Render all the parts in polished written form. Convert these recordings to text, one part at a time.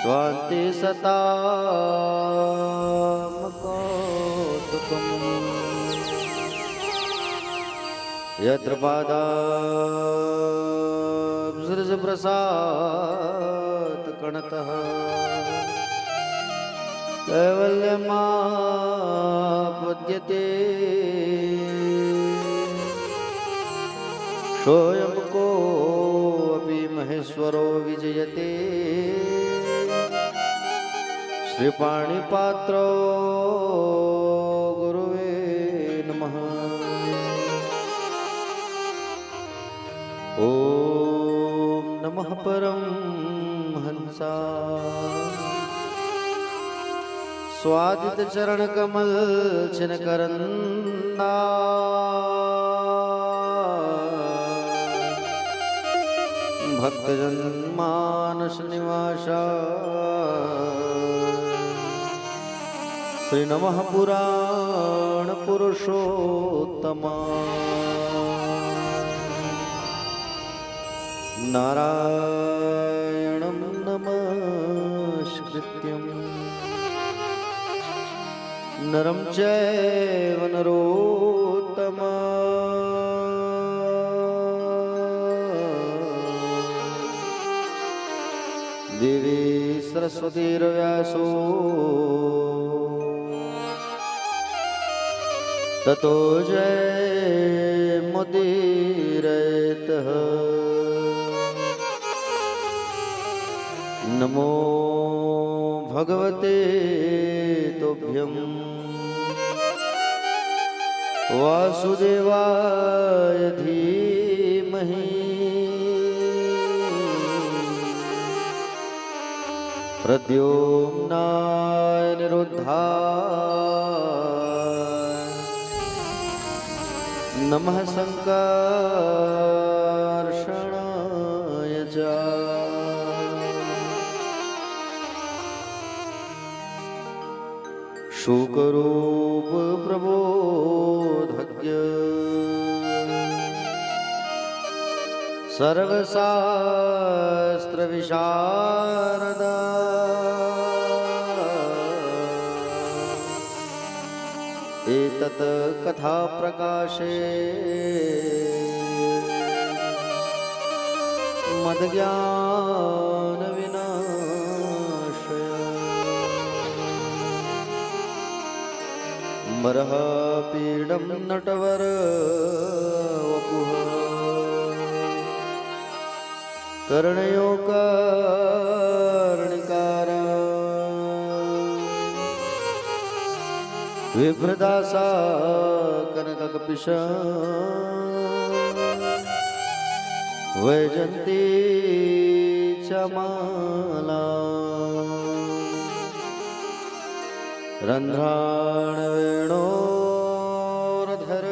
स्वान्ति सतामकौतुकम् यत्र पादाब्जप्रसादकणतः कैवल्यमापद्यते सोऽयं कोऽपि महेश्वरो विजयते श्रीपाणिपात्रो गुरुवे नमः। ॐ नमः परमहंसाय स्वादित चरण कमल छिनकरन्दा भक्तजन मानस निवासा श्री नमः पुराण पुरुषोत्तमा नारायणं नमस्कृत्यं नरं चैव नरोत्तमा देवी सरस्वतीर्व्यासो ततो जयमुदीरयेतः। नमो भगवते तुभ्यं वासुदेवाय धीमहि प्रद्युम्नाय निरुद्धाय नमः संकर्षणाय च। शोकरूप प्रबोधज्ञ सर्वशास्त्र विशारदा एतत् कथा प्रकाशे मद्ज्ञान विनाशय मरः पीडं नटवर वपुः कर्णयो कर्णिकार विभ्रदासा कनककपिश वैजन्ती च माला रन्ध्राणवेणोरधर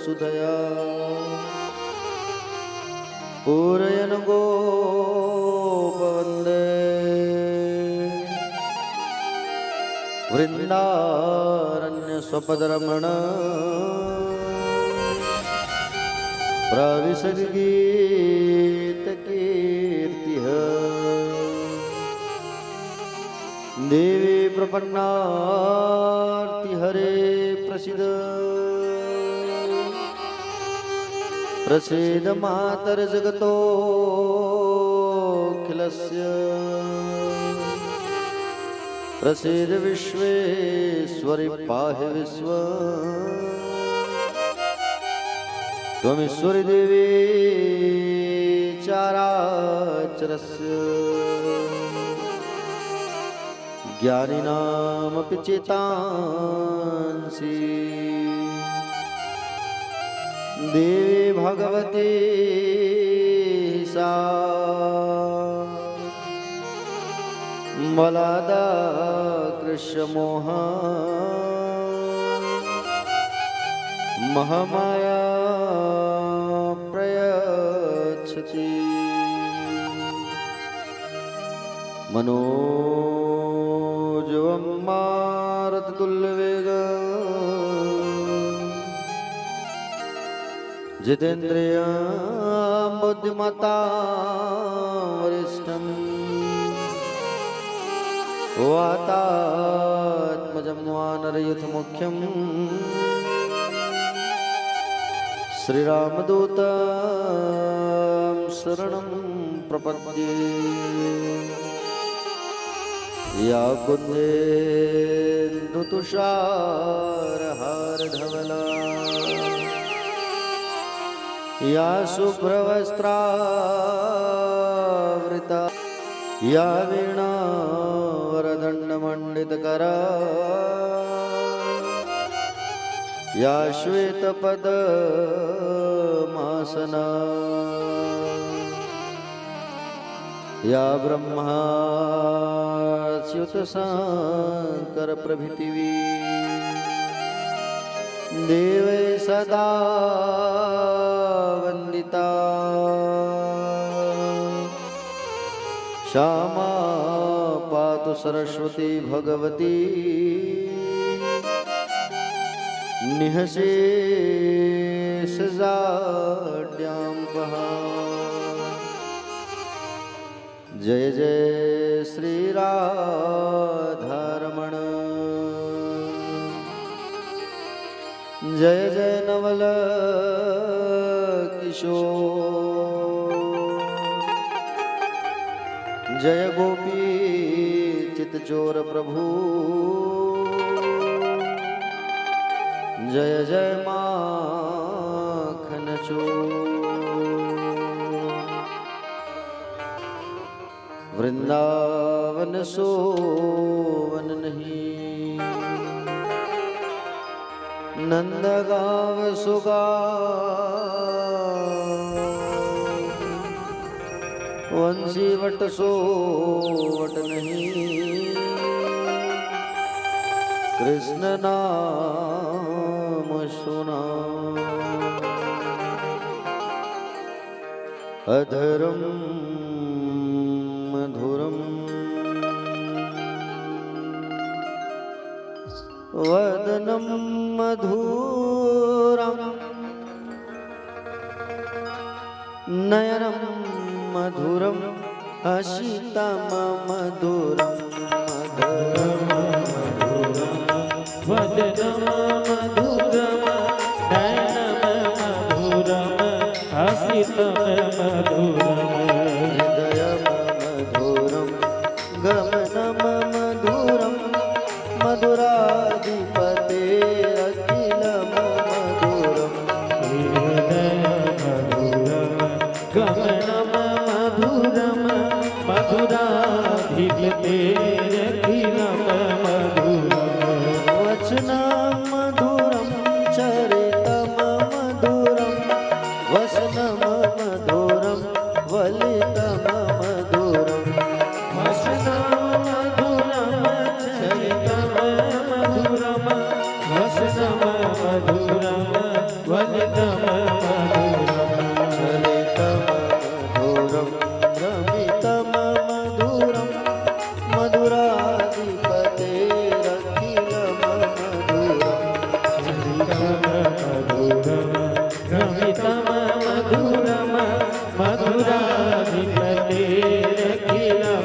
सुदया पूरयन् गोपवन्दे वृन्दारण्यस्वपदरमण प्रविशद्गीतकीर्तिः देवी प्रपन्नार्तिहरे प्रसीद प्रसीद मातर्जगतोऽखिलस्य प्रसीद विश्वेश्वरि पाहि विश्व त्वमीश्वरी देवी चाराचरस्य ज्ञानिनामपि चेतांसि देवी भगवती सा मलादा कृष्णमोह महामाया प्रयच्छति मनोजवं मारुततुल्यवेगम् जितेन्द्रियं बुद्धिमतां वरिष्ठं वातात्मजं वानरयूथमुख्यं श्रीरामदूतं शरणं प्रपद्ये। या कुन्देन्दुतुषारहारधवला या शुभ्रवस्त्रावृता या वीणावरदण्डमण्डितकरा या श्वेतपद्मासना या ब्रह्माच्युतशङ्करप्रभृतिवी देवै सदा वन्दिता श्यामा पातु सरस्वती भगवती निःशेषजाड्यां वहा। जय जय श्री राधारमण जय जय नवल किशोर जय गोपी चितचोर प्रभु जय जय माखन चोर। वृंदावन सोवन नहीं नंदगांव सुगा वंशी वट सोवट नहीं कृष्ण नाम सुना। अधरम मधुरम वदनम मधुरम नयनम मधुरम हसितम मधुरम वदनम मधुरम नयनम मधुरम हसितम मधुरम हृदयम मधुरम गमनम मधुरम मधुराधिपतेरखिलम मधुरम हृदय मधुरम गमनम मधुरम मधुराधिपतेरखिलम मधुरम वचनं मधुरं चरितं मधुरं वसनं मधुरं वलितं मधुरं वसनं मधुरम चरितं मधुरम वसनं मधुरम वलितं मधुरम चलितं मधुरं रमितं मधुरं मधुराधिपतेरखिलं मधुरं रमितं मधुरम मधुराधिपतेरखिलं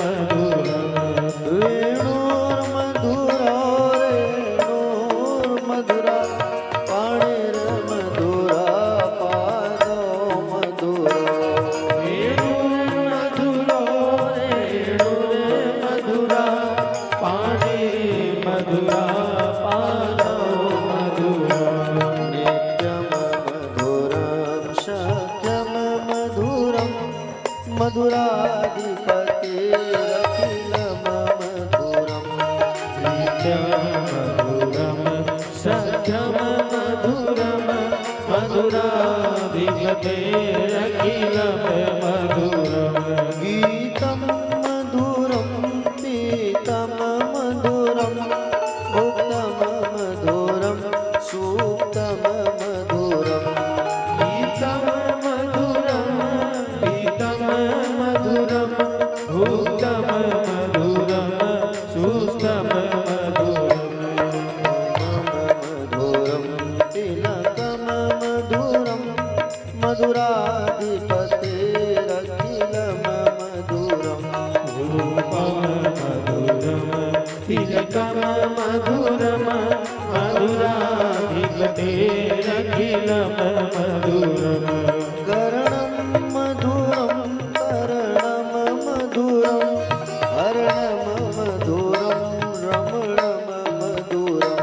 मधुरम वेणुर्मधुरो रेणुर्मधुरा पाणिर्मधुरा पादो मधुरो वेणुर्मधुरो रेणुर्मधुरा पाणिर्मधुरा पादौ मधुरा नित्यं मधुरं सख्यं मधुरं मधुराधिपतेरखिलं मधुरं मधुरम सख्यम मधुरम मधुराधिपतेरखिलं मधुरम गीतं मधुरं पीतं मधुरं भुक्तं मधुरं सूक्तं मधुरं गीतं मधुरम पीतं मधुरम भुक्तं मधुरम सुस्थं मधुरम मधुरं तिलकं मधुरं मधुराधिपतेरखिलं कर्णाधिपतेरखिलं मधुरम् कर्णं मधुरं कर्णं मधुरं हरणं मधुरं रमणं मधुरं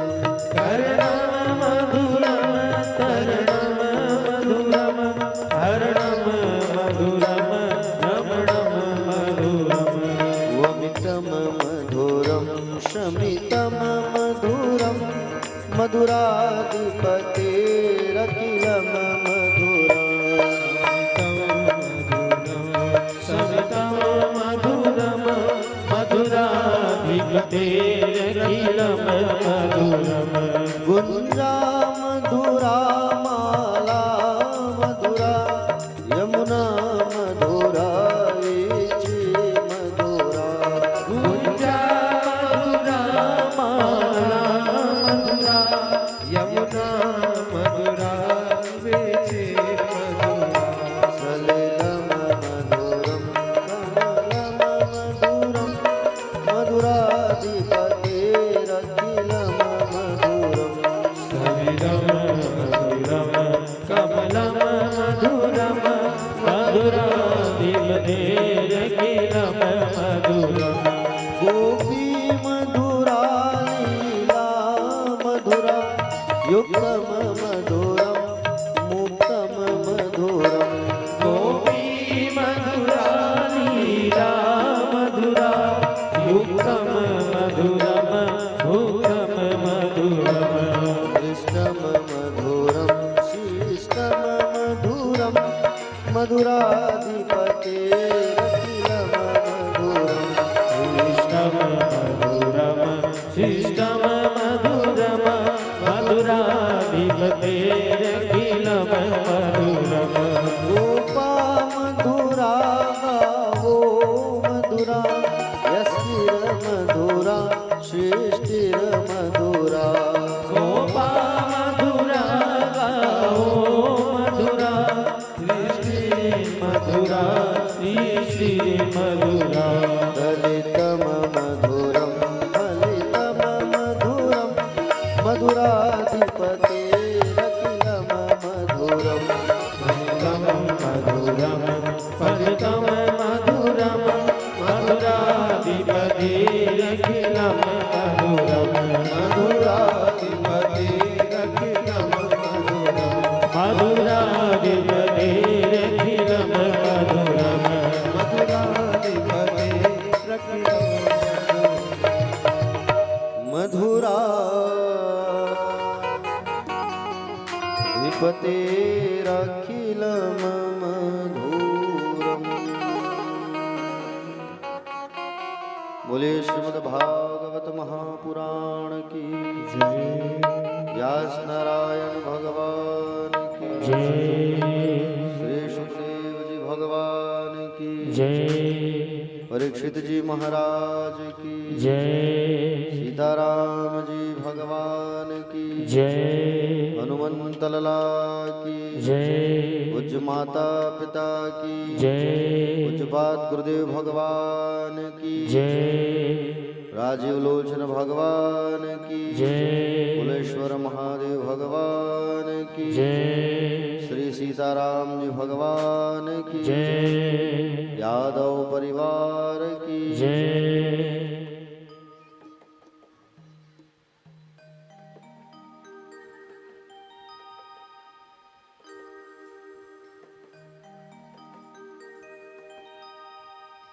कर्णं मधुरं तरणं मधुरं हरणं मधुरं रमणं मधुरम् वमितं मधुरं शमितं मधुरं मधुराधिपतेरखिलं सवितं मधुरं मधुराधिपतेरखिलं मधुरम् गुञ्जा मधुरा माला मधुरा यमुना मधुरा वीची मधुरा गुञ्जा मधुरा माला मधुरा यमुना मधुरा वेचे मधुरा सलिलं मधुरं कमलं मधुरं मधुराधिपतेरखिलं मधुरम् सविदं मधुरं कमलं मधुरं मधुराधिपतेरखिलं मधुरम् गोपी मधुरा लीला मधुरा युक्तम मधुरम मुक्तम मधुरम गोपी मधुरा लीला मधुरा युक्तं मधुरं भूतं मधुरम् कृष्णम मधुरम शिष्टम मधुरम मधुराधिपतेरखिलं मधुरम इष्टं मधुरं शिष्टं मधुरं मधुराधिपतेरखिलं मधुरम् गोपा मधुरा गावो मधुरा यस्तिर मधुरा सृष्टिर मधुरा गोपा मधुरा गाओ मधुरा सृष्टि मधुरा सृष्टि मधुरा दलितम मधुरम फलितम मधुरम मधुराधिपतेरखिलं मधुरम फलितं मधुरं फलितं मधुरं मधुराधिपतेरखिलं मधुरम् मधुराधिपतेरखिलं मधुरम मधुराधिपतेरखिलं मधुरम् मधुरा अधिपतेरखिलं मधुरम् बोले श्रीमद् भागवत महापुराण की जय व्यास नारायण भगवान की जय श्री सुखदेव जी भगवान की जय परीक्षित जी महाराज की जय सीताराम जी भगवान की जय हनुमंत लला की जय पूज्य माता पिता की जय पूज्य पाद गुरुदेव भगवान की जय राजीव लोचन भगवान की जय कुलेश्वर महादेव भगवान की जय श्री सीताराम जी भगवान की जय यादव परिवार की जय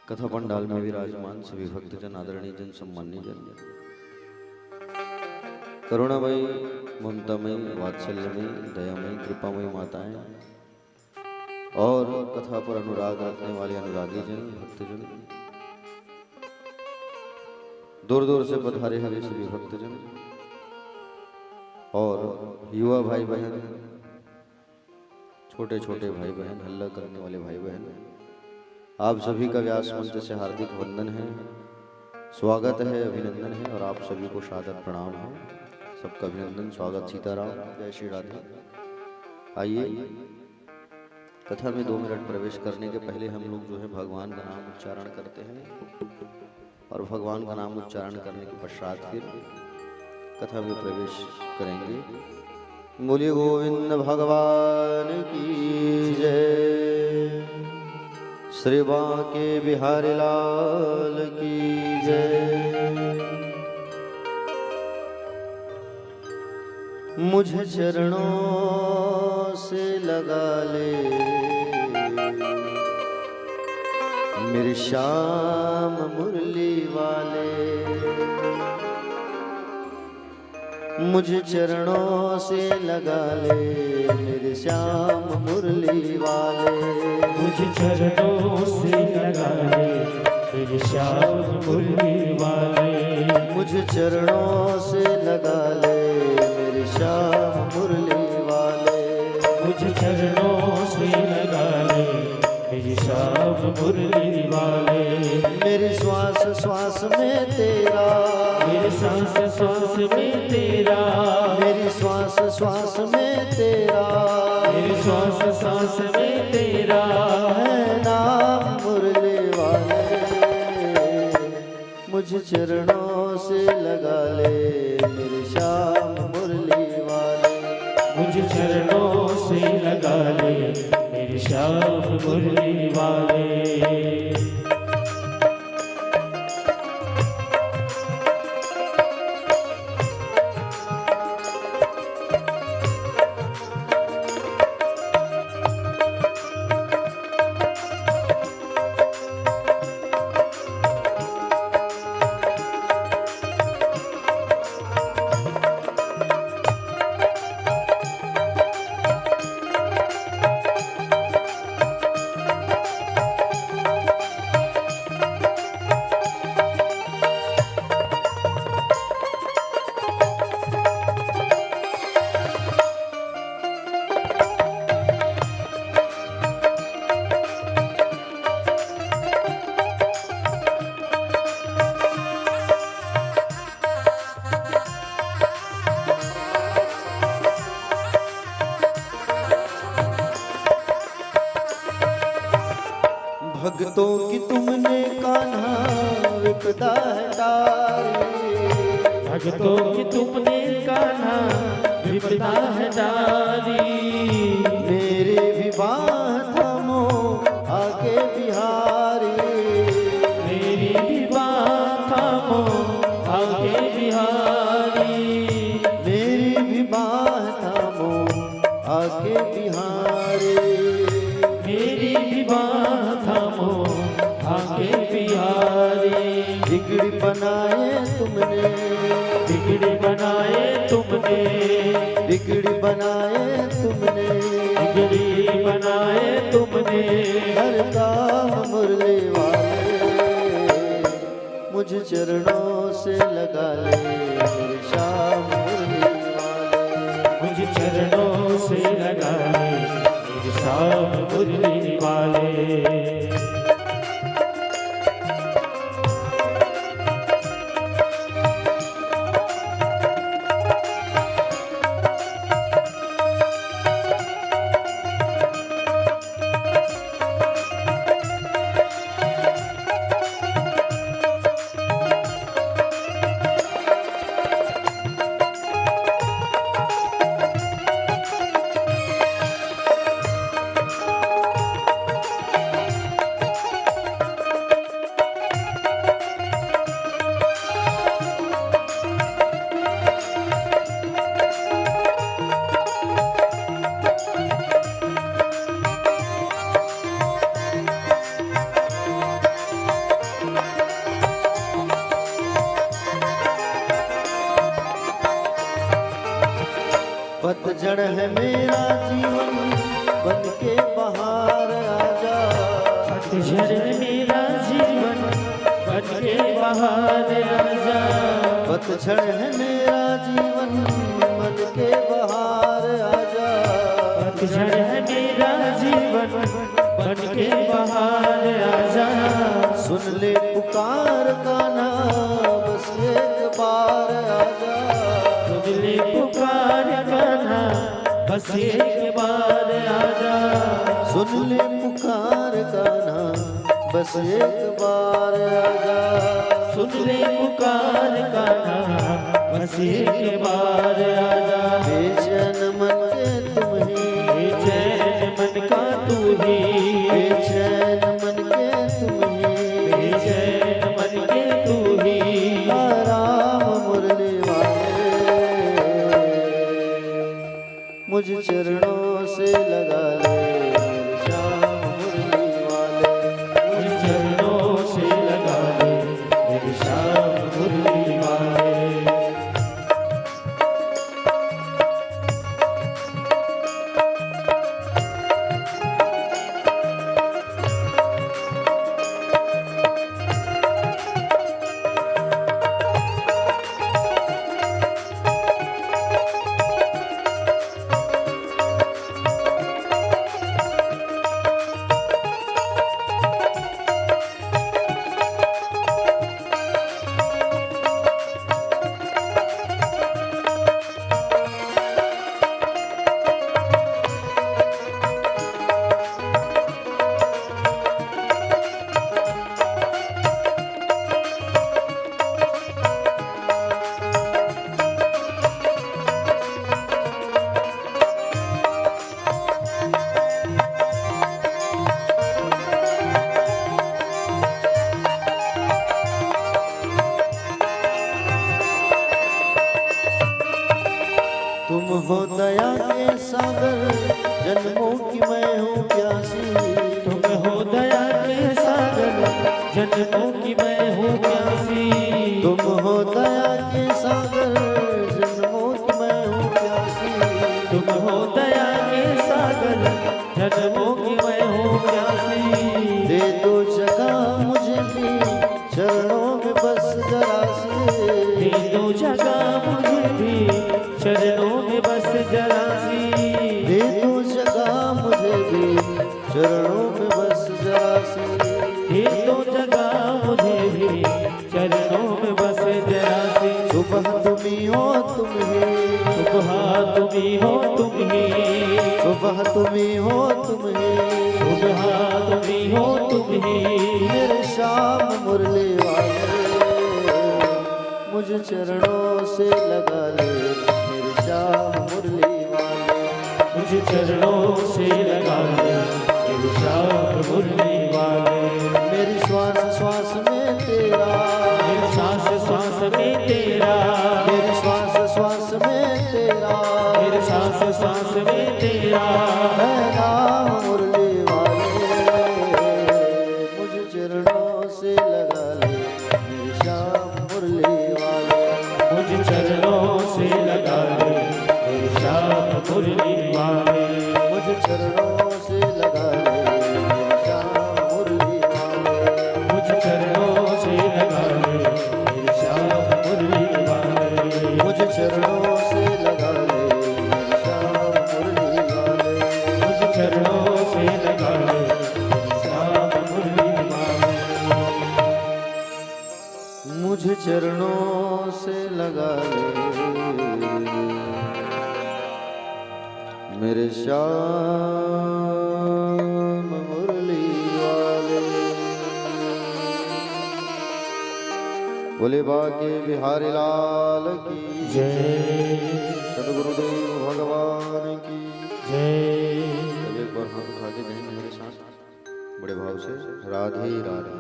कथा पंडाल में विराजमान सभी भक्तजन आदरणीय जन सम्मान्य जन करुणामयी ममतामयी वात्सल्यमयी दयामयी कृपामयी माताएं और कथा पर अनुराग रखने वाले अनुरागी जन भक्तजन दूर दूर से पधारे हुए सभी भक्तजन और युवा भाई बहन छोटे छोटे भाई बहन हल्ला करने वाले भाई बहन आप सभी का व्यास मंच से हार्दिक वंदन है, स्वागत है, अभिनंदन है और आप सभी को सादर प्रणाम है। सबका अभिनंदन, स्वागत, सीताराम, जय श्री राधे। आइए कथा में 2 मिनट प्रवेश करने के पहले हम लोग जो है भगवान का नाम उच्चारण करते हैं और भगवान का नाम उच्चारण करने के पश्चात फिर कथा में प्रवेश करेंगे। बोलिए गोविंद भगवान की जय। श्री बांके बिहारी लाल की जय। मुझे चरणों से लगा ले मेरी श्याम मुरली वाले। मुझे चरणों से लगा ले मेरे श्याम मुरली वाले। मुझे चरणों से लगा ले मेरे श्याम मुरली वाले। मुझे चरणों से लगा ले मेरे श्याम मुरली वाले। मुझे चरणों से लगा ले मेरे श्याम मुरली वाले। मेरे श्वास श्वास में तेरा, मेरे सांस सांस में तेरा, मेरी श्वास श्वास में तेरा, मेरे श्वास सांस में तेरा है नाम मुरली वाले। मुझे चरणों से लगा ले मेरे श्याम मुरली वाले। मुझे चरणों से लगा ले मेरे श्याम मुरली वाले। भक्तों की तुमने कान्हा विपदा हटाई। भक्तों की तुमने कान्हा विपदा हटाई। मेरे विवाह थमो आगे बिहारी। मेरी विवाह थमो आगे बिहारी। मेरी विवाह थमो आगे बिहारी। मेरी विवाह थमो आगे बिहारी। बिगड़ी बनाए तुमने, बिगड़ी बनाए तुमने, बिगड़ी बनाए तुमने, बिगड़ी बनाए तुमने। हर काम मुरली वाले। मुझे चरणों से लगा ले मेरे श्याम मुरली वाले। मुझे चरणों से लगा ले मेरे श्याम मुरली वाले। पतझड़ है मेरा जीवन बन के बहार आजा। पतझड़ है मेरा जीवन बन के बहार आजा। पतझड़ है मेरा जीवन बन के बहार आजा। पतझड़ है मेरा जीवन बन के बहार आजा। सुन ले पुकार कान्हा बस एक बार आजा। सुन ले पुकार कान्हा बस एक बार आजा। सुन ले पुकार कान्हा बस एक बार आजा। सुन ले पुकार कान्हा बस एक बार आजा। बेजन्म चरणों से लगा ले मेरे श्याम मुरली वाले। मुझ चरणों से लगा ले मेरे श्याम मुरली वाले। तुम हो दया के सागर जन्मों की मैं हूँ प्यासी। तुम हो दया के सागर जन्मों की मैं हूँ प्यासी। तुम हो दया के सागर जन्मों की मैं हूँ प्यासी। तुम हो दया के सागर जन्मों की मैं हूँ प्यासी। दे दो जगह मुझे भी चरणों में बस जरा से। दे दो जगह मुझे भी चरणों में बस जरा सी। दे दो जगह मुझे भी चरणों में बस जरा सी। दे दो जगह मुझे भी चरणों में बस जरा सी। सुबह तुम ही हो तुम ही, सुबह तुम ही हो तुम ही, सुबह तुम ही हो तुम ही, सुबह तुम ही हो तुम ही। मेरे श्याम मुरली वाले मुझे चरणों से लगा ले मेरे श्याम मुरली वाले। मुझे चरणों से लगा ले मेरे श्याम मुरली वाले। मेरी श्वास श्वास में तेरा, मेरे सांस सांस में तेरा, मेरी श्वास श्वास में तेरा, मेरे सांस सांस में तेरा। है नाम मुरली वाले मुझे चरणों से लगा ले मेरे श्याम मुरली वाले। मुझे चरणों से लगा ले मेरे श्याम मुरली वाले। मुझे चरणों से लगा ले मेरे श्याम मुरली वाले। मुझे चरणों से लगा ले मेरे श्याम मुरली वाले। मुझे चरणों से लगा ले मेरे श्याम मुरली वाले। मुझे चरणों से लगा ले मेरे श्याम मुरली वाले। मुझे चरणों से लगा ले मेरे श्याम मुरली वाले। बोले बाके बिहारी लाल की जय सदगुरुदेव भगवान की जय। अब एक बार हाथ उठा के कहेंगे मेरे साथ बड़े भाव से राधे राधे,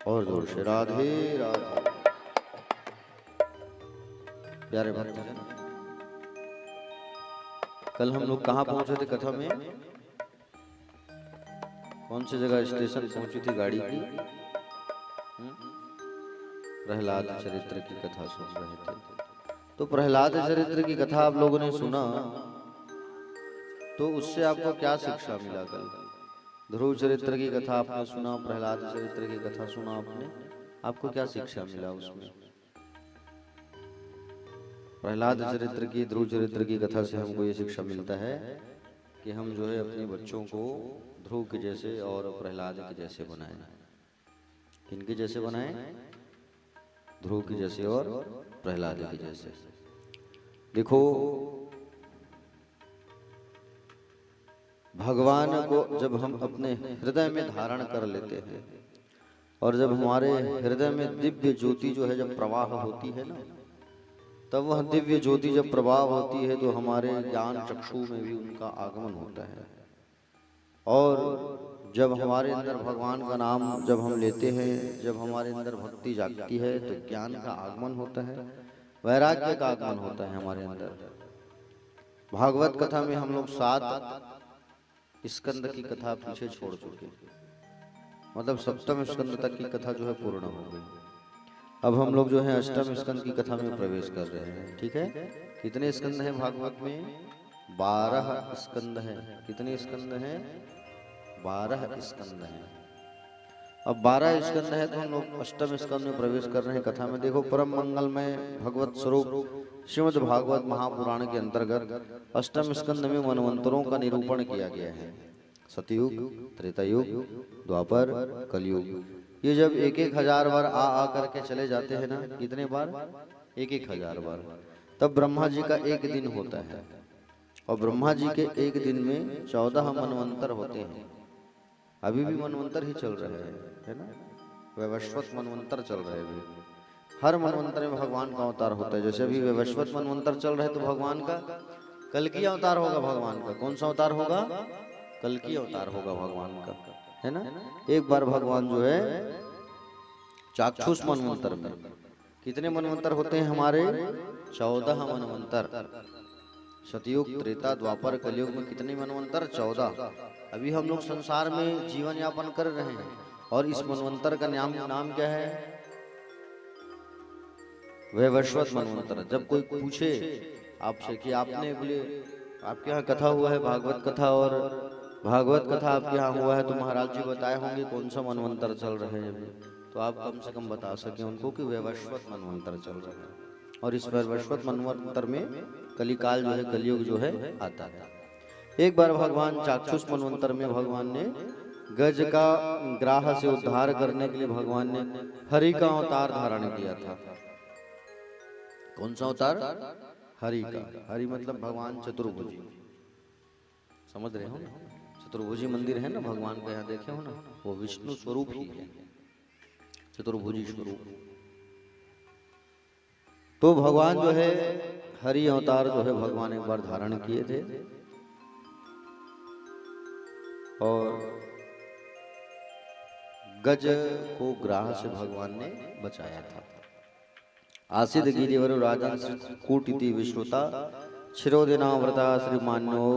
और जोर से राधे राधे। प्यारे भक्तजन, कल हम लोग कहाँ पहुंचे थे कथा में? कौन सी जगह स्टेशन पहुंची थी गाड़ी की? प्रहलाद चरित्र की कथा सुन रहे थे। तो प्रहलाद चरित्र की कथा आप लोगों ने सुना, तो उससे आपको क्या शिक्षा मिला? कल ध्रुव चरित्र की कथा आपने सुना, प्रहलाद चरित्र की कथा सुना आपने, आपको क्या शिक्षा मिला उसमें? प्रहलाद चरित्र की, ध्रुव चरित्र की कथा से हमको ये शिक्षा मिलता है कि हम जो है अपने बच्चों को ध्रुव के जैसे और प्रहलाद के जैसे बनाएं। किनके जैसे बनाएं? ध्रुव के जैसे और प्रहलाद के जैसे। देखो, भगवान को जब हम अपने हृदय में धारण कर लेते हैं और जब हमारे हृदय में दिव्य ज्योति जो है जब प्रवाह होती है ना, तब वह दिव्य ज्योति जब प्रवाह होती है तो हमारे ज्ञान चक्षु में भी उनका आगमन होता है। और जब हमारे अंदर भगवान का नाम जब हम लेते हैं, जब हमारे अंदर भक्ति जागती है तो ज्ञान का आगमन होता है, वैराग्य का आगमन होता है हमारे अंदर। भागवत कथा में हम लोग 7 स्कंद की कथा पीछे छोड़ चुके, मतलब सप्तम स्कंद तक की कथा जो है पूर्ण हो गई। अब हम लोग जो है अष्टम स्कंद की कथा में प्रवेश कर रहे हैं। ठीक है, कितने स्कंद हैं भागवत में? 12 स्कंद हैं। कितने स्कंद हैं? 12 स्कंद हैं। अब 12 स्कंद है तो हम लोग अष्टम स्कंद में प्रवेश कर रहे हैं कथा में। देखो, परम मंगल में भगवत स्वरूप श्रीमद् भागवत महापुराण के अंतर्गत अष्टम स्कंद में मनवंतरों का निरूपण किया गया है। सतयुग, त्रेतायुग, द्वापर, कलयुग। ये जब 1,000 बार आ करके चले जाते हैं ना, कितने बार? 1,000 बार। तब ब्रह्मा जी का एक दिन होता है, और ब्रह्मा जी के एक दिन में 14 मनवंतर होते हैं। अभी भी मनवंतर ही चल रहे हैं, है ना? वैवस्वत मनवंतर चल रहे हैं अभी। हर मनवंतर में भगवान का अवतार होता है। जैसे अभी वैवस्वत मनवंतर चल रहे हैं तो भगवान का कल्कि अवतार होगा। भगवान का कौन सा अवतार होगा? कल्कि अवतार होगा भगवान का, है ना? एक बार भगवान जो है चाक्षुष मनवंतर में, कितने मनवंतर होते हैं हमारे? 14 मनवंतर। सतयुग, त्रेता, द्वापर, कलयुग में कितने मनवंतर? 14। अभी हम लोग संसार में जीवन यापन कर रहे हैं, और इस मनवंतर का नाम क्या है? वैवस्वत मनवंतर। जब कोई पूछे आपसे कि आपने बोले आपके यहाँ कथा हुआ है भागवत कथा, और भागवत कथा आपके यहाँ हुआ है, तो महाराज जी बताए होंगे कौन सा मनवंतर चल रहे हैं अभी, तो आप कम से कम बता सके उनको कि वैवस्वत मनवंतर चल रहा है। और इस वैवस्वत मनवंतर में कलिकाल जो है, कलयुग जो है आता है। एक बार भगवान चाक्षुष मनवंतर में भगवान ने गज का ग्राह से उद्धार करने के लिए भगवान ने हरि का अवतार धारण किया था। कौन सा अवतार? हरि का। हरि मतलब भगवान चतुर्भुजी, समझ रहे हो? चतुर्भुजी मंदिर है ना भगवान का, यहाँ देखे हो ना, वो विष्णु स्वरूप ही है, चतुर्भुजी स्वरूप। तो भगवान जो है हरि अवतार जो है भगवान एक बार धारण किए थे, और गज को ग्राह से भगवान ने बचाया था। आसिद गिरिवर राजन कूटिति विश्रुता शिरोदिनाव्रता श्रीमान्यो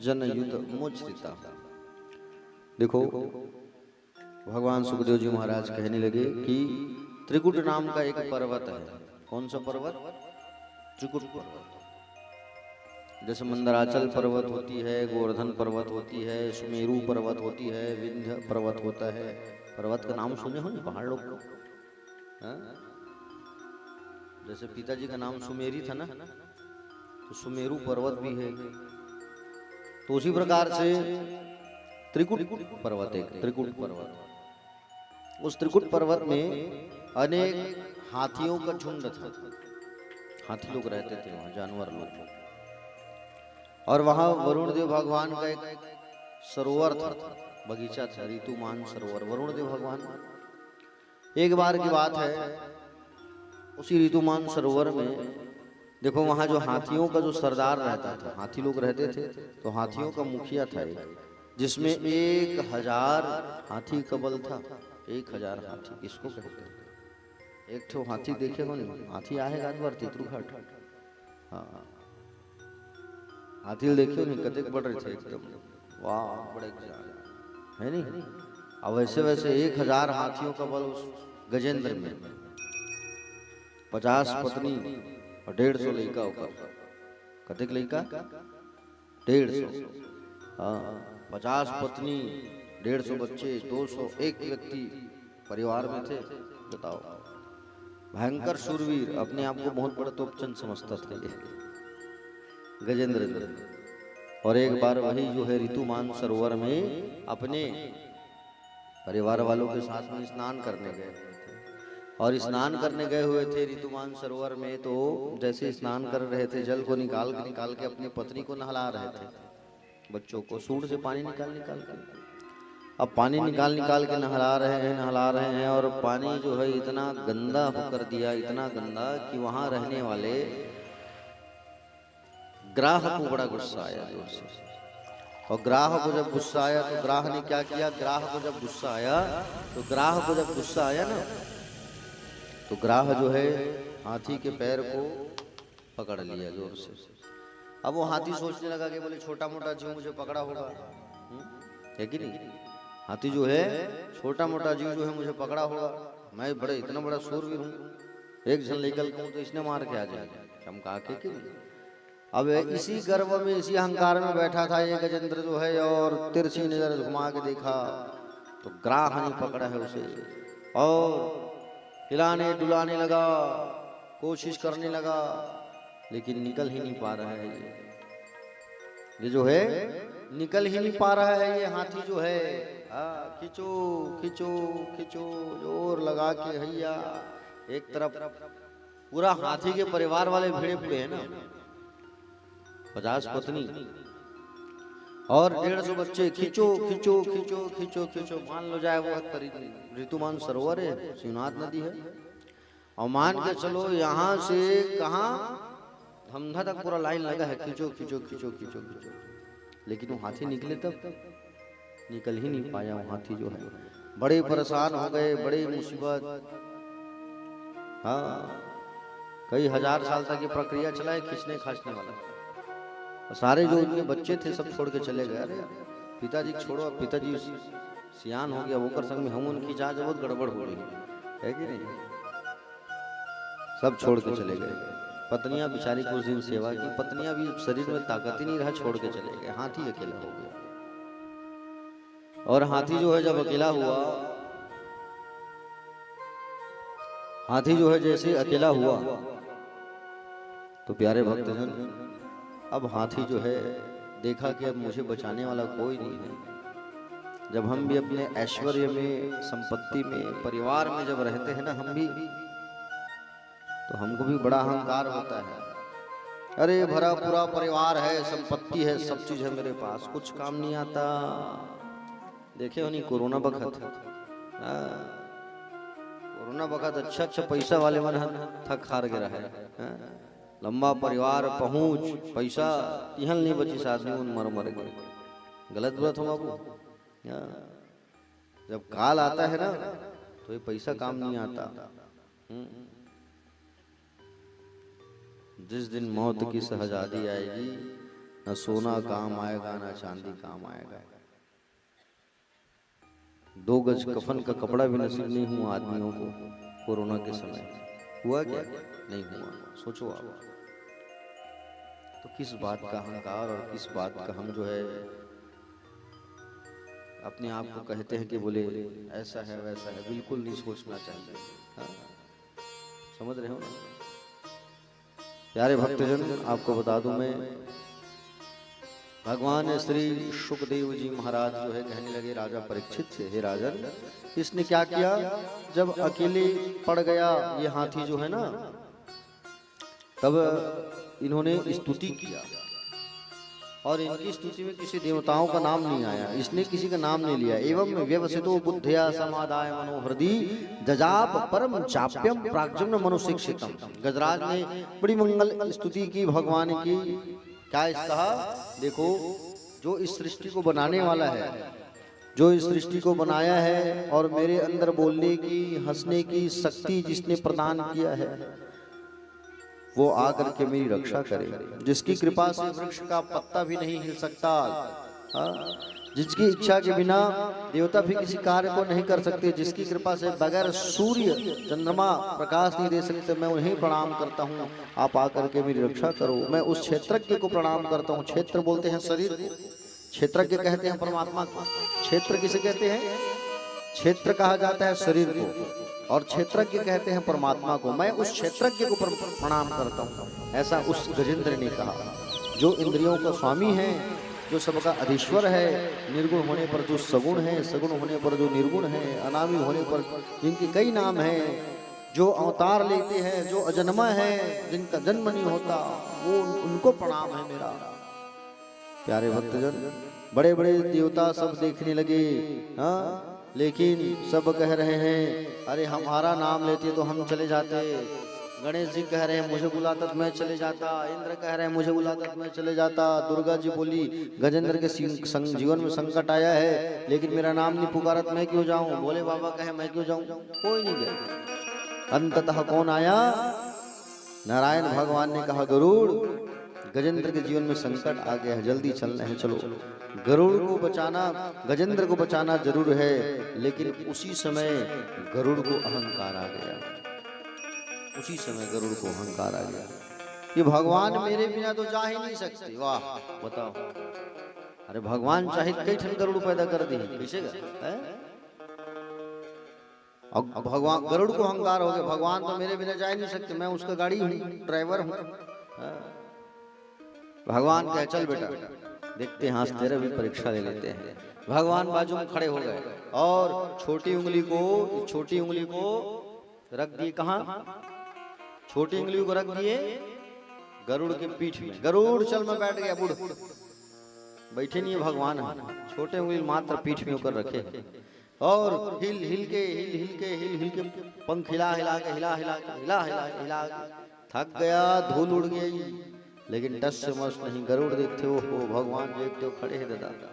जनयुत मुचरिता। देखो, भगवान सुखदेव जी महाराज कहने लगे कि त्रिकुट नाम का एक पर्वत है। कौन सा पर्वत? त्रिकुट पर्वत। जैसे मंदराचल पर्वत होती है, गोवर्धन पर्वत होती है, सुमेरु पर्वत होती है, विंध्य पर्वत होता है। पर्वत का नाम सुने हो ना पहाड़ लोग को? जैसे पिताजी का नाम सुमेरी था ना, तो सुमेरु पर्वत भी है। तो उसी प्रकार से त्रिकुट पर्वत, एक त्रिकुट पर्वत। उस त्रिकुट पर्वत में अनेक हाथियों का झुंड था। हाथी लोग रहते थे वहां, जानवर लोग। और वहां वरुण देव भगवान का एक सरोवर था, बगीचा था, ऋतुमान सरोवर। वरुण देव भगवान, एक बार की बात है, उसी ऋतुमान सरोवर में देखो, वहां जो हाथियों का जो सरदार रहता था, हाथी लोग रहते थे, तो हाथियों का मुखिया था एक, जिसमें 1,000 हाथी का बल था। 1,000 हाथी किसको कहते हैं? एक ठो हाथी देखे हो नहीं? हाथी आहे गाजवर तितरुघाट। हाँ, हाथी देखे नहीं? कतेक बड़ रहे थे एकदम, वाह, बड़े है नहीं? अब वैसे वैसे 1,000 हाथियों का बल उस गजेंद्र में, 50 पत्नी और 150 लड़का होकर। कतेक लड़का? 150। हाँ, 50 पत्नी, 150 बच्चे, 201 व्यक्ति परिवार में थे। बताओ, भयंकर शूरवीर, अपने आप को बहुत बड़ा तोपचंद समझता था ये गजेंद्र। और एक बार वही जो है ऋतुमान सरोवर में अपने परिवार वालों के साथ में स्नान करने गए, और स्नान करने गए हुए थे ऋतुमान सरोवर में। तो जैसे स्नान कर रहे थे, जल को निकाल के अपनी पत्नी को नहला रहे थे, बच्चों को सूंड से पानी निकाल के। अब पानी निकाल के नहला रहे हैं, और पानी जो है इतना गंदा होकर दिया, इतना गंदा कि वहां रहने वाले ग्राह को बड़ा गुस्सा आया जोर से। और ग्राह को जब गुस्सा आया तो ग्राह ने क्या किया? ग्राह को जब गुस्सा आया ना, तो ग्राह जो है हाथी के पैर को पकड़ लिया जोर से। अब वो हाथी सोचने लगा कि बोले छोटा मोटा जीव मुझे पकड़ा होगा, है कि नहीं? हाथी जो है छोटा मोटा जीव जो है मुझे पकड़ा होगा, मैं बड़े इतना बड़ा सूरवीर हूँ, एक जन लेकर कहूँ तो इसने मार के आ जाएगा, चमका के कि नहीं? अब इसी गर्व में इसी अहंकार में बैठा था ये गजेंद्र जो है, और तिरछी नजर घुमा के देखा तो ग्राहनी पकड़ा है उसे, और हिलाने डुलाने लगा, कोशिश करने लगा, लेकिन निकल ही नहीं पा रहा है ये जो है, निकल ही नहीं पा रहा है ये हाथी जो है। खिंचो खिंचो खिंचो जोर लगा के हैया, एक तरफ पूरा हाथी के परिवार वाले भिड़े पड़े हैं ना, 50 पत्नी और 150 बच्चे, खिंचो खिंचो खिंचो खिंचो खिंचो, मान लो जाए वो ऋतुमान सरोवर है, शिवनाथ नदी है, और मान के चलो यहाँ से कहाँ धमधा तक पूरा लाइन लगा है, खिंचो खिंचो खिंचो खिंचो खिंचो, लेकिन वो हाथी निकले तब निकल ही नहीं पाया। वो हाथी जो है बड़े परेशान हो गए, बड़ी मुसीबत, हाँ कई हजार साल तक ये प्रक्रिया चला है खींचने खांचने वाला। सारे जो उनके बच्चे थे सब छोड़ के चले गए, अरे पिताजी छोड़ो, पिताजी सियान हो गया, होकर संग में हम उनकी जांच बहुत गड़बड़ हो रही है कि नहीं, सब छोड़ के चले गए। पत्नियां बेचारी कुछ दिन सेवा की, पत्नियां भी शरीर में ताकत ही नहीं रहा, छोड़ के चले गए, हाथी अकेला हो गया। और हाथी जो है जब अकेला हुआ, हाथी जो है जैसे अकेला हुआ तो प्यारे भक्तजन, अब हाथी जो है देखा कि अब मुझे बचाने वाला कोई नहीं है। जब हम भी अपने ऐश्वर्य में, संपत्ति में, परिवार में जब रहते हैं ना हम भी, तो हमको भी बड़ा अहंकार होता है, अरे भरा पूरा परिवार है, संपत्ति है, सब चीज है मेरे पास, कुछ काम नहीं आता। देखे हो नहीं कोरोना वक्त, कोरोना वक्त अच्छा पैसा वाले मन थक हार गिरा है, लंबा परिवार, पहुंच, पैसा, इहल नहीं बची साथ में मर मर गए। गलत बात हो बाबू, जब काल आता है ना तो ये पैसा काम नहीं आता। जिस दिन मौत की शहजादी आएगी, न सोना काम आएगा न चांदी काम आएगा। 2 गज कफन का कपड़ा भी नसीब नहीं हुआ आदमियों को कोरोना के समय, हुआ क्या? नहीं हुआ। सोचो आप, तो किस बात का अहंकार और किस बात का हम जो है अपने आप को कहते हैं कि बोले ऐसा है वैसा है, बिल्कुल नहीं सोचना चाहिए। हाँ? समझ रहे हो ना प्यारे भक्तजन? आपको बता दूं मैं, भगवान श्री सुखदेव जी महाराज जो है कहने लगे राजा परीक्षित से, हे राजन, इसने क्या किया, जब अकेले पड़ गया ये हाथी जो है ना, तब इन्होंने स्तुति किया, और इनकी स्तुति में किसी देवताओं का नाम नहीं आया, इसने किसी का नाम नहीं लिया। एवं व्यवसितो बुद्धिया समादाय मनोहृदि जजाप परम चाप्यम प्राज्ञम मनुशिक्षितम। गजराज ने बड़ी मंगल स्तुति की भगवान की। क्या इस कहा, देखो जो इस सृष्टि को बनाने वाला है, जो इस सृष्टि को बनाया है, और मेरे अंदर बोलने की, हंसने की शक्ति जिसने प्रदान किया है, वो आकर के मेरी रक्षा करे, जिसकी कृपा से वृक्ष का पत्ता भी नहीं हिल सकता, जिसकी इच्छा के बिना देवता भी किसी कार्य को नहीं कर सकते, जिसकी कृपा से बगैर सूर्य चंद्रमा प्रकाश नहीं दे सकते, मैं उन्हें प्रणाम करता हूँ। आप आकर के मेरी रक्षा करो। मैं उस क्षेत्रज्ञ को प्रणाम करता हूँ। क्षेत्र बोलते हैं शरीर को, क्षेत्रज्ञ कहते हैं परमात्मा को। क्षेत्र किसे कहते हैं? क्षेत्र कहा जाता है शरीर को, और क्षेत्रज्ञ कहते हैं परमात्मा को। मैं उस क्षेत्रज्ञ को प्रणाम करता हूँ। ऐसा उस गजेंद्र ने कहा, जो इंद्रियों का स्वामी है, जो सबका अधीश्वर है, निर्गुण होने पर जो सगुण है, सगुण होने पर जो निर्गुण है, अनामी होने पर जिनके कई नाम हैं, जो अवतार लेते हैं, जो अजन्मा है, जिनका जन्म नहीं होता, वो उनको प्रणाम है मेरा। प्यारे भक्तजन, बड़े बड़े देवता सब देखने लगे, हाँ, लेकिन सब कह रहे हैं अरे हमारा नाम लेते तो हम चले जाते। गणेश जी कह रहे हैं मुझे बुलाता तो मैं चले जाता। इंद्र कह रहे हैं मुझे बुलाता तो मैं चले जाता। दुर्गा जी बोली गजेंद्र के जीवन में संकट आया है, लेकिन मेरा नाम नहीं पुकारा तो मैं क्यों जाऊं। भोले बाबा कहे मैं क्यों जाऊं, कोई नहीं गया। अंततः कौन आया? नारायण भगवान ने कहा गरुड़, गजेंद्र के जीवन में संकट आ गया है, जल्दी चलना है, चलो। गरुड़ को बचाना, गजेंद्र को बचाना जरूर है, लेकिन उसी समय गरुड़ को अहंकार आ गया। उसी समय गरुड़ को अहंकार आ गया कि भगवान मेरे बिना तो जा ही नहीं सकते। वाह बताओ, अरे भगवान चाहे कई ठन गरुड़ पैदा कर दी, कैसे है? अब भगवान, गरुड़ को अहंकार हो गया, भगवान तो मेरे बिना जा ही नहीं सकते, मैं उसका गाड़ी हूँ, ड्राइवर हूँ। भगवान कहे चल बेटा, देखते हैं, आज तेरा भी परीक्षा ले लेते हैं। भगवान बाजू में खड़े हो गए और छोटी उंगली को रख दिए कहाँ? छोटी उंगली को रख दिए गरुड़ के पीठ में। गरुड़ चल मैं बैठ गया, बुढ़ बैठे नहीं है भगवान, छोटे उंगली मात्र पीठ में होकर रखे और हिल के पंख हिला हिला के थक गया, धूल उड़ गई, लेकिन टस से मस नहीं। गरुड़ देखते हो भगवान देखते हो खड़े हैं दादा।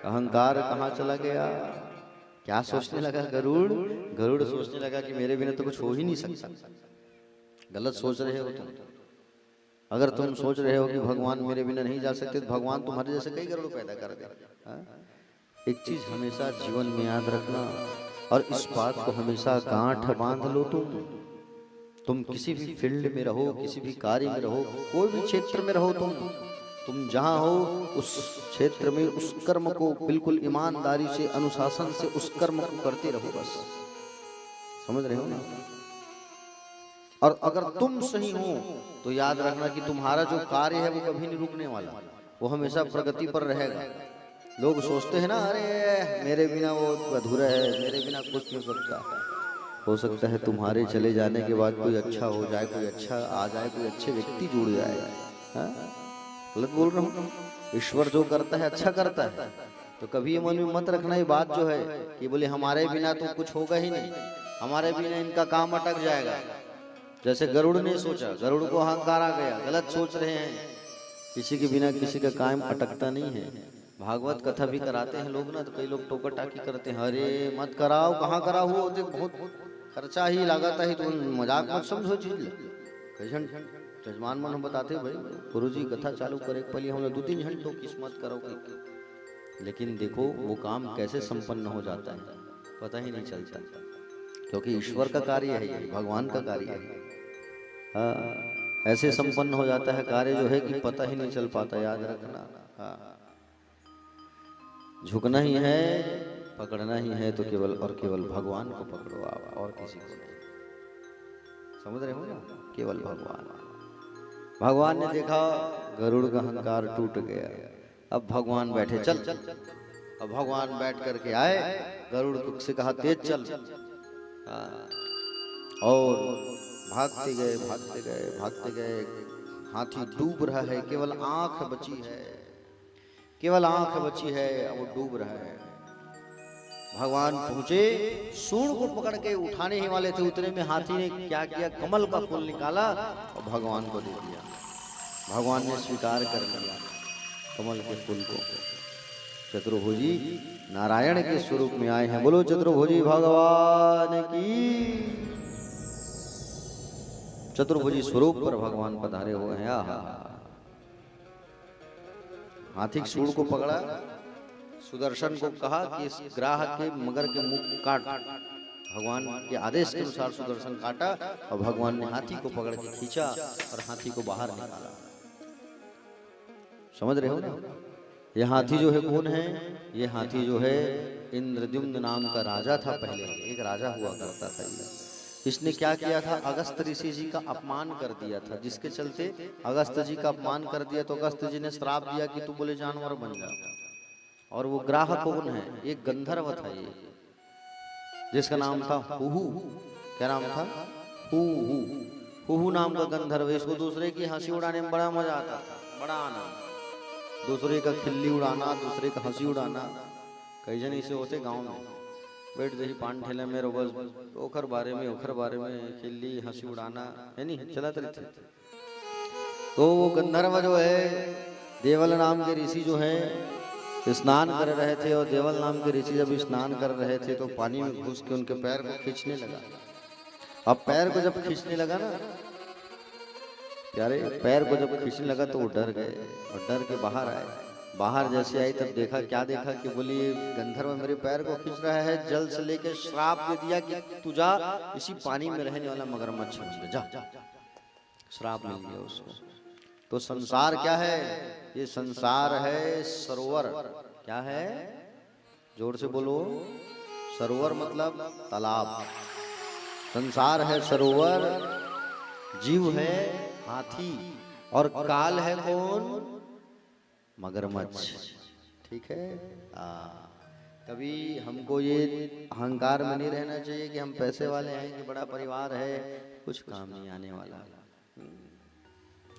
अहंकार कहाँ चला गया? क्या सोचने लगा गरुड़? गरुड़ सोचने लगा कि मेरे बिना तो कुछ हो ही नहीं सकता। गलत सोच रहे हो तुम। अगर तुम सोच रहे हो कि भगवान मेरे बिना नहीं जा सकते, तो भगवान तुम्हारे जैसे कई गरुड़ पैदा कर दे। एक चीज हमेशा जीवन में याद रखना, और इस बात को हमेशा गांठ बांध लो। तुम किसी भी फील्ड में रहो, किसी भी कार्य में रहो, कोई भी क्षेत्र में रहो, तुम जहां हो उस क्षेत्र में उस कर्म को बिल्कुल ईमानदारी से, अनुशासन से उस कर्म को करते रहो, बस। समझ रहे हो ना? और अगर तुम सही हो तो याद रखना कि तुम्हारा जो कार्य है वो कभी नहीं रुकने वाला, वो हमेशा प्रगति पर रहेगा। लोग सोचते हैं ना, अरे मेरे बिना वो अधूरा है, मेरे बिना कुछ नहीं सकता। हो सकता है तुम्हारे चले जाने के बाद कोई अच्छा हो जाए, कोई अच्छा आ जाए, कोई अच्छे व्यक्ति जुड़ जाए। गलत बोल रहा हूँ? ईश्वर जो करता है अच्छा करता है, तो कभी ये मन में मत रखना ये बात जो है कि बोले हमारे बिना तो कुछ होगा ही नहीं, हमारे बिना इनका काम अटक जाएगा। जैसे गरुड़ ने सोचा, गरुड़ को अहंकार आ गया। गलत सोच रहे हैं, किसी के बिना किसी का काम अटकता नहीं है। भागवत कथा भी कराते हैं लोग ना, तो कई लोग टोका टाकी करते हैं, अरे मत कराओ, कहाँ कराओ, हो बहुत खर्चा ही लागत है, तो मजाक मत समझो चीज। कैसन जजमान मन हम बताते भाई गुरुजी कथा चालू करे पहले हम 2-3 घंटों किस्मत करो, लेकिन देखो वो काम कैसे संपन्न हो जाता है पता ही नहीं चलता, क्योंकि ईश्वर का कार्य है, ये भगवान का कार्य है। हाँ, ऐसे संपन्न हो जाता है कार्य जो है कि पता ही नहीं चल पाता। याद रखना, हाँ, झुकना ही है, पकड़ना ही है, तो केवल और केवल भगवान को पकड़ो आप, और किसी को नहीं। समझ रहे हो ना? केवल भगवान। भगवान ने देखा गरुड़ का अहंकार टूट गया, अब भगवान बैठे चल। अब भगवान बैठ करके आए, गरुड़ से कहा तेज चल, और भागते गए। हाथी डूब रहा है, केवल आंख बची है, अब वो डूब रहा है। भगवान पहुंचे, सूंड को पकड़ के उठाने ही वाले थे, उतने में हाथी ने क्या किया, कमल का फूल निकाला और भगवान को दे दिया। भगवान ने स्वीकार कर लिया कमल के फूल को। चतुर्भुजी नारायण के स्वरूप में आए हैं, बोलो चतुर्भुजी भगवान की। चतुर्भुजी स्वरूप पर भगवान पधारे हुए हैं। हाथी सूंड को पकड़ा, सुदर्शन को कहा कि इस ग्राह के मगर के मुख काट। भगवान के आदेश के अनुसार सुदर्शन काटा और भगवान ने हाथी को पकड़ के खींचा और हाथी को बाहर निकाला। समझ रहे हो ना? ये हाथी जो है कौन है? ये हाथी जो है इंद्रद्युम्न नाम का राजा था। पहले एक राजा हुआ करता था। इसने क्या किया था? अगस्त ऋषि जी का अपमान कर दिया था, जिसके चलते अगस्त जी का अपमान कर दिया तो अगस्त जी ने श्राप दिया कि तू बोले जानवर बन जा। और वो ग्राह कौन है? एक गंधर्व था ये, जिसका नाम था हुहू। क्या नाम था? हुहू। हुहू नाम का गंधर्व। इसको दूसरे की हंसी उड़ाने में बड़ा मजा आता था, बड़ा आनंद। दूसरे का खिल्ली उड़ाना, दूसरे का हंसी उड़ाना। कई जन इसे होते गांव में, बैठ दही पान ठेले में रोज ओखर बारे में खिल्ली हंसी उड़ाना है नहीं चला थे। तो वो गंधर्व जो है, देवल नाम के ऋषि जो है स्नान कर रहे थे, और देवल नाम के ऋषि जब स्नान कर रहे थे तो पानी में घुस के उनके पैर को खींचने लगा। अब पैर को जब खींचने लगा ना, प्यारे पैर को जब खींचने लगा तो वो डर गए और डर के बाहर आए। बाहर जैसे आई तब देखा, क्या देखा कि बोली ये गंधर्व मेरे पैर को खींच रहा है, जल से लेके श्राप दे दिया कि तू जा इसी पानी में रहने वाला मगरमच्छ बन जा। श्राप मिल गया उसको। तो संसार क्या है? ये संसार है सरोवर। क्या है? जोर से बोलो। सरोवर मतलब तालाब। संसार है सरोवर, जीव है हाथी और काल है कौन? मगरमच्छ। ठीक है। कभी हमको ये अहंकार में नहीं रहना चाहिए कि हम पैसे वाले हैं, कि बड़ा परिवार है, कुछ काम नहीं आने वाला।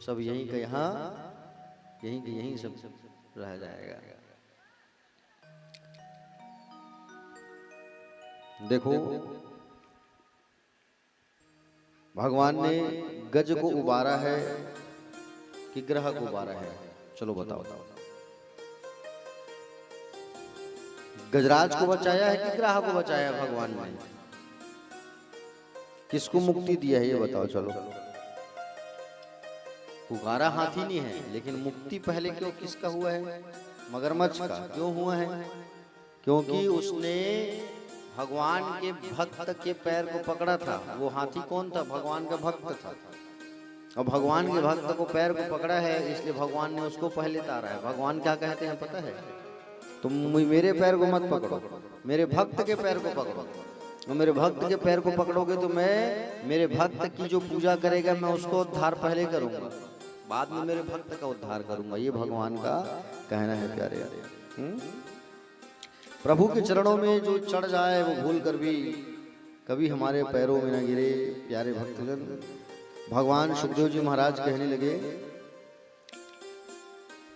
सब यहीं का यहाँ, यहीं के यहीं सब रह जाएगा। देखो भगवान ने गज को उबारा है कि ग्रह को उबारा है? चलो बताओ। गजराज को बचाया है कि ग्रह को बचाया है भगवान ने? किसको मुक्ति दिया है ये बताओ। चलो, पुकारा हाथी नहीं है, लेकिन मुक्ति पहले क्यों किसका हुआ है? मगरमच्छ का। क्यों हुआ है? क्योंकि उसने भगवान के भक्त के पैर को पकड़ा था। वो हाथी कौन था? भगवान का भक्त था। और भगवान के भक्त को पैर को पकड़ा है, इसलिए भगवान ने उसको पहले तारा है। भगवान क्या कहते हैं पता है? तुम मेरे पैर को मत पकड़ो, मेरे भक्त के पैर को पकड़ो। और मेरे भक्त के पैर को पकड़ोगे तो मैं मेरे भक्त की जो पूजा करेगा मैं उसको उद्धार पहले करूंगा, बाद में मेरे भक्त का उद्धार करूंगा। ये भगवान का कहना है प्यारे। प्रभु के चरणों में जो चढ़ जाए वो भूल कर भी कभी हमारे पैरों में न गिरे। प्यारे भक्तजन, भगवान सुखदेव जी महाराज कहने लगे,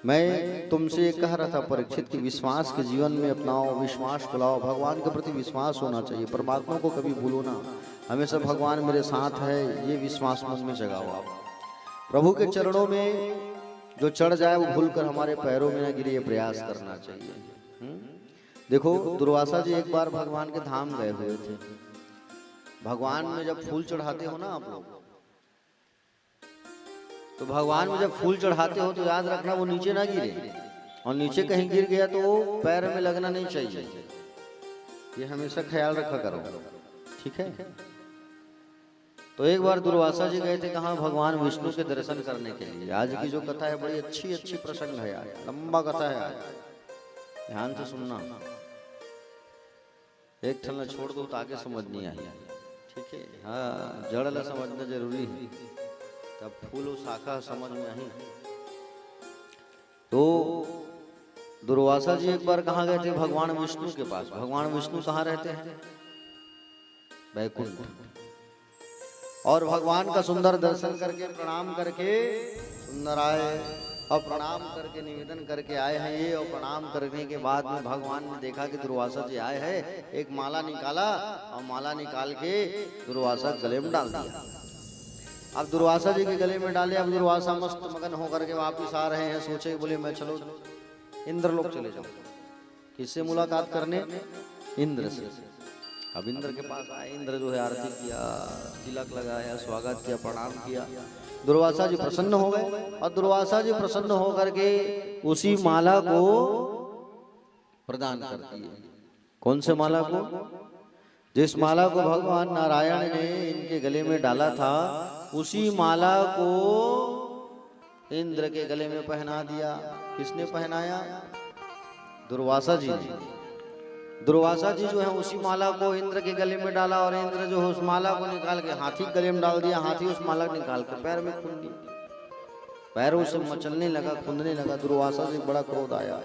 मैं तुमसे कह रहा था परीक्षित कि विश्वास के जीवन में अपनाओ, विश्वास को लाओ। भगवान के प्रति विश्वास होना चाहिए, परमात्मा को कभी भूलो ना। हमेशा भगवान मेरे साथ है, ये विश्वास मन में जगाओ आप। प्रभु के चरणों में जो चढ़ जाए वो भूल कर हमारे पैरों में न गिरे, ये प्रयास करना चाहिए। देखो दुर्वासा जी एक बार भगवान के धाम गए हुए थे। भगवान में जब फूल चढ़ाते हो ना आप लोग, तो भगवान में जब फूल चढ़ाते हो तो याद रखना वो नीचे ना गिरे, और नीचे कहीं गिर गया तो वो पैर में लगना नहीं चाहिए। ये हमेशा ख्याल रखा करो, ठीक है। तो एक बार दुर्वासा जी गए थे कहाँ? भगवान विष्णु के दर्शन करने के लिए। आज की जो कथा है बड़ी अच्छी प्रसंग है यार, लंबा कथा है आज, ध्यान से सुनना। एक ठल्ला छोड़ दो तो आगे समझ नहीं आई, ठीक है। हाँ, जड़ ला समझना जरूरी है, तब फूल और शाखा समझ में आई। तो दुर्वासा जी एक बार कहाँ गए थे? भगवान विष्णु के पास। भगवान विष्णु कहाँ रहते हैं? वैकुंठ। और भगवान का सुंदर दर्शन करके प्रणाम करके सुंदर आए, और प्रणाम करके निवेदन करके आए हैं ये। और प्रणाम करने के बाद में भगवान ने देखा कि दुर्वासा जी आए हैं, एक माला निकाला और माला निकाल के दुर्वासा गले में डाल दिया। अब दुर्वासा जी के गले में डाले। अब दुर्वासा मस्त मगन होकर के वापिस आ रहे हैं। सोचे बोले मैं चलो इंद्रलोक चले जाऊं। किससे मुलाकात करने? इंद्र से। अब इंद्र के पास आए। इंद्र जो है आरती किया, तिलक लगाया, स्वागत किया, प्रणाम किया। दुर्वासा जी प्रसन्न हो गए। और दुर्वासा जी प्रसन्न होकर के उसी माला को प्रदान कर दिए। कौन से माला को? जिस माला को भगवान नारायण ने इनके गले में डाला था, उसी माला को इंद्र के गले में पहना दिया। किसने पहनाया? दुर्वासा जी ने। दुर्वासा जी जो है उसी माला को इंद्र के गले में डाला, और इंद्र जो है उस माला को निकाल के हाथी के गले में डाल दिया। हाथी उस माला निकाल के पैर में खून दी, पैरों से मचलने लगा, खूंदने लगा। दुर्वासा से बड़ा क्रोध आया।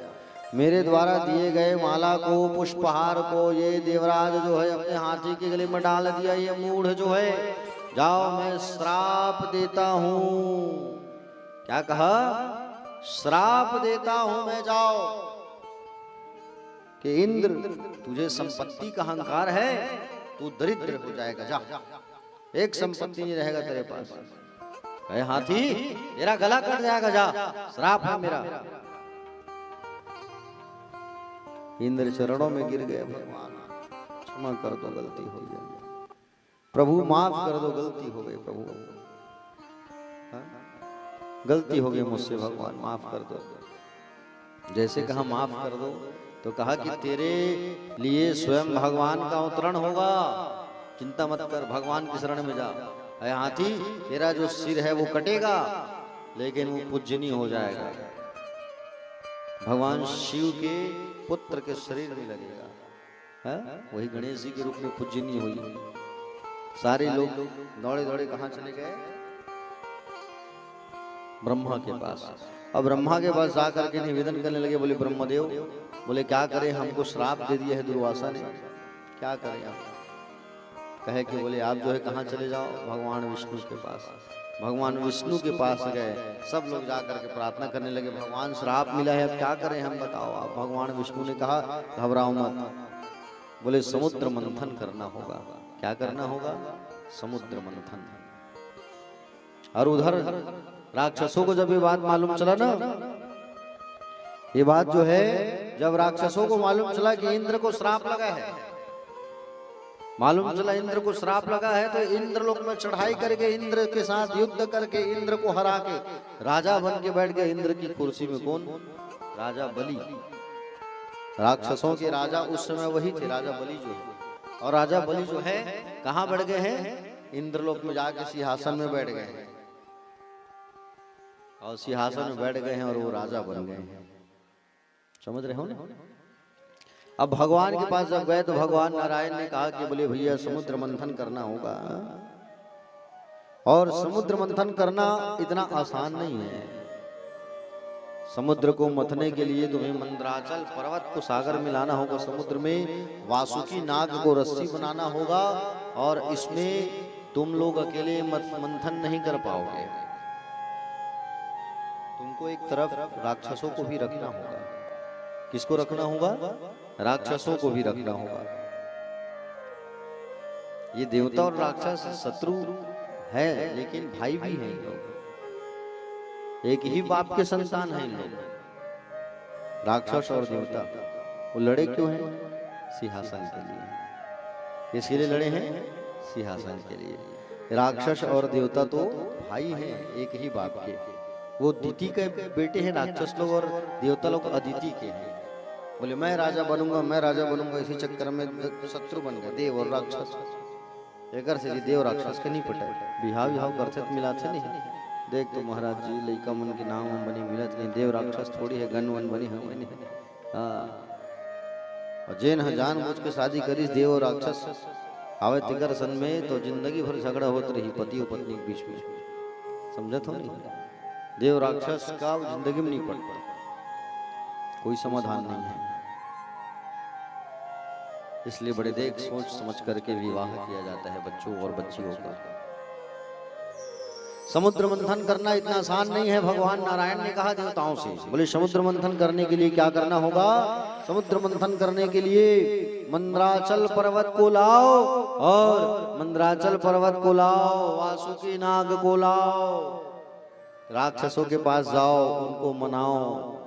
मेरे द्वारा दिए गए माला को, पुष्पहार को ये देवराज जो है अपने हाथी के गले में डाल दिया। ये मूढ़ जो है, जाओ मैं श्राप देता हूं। क्या कहा? श्राप देता हूं मैं, जाओ कि इंद्र तुझे संपत्ति का अहंकार है, तू दरिद्र हो जाएगा, जा, एक संपत्ति नहीं रहेगा तेरे पास। कहे हाथी तेरा गला कट जाएगा, जा, श्राप है मेरा। इंद्र चरणों में गिर गए। भगवान क्षमा कर दो, गलती हो गई। प्रभु माफ कर दो, गलती हो गई प्रभु। गलती हो गई मुझसे भगवान, माफ कर दो। जैसे कहा माफ कर दो, तो कहा कि तेरे लिए स्वयं भगवान का अवतरण होगा, चिंता मत कर, भगवान की शरण में जा। अरे हाथी, तेरा जो सिर है वो कटेगा, लेकिन वो पूजनीय हो जाएगा, भगवान शिव के पुत्र के शरीर में लगेगा। है? वही गणेश जी के रूप में पूजनीय हुई। सारे लोग दौड़े दौड़े कहाँ चले गए? ब्रह्मा के पास। अब ब्रह्मा के पास जाकर के निवेदन करने लगे, बोले ब्रह्मदेव, बोले क्या करें, हमको श्राप दे दिया है दुर्वासा ने, क्या करें आप? कहे कि बोले आप जो है कहाँ चले जाओ? भगवान विष्णु के पास। भगवान विष्णु के पास गए, सब लोग जाकर के प्रार्थना करने लगे, भगवान श्राप मिला है, अब क्या करें हम, बताओ आप। भगवान विष्णु ने कहा घबराओ मत, बोले समुद्र मंथन करना होगा। क्या करना होगा? समुद्र मंथन। और उधर राक्षसों को जब ये बात मालूम चला ना, ये बात जो है जब राक्षसों को मालूम चला कि इंद्र को श्राप लगा है, मालूम चला इंद्र को श्राप लगा है, तो इंद्र लोक में चढ़ाई करके इंद्र के साथ युद्ध करके इंद्र को हरा के राजा बन के बैठ गए। इंद्र की कुर्सी में कौन? राजा बलि। राक्षसों के राजा उस समय वही थे, राजा बलि जो है। और राजा बलि जो है कहाँ बैठ गए हैं? इंद्रलोक में जाके सिंहासन में बैठ गए हैं, और सिंहासन में बैठ गए हैं और वो राजा बन गए हैं। समझ रहे हो ना? अब भगवान के पास जब गए तो भगवान नारायण ने कहा कि बोले भैया समुद्र मंथन करना होगा, और समुद्र मंथन करना इतना आसान नहीं है। समुद्र को मथने के लिए तुम्हें मंदराचल पर्वत को सागर में लाना होगा, समुद्र में वासुकी नाग को रस्सी बनाना होगा, और इसमें तुम लोग अकेले मंथन नहीं कर पाओगे। तुमको एक तरफ राक्षसों को भी रखना होगा। किसको रखना होगा? राक्षसों को भी रखना होगा। ये देवता और राक्षस शत्रु है, लेकिन भाई भी हैं लोग, एक ही बाप के संतान हैं लोग। राक्षस और देवता वो लड़े क्यों हैं? सिंहासन के लिए। इसलिए लड़े हैं सिंहासन के लिए। राक्षस और देवता तो भाई हैं, एक ही बाप के। वो दिति के बेटे हैं राक्षस लोग, और देवता लोग अदिति के हैं। बोले मैं राजा बनूंगा, मैं राजा बनूंगा, इसी चक्कर में शत्रु बन गए देव और राक्षस। एक से देव राक्षस के नहीं पटे, बिहाव करते मिला थे नहीं। देख तो महाराज जी लइका मन के नाम बनी मिलत नहीं, देव राक्षस थोड़ी है, गन वन बनी हम नहीं। हाँ, और जेन जान बुझ के शादी करी देव और राक्षस आवे तिगर सन में, तो जिंदगी भर झगड़ा होती रही पति और पत्नी के बीच में। समझत हो नहीं? देव राक्षस का जिंदगी में नहीं पड़ता, कोई समाधान नहीं है। इसलिए बड़े देख सोच समझ करके विवाह किया जाता है बच्चों और बच्चियों का। समुद्र मंथन करना इतना आसान नहीं है। भगवान नारायण ने कहा देवताओं से, बोले समुद्र मंथन करने के लिए क्या करना होगा? समुद्र मंथन करने के लिए मंदराचल पर्वत को लाओ, और मंदराचल पर्वत को लाओ, वासुकी नाग को लाओ, राक्षसों के पास जाओ, उनको मनाओ।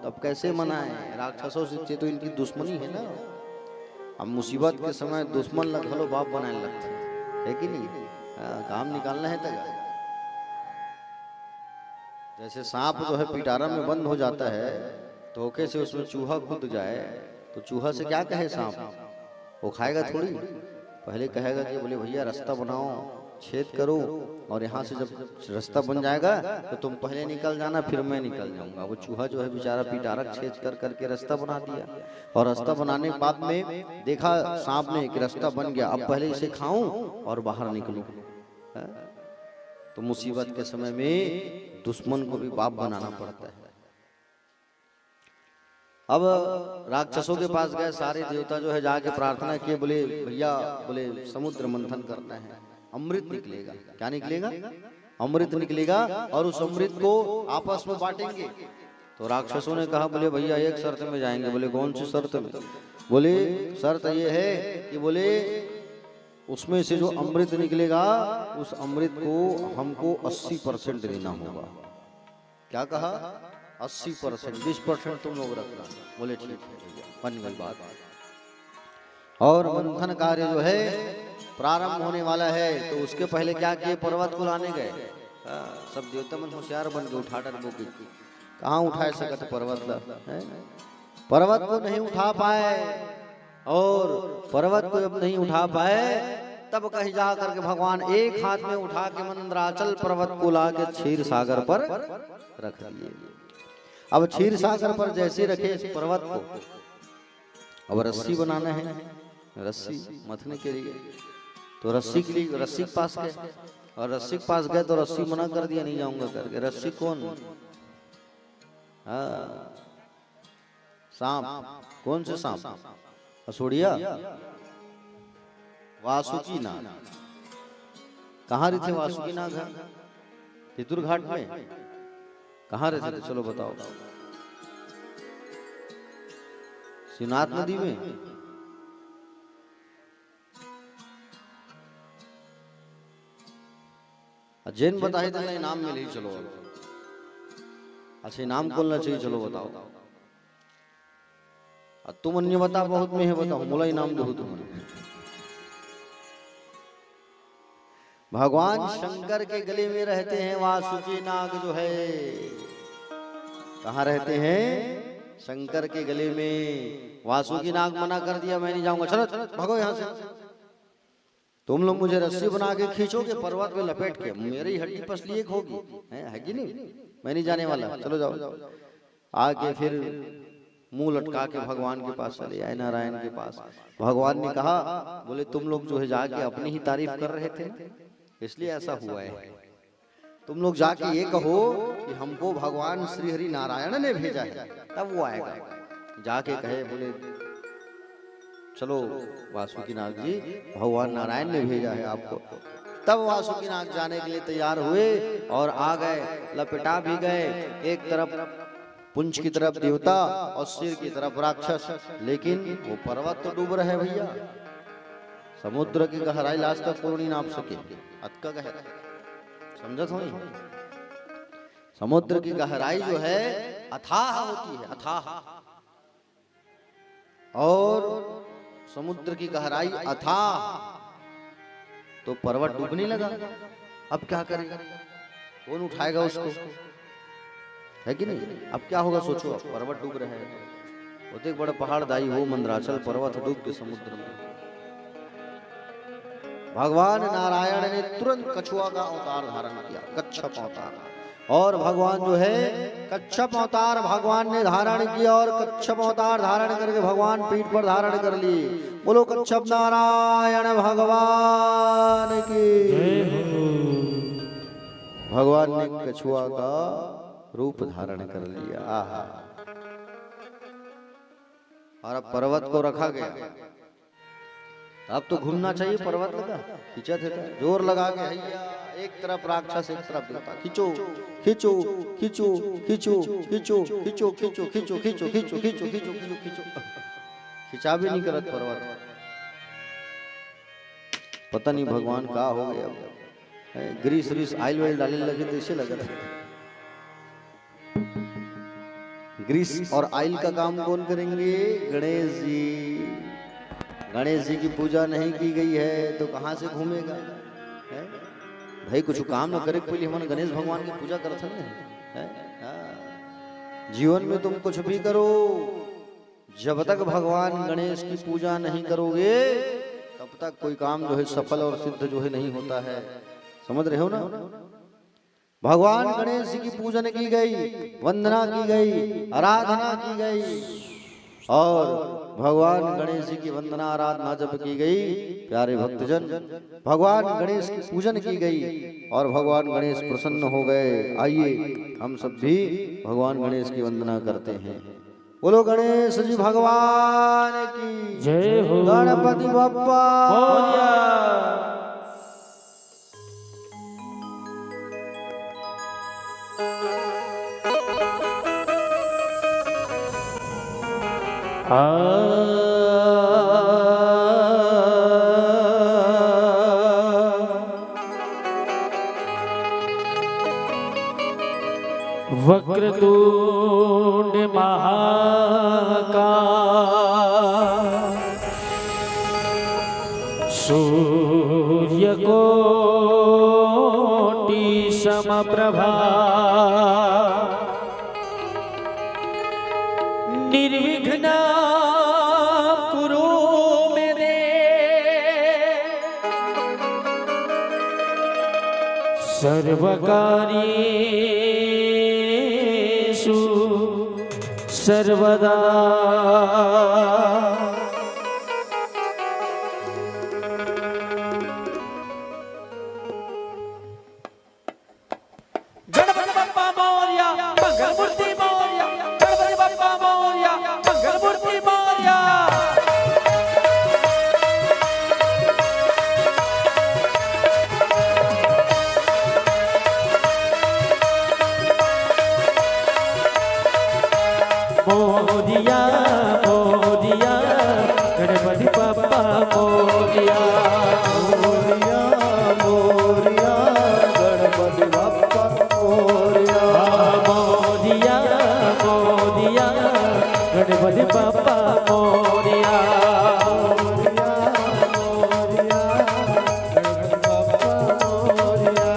तब कैसे मनाएं? राक्षसों से तो इनकी दुश्मनी है ना। अब मुसीबत के समय दुश्मन लगलो बाप बनाने लगते है कि नहीं? काम निकालना है तक। जैसे सांप जो है पिटारा में बंद हो जाता है, धोखे से उसमें चूहा कूद जाए, तो चूहा से क्या कहे सांप? वो खाएगा थोड़ी, पहले कहेगा कि बोले भैया रास्ता बनाओ, छेद करो, और यहाँ से जब रास्ता बन जाएगा तो तुम पहले निकल जाना, फिर मैं निकल जाऊंगा। वो चूहा जो है बेचारा पिटारा छेद कर करके रास्ता बना दिया, और रास्ता बनाने के बाद में देखा सांप ने कि रास्ता बन गया, अब पहले इसे खाऊं और बाहर निकलूं। तो मुसीबत के समय में दुश्मन को भी बाप बनाना पड़ता है। अब राक्षसों के पास गए सारे देवता जो है, जाके प्रार्थना किए, बोले भैया बोले समुद्र मंथन करना है, अमृत निकलेगा। क्या निकलेगा? अमृत निकलेगा, और उस अमृत को आपस में बांटेंगे। तो राक्षसों ने कहा बोले भैया एक शर्त में जाएंगे। बोले कौन सी शर्त में? बोले शर्त ये है कि बोले उसमें से जो अमृत निकलेगा, उस अमृत को हमको 80% देना होगा। क्या कहा? 80%, 20% तुम लोग रखना। बोले ठीक है भैया, बन गई बात। और मंथन कार्य जो है प्रारंभ होने वाला है, तो उसके पहले क्या किए? पर्वत को लाने गए। सब देवता मन होशियार बन के उठा डर बोके कहाँ उठाए सकत पर्वत ला हैं? पर्वत को नहीं उठा पाए और पर्वत को जब नहीं उठा पाए तब कहीं जा करके भगवान एक हाथ में उठा के मंदराचल पर्वत को ला के क्षीर सागर पर रख दिए। अब क्षीर सागर पर जैसे रखे इस पर्वत को, अब रस्सी बनाना है, रस्सी मथने के लिए, तो रस्सी के लिए रस्सी के पास गए और रस्सी के पास गए तो रस्सी मना कर दिया, नहीं जाऊंगा करके। रस्सी कौन? सांप। कौन से सांप? असुड़िया, वासुकी नाग। कहाँ रहते वासुकी नाग? तितुर घाट में। कहाँ रहते थे? चलो बताओ। शिवनाथ नदी में। जैन बताए थे ना नाम मिले, चलो अच्छा नाम बोलना चाहिए, चलो बताओ। तुम अन्य बता, बहुत में है बताओ, मोला नाम दो तुम। भगवान शंकर के गले में रहते हैं वासुकी नाग जो है। कहाँ रहते हैं? शंकर के गले में। वासुकी नाग मना कर दिया, मैं नहीं जाऊंगा, चलो भागो यहाँ से। तुम लोग मुझे रस्सी बना के खींचोगे पर्वत में लपेट के, मेरी हड्डी पसली एक होगी, है कि नहीं? मैं नहीं जाने वाला, चलो जाओ। आगे फिर मुंह लटका के भगवान के पास चले आए, नारायण के पास। भगवान ने कहा, बोले तुम लोग जो है जाके अपनी ही तारीफ कर रहे थे, इसलिए ऐसा हुआ है। तुम लोग जाके ये कहो कि हमको भगवान श्री हरि नारायण ने भेजा है, तब वो आएगा। जाके कहे, बोले चलो वासुकी नाग जी, भगवान नारायण ने भेजा है आपको। तब वासुकी नाग जाने के लिए तैयार हुए और आ गए, लपेटा भी गए। एक तरफ पुंछ की तरफ देवता और सिर की तरफ राक्षस, लेकिन वो पर्वत तो डूब रहे भैया। समुद्र की गहराई लास्ट तक कोई नहीं नाप सके, अतका गहराई, समझत हो? समुद्र की गहराई जो है अथाह होती है, अथाह। और समुद्र की गहराई अथाह, तो पर्वत डूबने लगा। अब क्या करेगा? कौन उठाएगा उसको? है कि नहीं? अब क्या होगा सोचो। अब पर्वत डूब रहे हैं, वो एक बड़ा पहाड़ दाई हो मंदराचल पर्वत डूब के समुद्र में। भगवान नारायण ने तुरंत कछुआ का अवतार धारण किया, कच्छप अवतार। और भगवान जो है कच्छप अवतार भगवान ने धारण किया, और कच्छप अवतार धारण करके भगवान पीठ पर धारण कर लिए। बोलो कच्छप नारायण भगवान की। भगवान ने कछुआ का रूप धारण कर लिया। आहा। और अब पर्वत को रखा गया। अब तो घूमना चाहिए पर्वत लगा, खींचा थे जोर लगा के, हैया एक तरफ राक्षस एक तरफ देवता, खींचो खींचो खींचो खींचो खींचो खींचो खींचो खींचो खींचो खींचो खींचो खींचो खींचो, खिंचा भी नहीं करत पर्वत। पता नहीं भगवान का हो गया। ग्रीस व्रीस आइल वाइल डाले लगे तो इसे लगा था। ग्रीस और आइल का काम कौन करेंगे? गणेश जी। गणेश जी की पूजा नहीं की गई है तो कहां से घूमेगा? भाई कुछ काम न करे पहले हम गणेश भगवान की पूजा करते हैं। जीवन में तुम कुछ भी करो, जब तक भगवान गणेश की पूजा नहीं करोगे तब तक कोई काम जो है सफल और सिद्ध जो है नहीं होता है। समझ रहे हो ना? भगवान गणेश जी की पूजन की गई, वंदना की गई, आराधना की गई, और भगवान गणेश जी की वंदना आराधना जब की गई, प्यारे भक्तजन भगवान गणेश की पूजन की गई और भगवान गणेश प्रसन्न हो गए। आइए हम सब भी भगवान गणेश की वंदना करते हैं। बोलो गणेश जी भगवान की जय हो। गणपति बप्पा वक्रतुंड महाकाय, सूर्यकोटि समप्रभा, प्रभा निर्विघ्न कुरु मे देव सर्वकार्येषु सर्वदा गणपति बप्पा मोरया मंगल मूर्ति मोरया गणपति बप्पा मोरया मंगल मूर्ति मोरया मोरया मोरया गणपति बप्पा मोरया मोरिया मोरिया गणपति बप्पा मोरिया मोरया मोरया गणपति बप्पा मोरया मोरिया मोरिया गणपति बप्पा मोरिया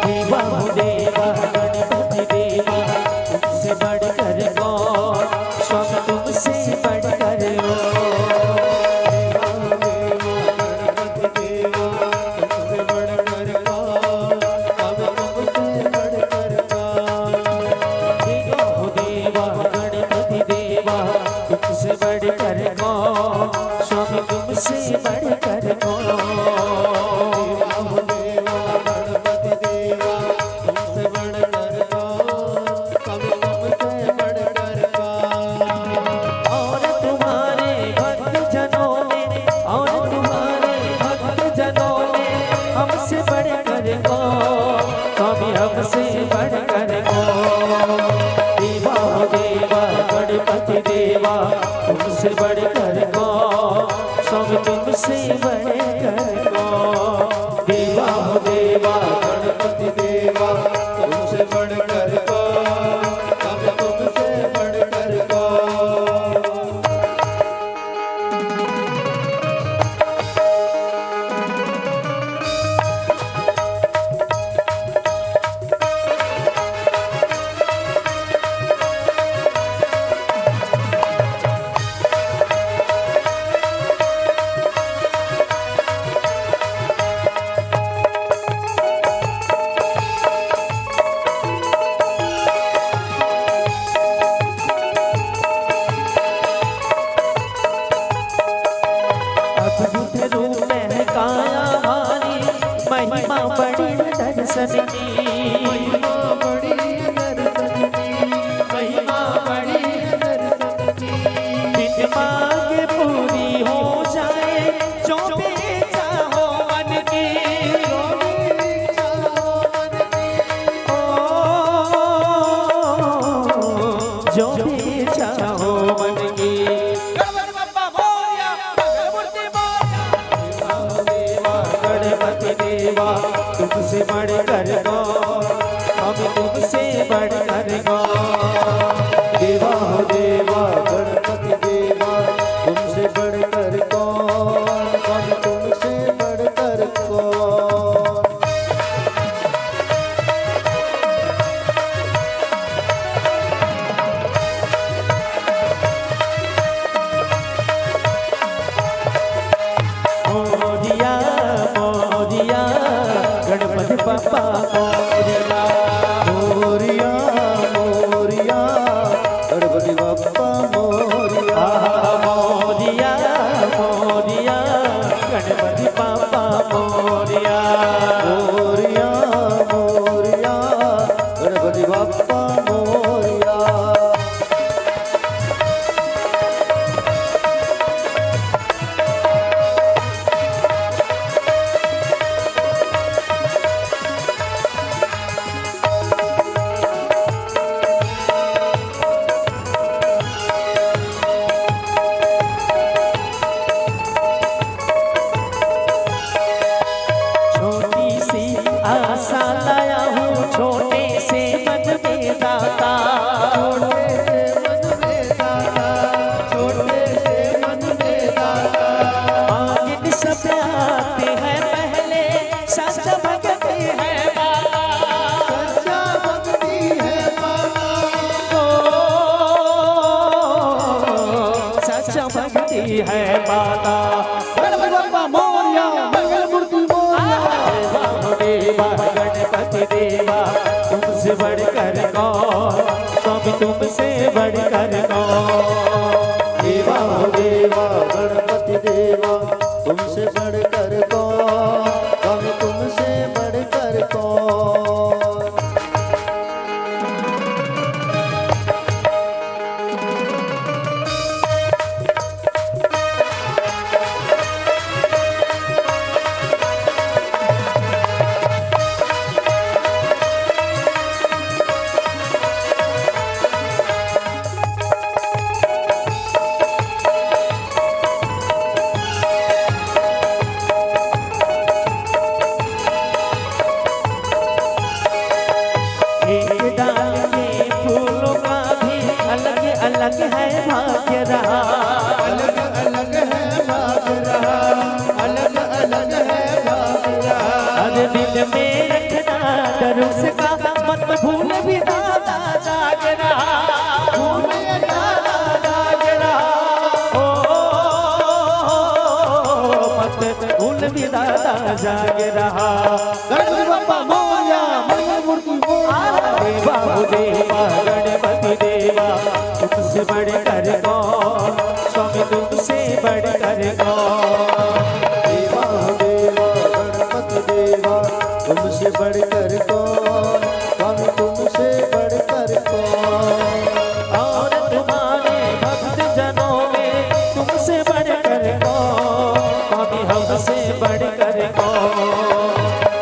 देवा हो देवा गणपति देवा तुमसे बढ़कर कौन स्वामी तुमसे बढ़कर देवा हो देवा गणपति देवा तुमसे बढ़कर कौन स्वामी तुमसे बढ़कर और तुम्हारे भक्त जनों ने और तुम्हारे भक्त जनों ने हमसे बढ़कर को स्वामी हमसे बढ़कर को देवा हो देवा गणपति देवा तुमसे बढ़कर को स्वामी तुमसे बढ़कर को देवा हो देवा गणपति देवा तुमसे बढ़कर को हम तुमसे बढ़कर को अद्भुत रूप में काया हमारी महिमा बड़ी दर्शन की महिमा बड़ी दर्शन की महिमा बड़ी दर्शन की बिन मांगे पूरी हो जाए जो भी चाहो मन की ओ, जो भी चाहो मन की गणपति देवा तुमसे बढ़कर गो हम तुमसे बढ़कर गो देवा हो देवा गणपति देवा तुमसे बढ़कर कौन हम तुमसे बढ़कर कौन मोरिया मोरिया गणपति बप्पा मोरिया मोरिया मोरिया गणपति बप्पा मोरिया मोरिया मोरिया गणपति बप्पा मोरिया मोरिया मोरिया गणपति बप्पा मोरिया सच्ची है माता। गणपति बप्पा मोरया, मंगल मूर्ति मोरया। देवा गणपति देवा तुमसे बढ़कर कौन, स्वामी तुमसे बढ़कर कौन। देवा हो देवा गणपति देवा तुमसे बढ़कर कौन, स्वामी तुमसे बढ़कर कौन। एक डाल के फूलों का भी अलग अलग है भाग्य रहा। अलग अलग है भाग रहा, अलग अलग है भाग रहा। हर दिल में रखना डर उसका, मत भूल भी दादा जाग रहा। भूल दादा जाग रहा। मत भूल भी दादा जाग रहा। गणपति बप्पा मोरया, मंगल मूर्ति मोरया। देवा हो देवा गणपति देवा तुमसे बढ़कर कौन, स्वामी तुमसे बढ़कर कौन। देवा हो देवा गणपति देवा तुमसे बढ़कर कौन, स्वामी तुमसे बढ़कर कौन। और तुम्हारे भक्त जनों में तुमसे बढ़कर कौन, स्वामी हमसे बढ़कर कौन।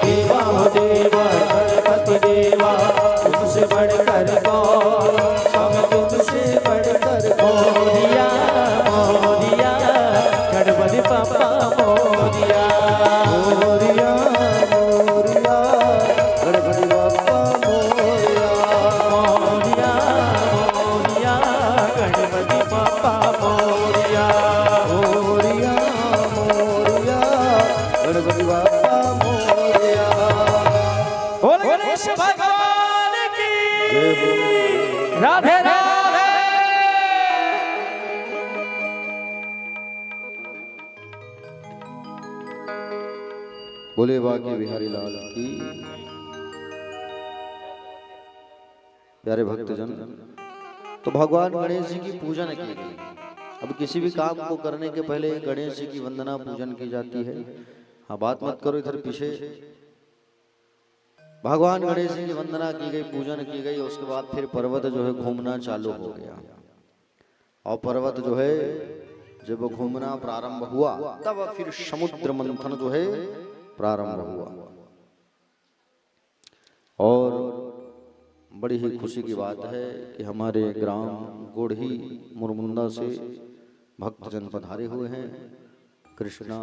देवा हो देवा गणपति देवा तुमसे बढ़कर कौन, स्वामी तुमसे बढ़कर कौन। मोरिया मोरिया गणपति बप्पा मोरिया। मोरया मोरया गणपति बप्पा मोरया। मोरिया मोरिया गणपति बप्पा मोरिया। मोरया मोरया गणपति बप्पा मोरया। बोल गणेश भगवान की जय बोलो। राधे राधे। बोले बाकी बिहारी लाल की। प्यारे भक्तजन, तो भगवान गणेश जी की पूजा न की गई। अब किसी भी काम को करने के पहले गणेश जी की वंदना पूजन की जाती है। हाँ, बात मत करो इधर पीछे। भगवान गणेश जी की वंदना की गई, पूजन की गई, उसके बाद फिर पर्वत जो है घूमना चालू हो गया। और पर्वत जो है जब घूमना प्रारंभ हुआ तब फिर समुद्र मंथन जो है प्रारंभ हुआ। और बड़ी ही खुशी की बात है कि हमारे ग्राम गोढ़ी मुरमुंदा से भक्तजन पधारे हुए हैं। कृष्णा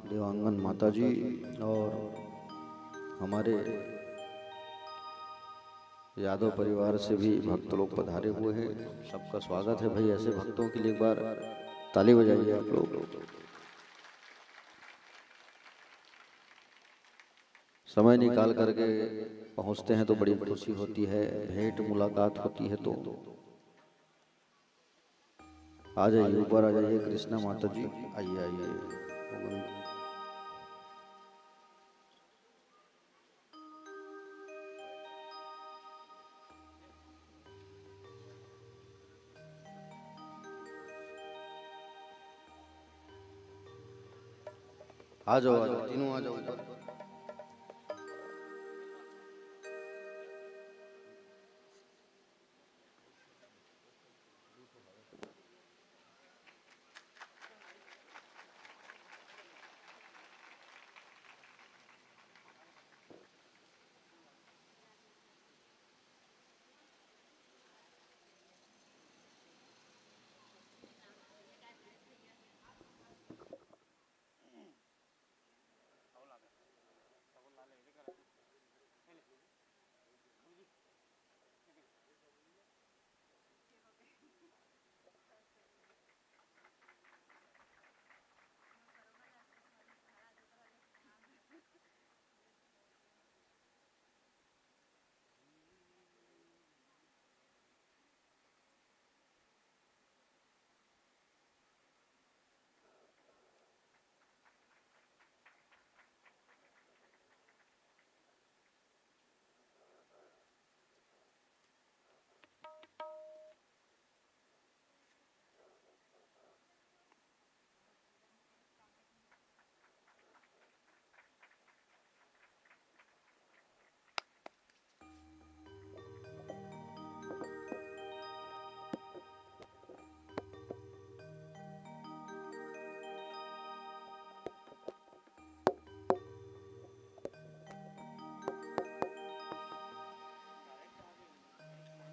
देवांगन माता जी और हमारे यादव परिवार से भी भक्त लोग पधारे हुए हैं। सबका स्वागत है भाई। ऐसे भक्तों के लिए एक बार ताली बजाइए आप लोग। समय निकाल करके पहुंचते हैं तो बड़ी खुशी होती है, भेंट मुलाकात होती है। तो आ जाइए, ऊपर आ जाइए। कृष्णा माता जी आइए आइए। आ जाओ तीनों आ जाओ ऊपर।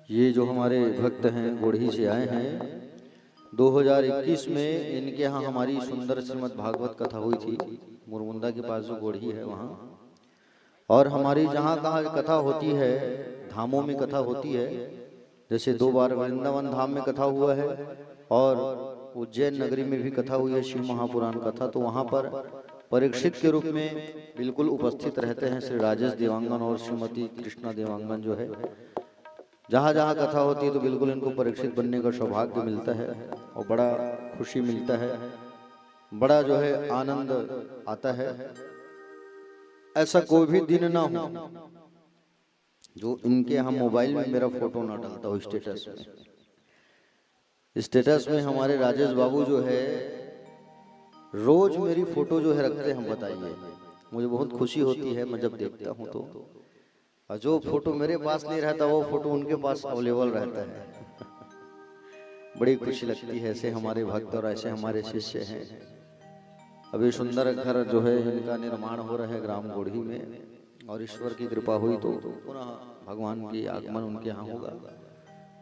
ये जो हमारे भक्त हैं गोढ़ी से आए हैं, 2021 में इनके यहाँ हमारी सुंदर श्रीमद् भागवत कथा हुई थी, मुरमुंदा के पास जो गोढ़ी है वहाँ। और हमारी जहाँ कहाँ कथा होती है, धामों में कथा होती है, जैसे 2 बार वृंदावन धाम में कथा हुआ है और उज्जैन नगरी में भी कथा हुई है, शिव महापुराण कथा। तो वहाँ पर परीक्षित के रूप में बिल्कुल उपस्थित रहते हैं श्री राजेश देवांगन और श्रीमती कृष्णा देवांगन जो है। जहाँ जहाँ कथा होती है तो बिल्कुल इनको परीक्षित बनने का सौभाग्य मिलता है और बड़ा खुशी मिलता है, बड़ा जो है आनंद आता है। ऐसा कोई भी दिन ना हो जो इनके यहाँ मोबाइल में मेरा फोटो ना डालता हो स्टेटस में। स्टेटस में हमारे राजेश बाबू जो है रोज मेरी फोटो जो है रखते हैं। बताइए, मुझे बहुत खुशी होती है मैं जब देखता हूँ तो। और जो फोटो मेरे पास नहीं रहता वो फोटो उनके पास अवेलेबल रहता है। बड़ी खुशी लगती है। ऐसे हमारे भक्त और ऐसे हमारे शिष्य हैं। अभी सुंदर घर जो है इनका निर्माण हो रहा है ग्राम गोढ़ी में, और ईश्वर की कृपा हुई तो पुनः भगवान की आगमन उनके यहाँ होगा।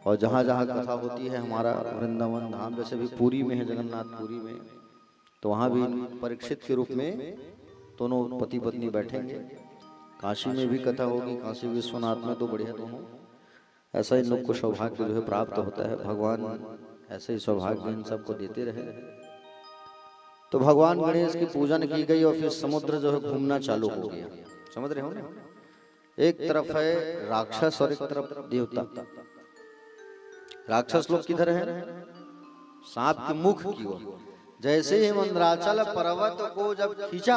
और जहाँ जहाँ कथा होती है हमारा वृंदावन धाम, जैसे भी पुरी में है, जगन्नाथपुरी में, तो वहाँ भी परीक्षित के रूप में दोनों पति पत्नी बैठेंगे। काशी में भी कथा होगी, काशी विश्वनाथ में, तो बढ़िया दोनों। ऐसा इन लोग को सौभाग्य जो है प्राप्त होता है। भगवान ऐसे ही सौभाग्य इन सबको देते रहे। तो भगवान गणेश की पूजन की गई और फिर समुद्र जो है घूमना चालू हो गया। समझ रहे हो ना? एक तरफ है राक्षस और एक तरफ देवता। राक्षस लोग किधर है? सांप के मुख की ओर। जैसे ही मंदराचल पर्वत को जब खींचा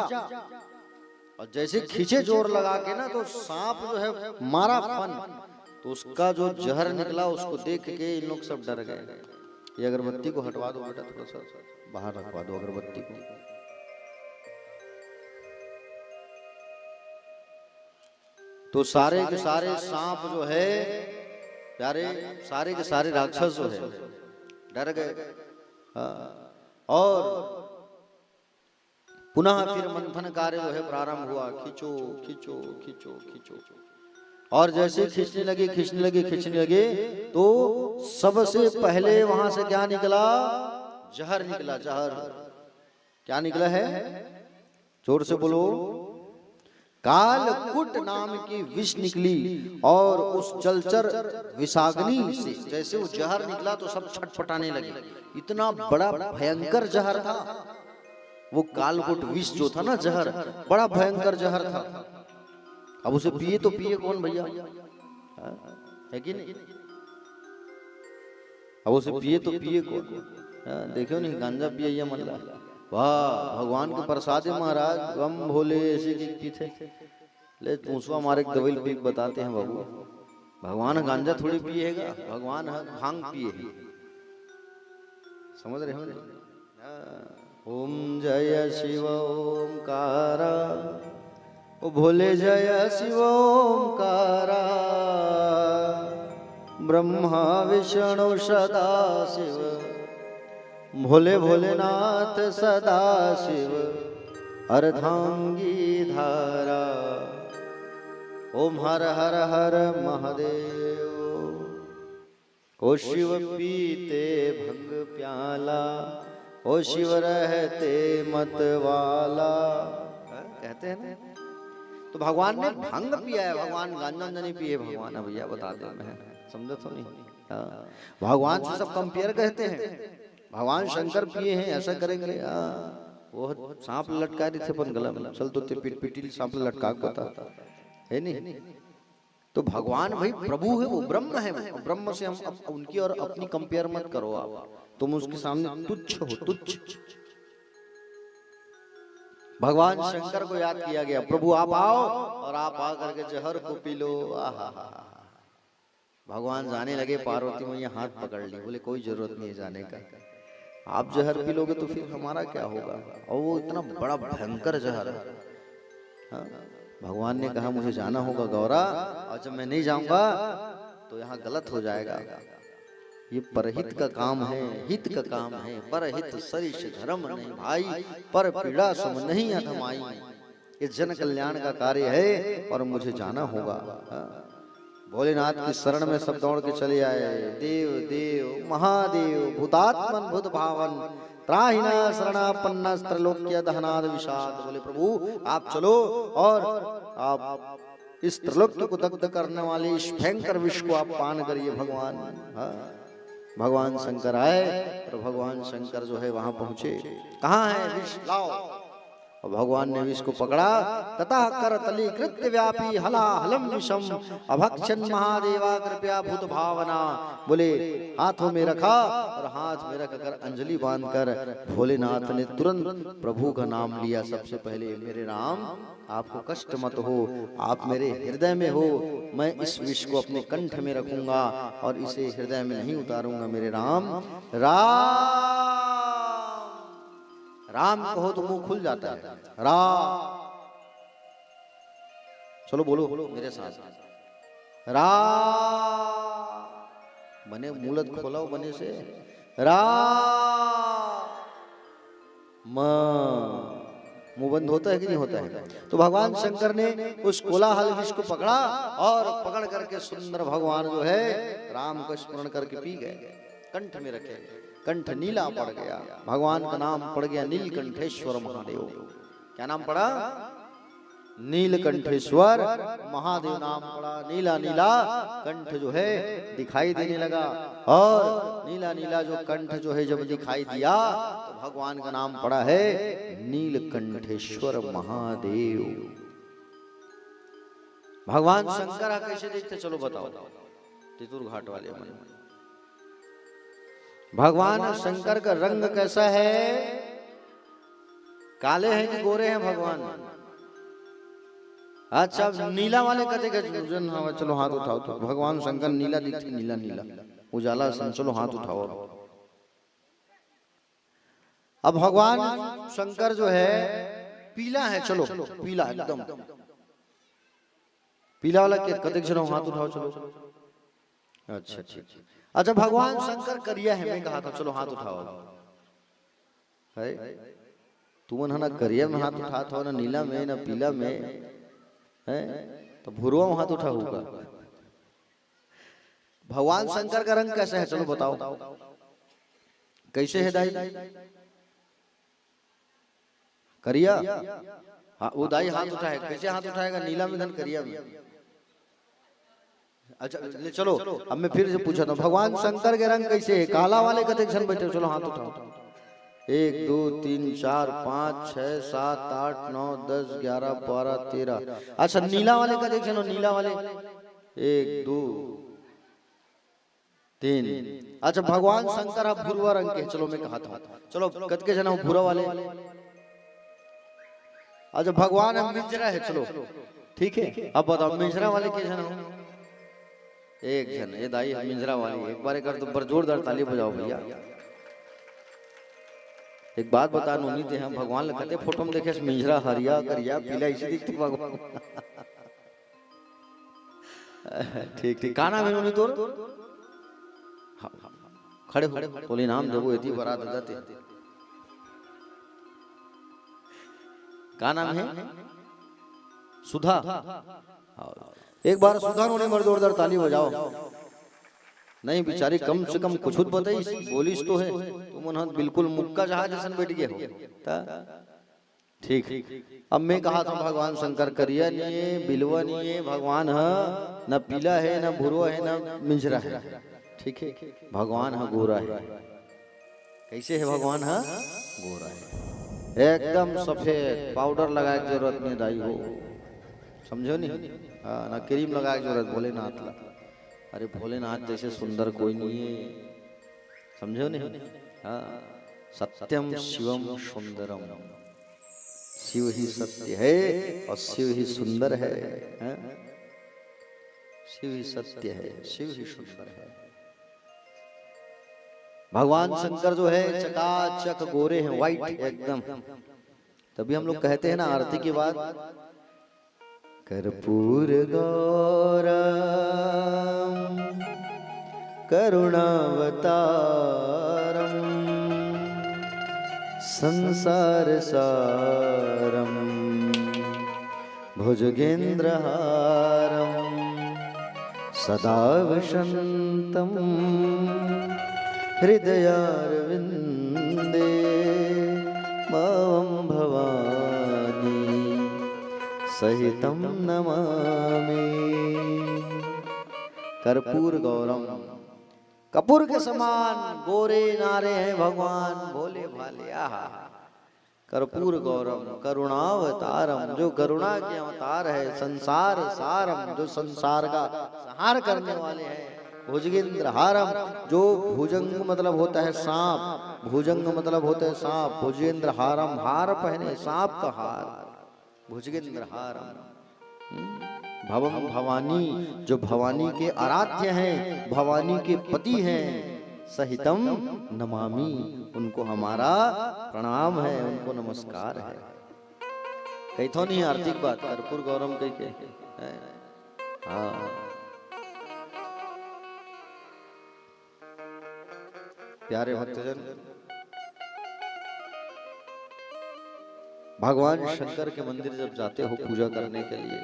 और जैसे खींचे जोर लगा के ना, तो सांप जो है मारा फन, तो उसका जो जहर निकला उसको देख के इन लोग सब डर गए। ये अगरबत्ती को हटवा दो बेटा, थोड़ा सा बाहर रखवा दो अगरबत्ती को। तो सारे के सारे सांप जो है प्यारे, सारे के सारे राक्षस जो है डर गए। और पुनः फिर मंथन कार्य जो है प्रारंभ हुआ। खींचो खींचो खींचो खींचो, और जैसे खींचने लगे तो सबसे पहले वहां से क्या निकला? जहर निकला। जहर क्या निकला है? जोर से बोलो। कालकुट नाम की विष निकली, और उस जलचर विषाग्नि से जैसे वो जहर निकला तो सब छटपटाने लगे। इतना बड़ा भयंकर जहर था वो कालकुट विष जो था ना, जहर, बड़ा भयंकर जहर था। अब उसे पिए तो पिए कौन भैया, है कि नहीं? अब उसे पिए तो पिए कौन? देखो नहीं, गांजा पिए ये मल्ला। वाह, भगवान के प्रसाद महाराज, बम भोले ऐसे की थे। ले पूछवा मारे दवाई पीक बताते हैं बाबू। भगवान गांजा थोड़ी पिएगा, भगवान भांग पिए। समझ रहे हो? ओम जय शिव ओमकारा, ओ भोले जय शिव ओमकारा, ब्रह्मा विष्णु सदा शिव, भोले भोलेनाथ सदा शिव, अर्धांगी धारा। ओम हर हर हर महादेव। ओ शिव पीते भंग प्याला, ओ शिव रहते मत वाला, कहते हैं ना। तो भगवान ने भंग पिया है, भगवान गांजा नहीं पिए। भगवान भैया बता दे, मैं समझो तो नहीं। भगवान से सब कंपेयर कहते हैं। भगवान शंकर पिए हैं, ऐसा करेंगे। वो सांप लटका रही थे अपन गला में, चल तो पिटी सांप लटका बता है नहीं। तो भगवान भाई प्रभु है, वो ब्रह्म है। वो ब्रह्म से हम उनकी और अपनी कंपेयर मत करो आप, तुम उसके सामने तुच्छ हो, तुच्छ। भगवान शंकर को याद किया गया, प्रभु आप आओ और आप आ करके जहर को पी लो। आहा, भगवान जाने लगे, पार्वती मैया हाथ पकड़ ली, बोले कोई जरूरत नहीं है जाने का, आप जहर पी लोगे तो फिर हमारा क्या होगा। और वो इतना बड़ा भयंकर जहर है। भगवान ने कहा मुझे जाना होगा गौरा, और जब मैं नहीं जाऊंगा तो यहाँ गलत हो जाएगा। ये परहित का काम है, हित का काम है। परहित सरिष धर्म नहीं भाई, पर पीड़ा सम नहीं अधमाई। ये जन कल्याण का कार्य है और मुझे जाना होगा। भोलेनाथ की शरण में सब दौड़ के चले आए। देव देव महादेव भूतात्मन भूत भावन त्राहिना शरणापन्ना त्रैलोक्य दहनाद विषाद। बोले प्रभु आप चलो और आप इस त्रिलोक्य को दग्ध करने वाले इस भयंकर विष को आप पान करिए भगवान। हाँ भगवान शंकर आए और भगवान शंकर जो है वहां पहुंचे। कहाँ है विष लाओ। और भगवान ने विष को पकड़ा। तथा कर तली कृत्य व्यापी हला हलम विषम अभक्षन महादेवा कृपया भूत भावना। बोले हाथों में रखा और हाथ में रखकर अंजलि बांधकर भोलेनाथ ने तुरंत प्रभु का नाम लिया। सबसे पहले मेरे राम आपको कष्ट मत हो, आप मेरे हृदय में हो, मैं इस विष को अपने कंठ में रखूंगा और इसे हृदय में नहीं उतारूंगा। मेरे राम राम राम कहो तो मुंह खुल जाता है। राम चलो बोलो मेरे साथ। राम बने मूलत खोला बने से राम मुंह बंद होता है कि नहीं होता है। तो भगवान शंकर ने उस कोलाहल विष को पकड़ा और पकड़ करके सुंदर भगवान जो है राम को स्मरण करके पी गए। कंठ में रखे, कंठ नीला पड़ गया। भगवान का नाम पड़ गया नीलकंठेश्वर महादेव। क्या नाम पड़ा? नीलकंठेश्वर महादेव नाम पड़ा। नीला नीला कंठ जो है दिखाई देने लगा और नीला नीला जो कंठ जो है जब दिखाई दिया तो भगवान का नाम पड़ा है नीलकंठेश्वर महादेव। भगवान शंकर कैसे देखते चलो बताओ। तितुर घाट वाले मन भगवान शंकर का रंग कैसा है? काले हैं कि गोरे हैं भगवान? अच्छा नीला वाले कहते जन हाँ चलो हाथ उठाओ। तो भगवान शंकर नीला दिखते, नीला नीला उजाला सन, चलो हाथ उठाओ। अब भगवान शंकर जो है पीला है, चलो पीला एकदम पीला वाला कहते चलो हाथ उठाओ चलो। अच्छा ठीक। अच्छा भगवान शंकर करिया है, मैं कहा था चलो हाथ उठाओ। है तुम ना करिया में हाथ उठा था, ना नीला में ना पीला में है, तो भूरवा में हाथ उठा होगा। भगवान शंकर का रंग कैसा है चलो बताओ। कैसे है दाई? करिया। हाँ वो दाई हाथ उठाएगा। कैसे हाथ उठाएगा? नीला में धन करिया में। अच्छा चलो अब मैं फिर से पूछा था भगवान शंकर के रंग कैसे है? काला वाले कते क्षण बैठे चलो हाथ उठाओ। 1 2 3 4 5 6 7 8 9 10 11 12 13। अच्छा नीला वाले कते क्षण? नीला वाले 1 2 3। अच्छा भगवान शंकर आप भूरवा रंग के चलो मैं कहा था चलो कत के जन भूरा वाले। अच्छा भगवान मिंजरा है चलो ठीक है। अब बताओ मिंजरा वाले के जन हो? एक जन ये दाई मिंजरा वाली। एक बार कर तो बर जोरदार ताली बजाओ भैया। एक बात बता नोनी थे हम भगवान लगते फोटो में देखे मिंजरा हरिया करिया पीला इसी दिखते भगवान। ठीक ठीक। का नाम है नोनी तोर? खड़े बोले नाम जबो इतनी बरात जाते। का नाम है? सुधा। एक बार सुधा ने मर जोरदार ताली बजाओ। नहीं बेचारी कम से कम कुछ बताई बोलिस तो है। तुम उन्हें बिल्कुल मुक्का जहाज जैसन बैठ गए हो। ठीक। अब मैं कहा था भगवान शंकर करिया नहीं है, बिलवा नहीं है, भगवान है न पीला है न भूरवा है न मिंजरा है। ठीक है भगवान है गोरा है। कैसे है भगवान है? गोरा है एकदम सफेद। पाउडर लगाए की जरूरत नहीं दाई हो, समझो नहीं। हाँ ना क्रीम लगाए जरूरत भोलेनाथ ला। अरे भोलेनाथ जैसे सुंदर कोई नहीं है, समझो नहीं। हाँ सत्यम शिवम सुंदरम। शिव ही सत्य है और शिव ही सुंदर है। शिव ही सत्य है, शिव ही सुंदर है। भगवान शंकर जो है चकाचक गोरे हैं, व्हाइट एकदम। तभी हम लोग कहते हैं ना आरती के बाद कर्पूर गौरम करुणावतारम संसार सारम भुजगेंद्रहारम सदा वसन्तं हृदयारविन्दे मां भवानी सहितं नमामि। कर्पूर गौरम, कपूर के समान गोरे नारे हैं भगवान, भोले भाले। आहा, कर्पूर गौरम करुणावतारम, जो करुणा के अवतार है। संसार सारम, जो संसार का संहार करने वाले हैं। भुजगेंद्र हारम, जो भुजंग मतलब होता है सांप, भुजंग मतलब होता है सांप। भुजगेंद्र हारम, हार पहने सांप का हार, भुजगेंद्र हारम। भवम भवानी, जो भवानी के आराध्य हैं, भवानी के पति हैं। सहितम नमामि, उनको हमारा प्रणाम है, उनको नमस्कार है। कही तो नहीं आर्थिक बात, कर्पूर गौरम कही के। हाँ, प्यारे भक्तजन, भगवान शंकर के मंदिर जब जाते हो पूजा करने के लिए,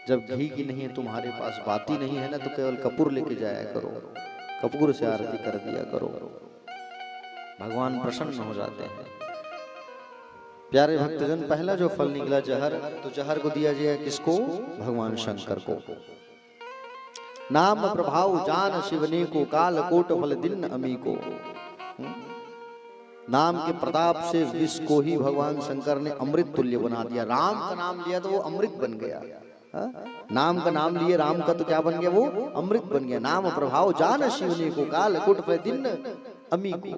जब घी की नहीं है तुम्हारे पास, बाती नहीं है ना, तो केवल कपूर लेके जाया करो, कपूर से आरती कर दिया करो, भगवान प्रसन्न हो जाते हैं। प्यारे भक्तजन, पहला जो फल निकला जहर, तो जहर को दिया जाए किसको? भगवान शंकर को। नाम प्रभाव जान शिवने को, काल कोट फल दिन अमी को। नाम के प्रताप से विष को ही भगवान शंकर ने अमृत तुल्य बना दिया। राम का नाम लिया तो वो अमृत बन गया। नाम का नाम लिए राम का तो क्या बन गया? वो अमृत बन गया। नाम प्रभाव जान शिवने को, काल कोट फल दिन अमी को।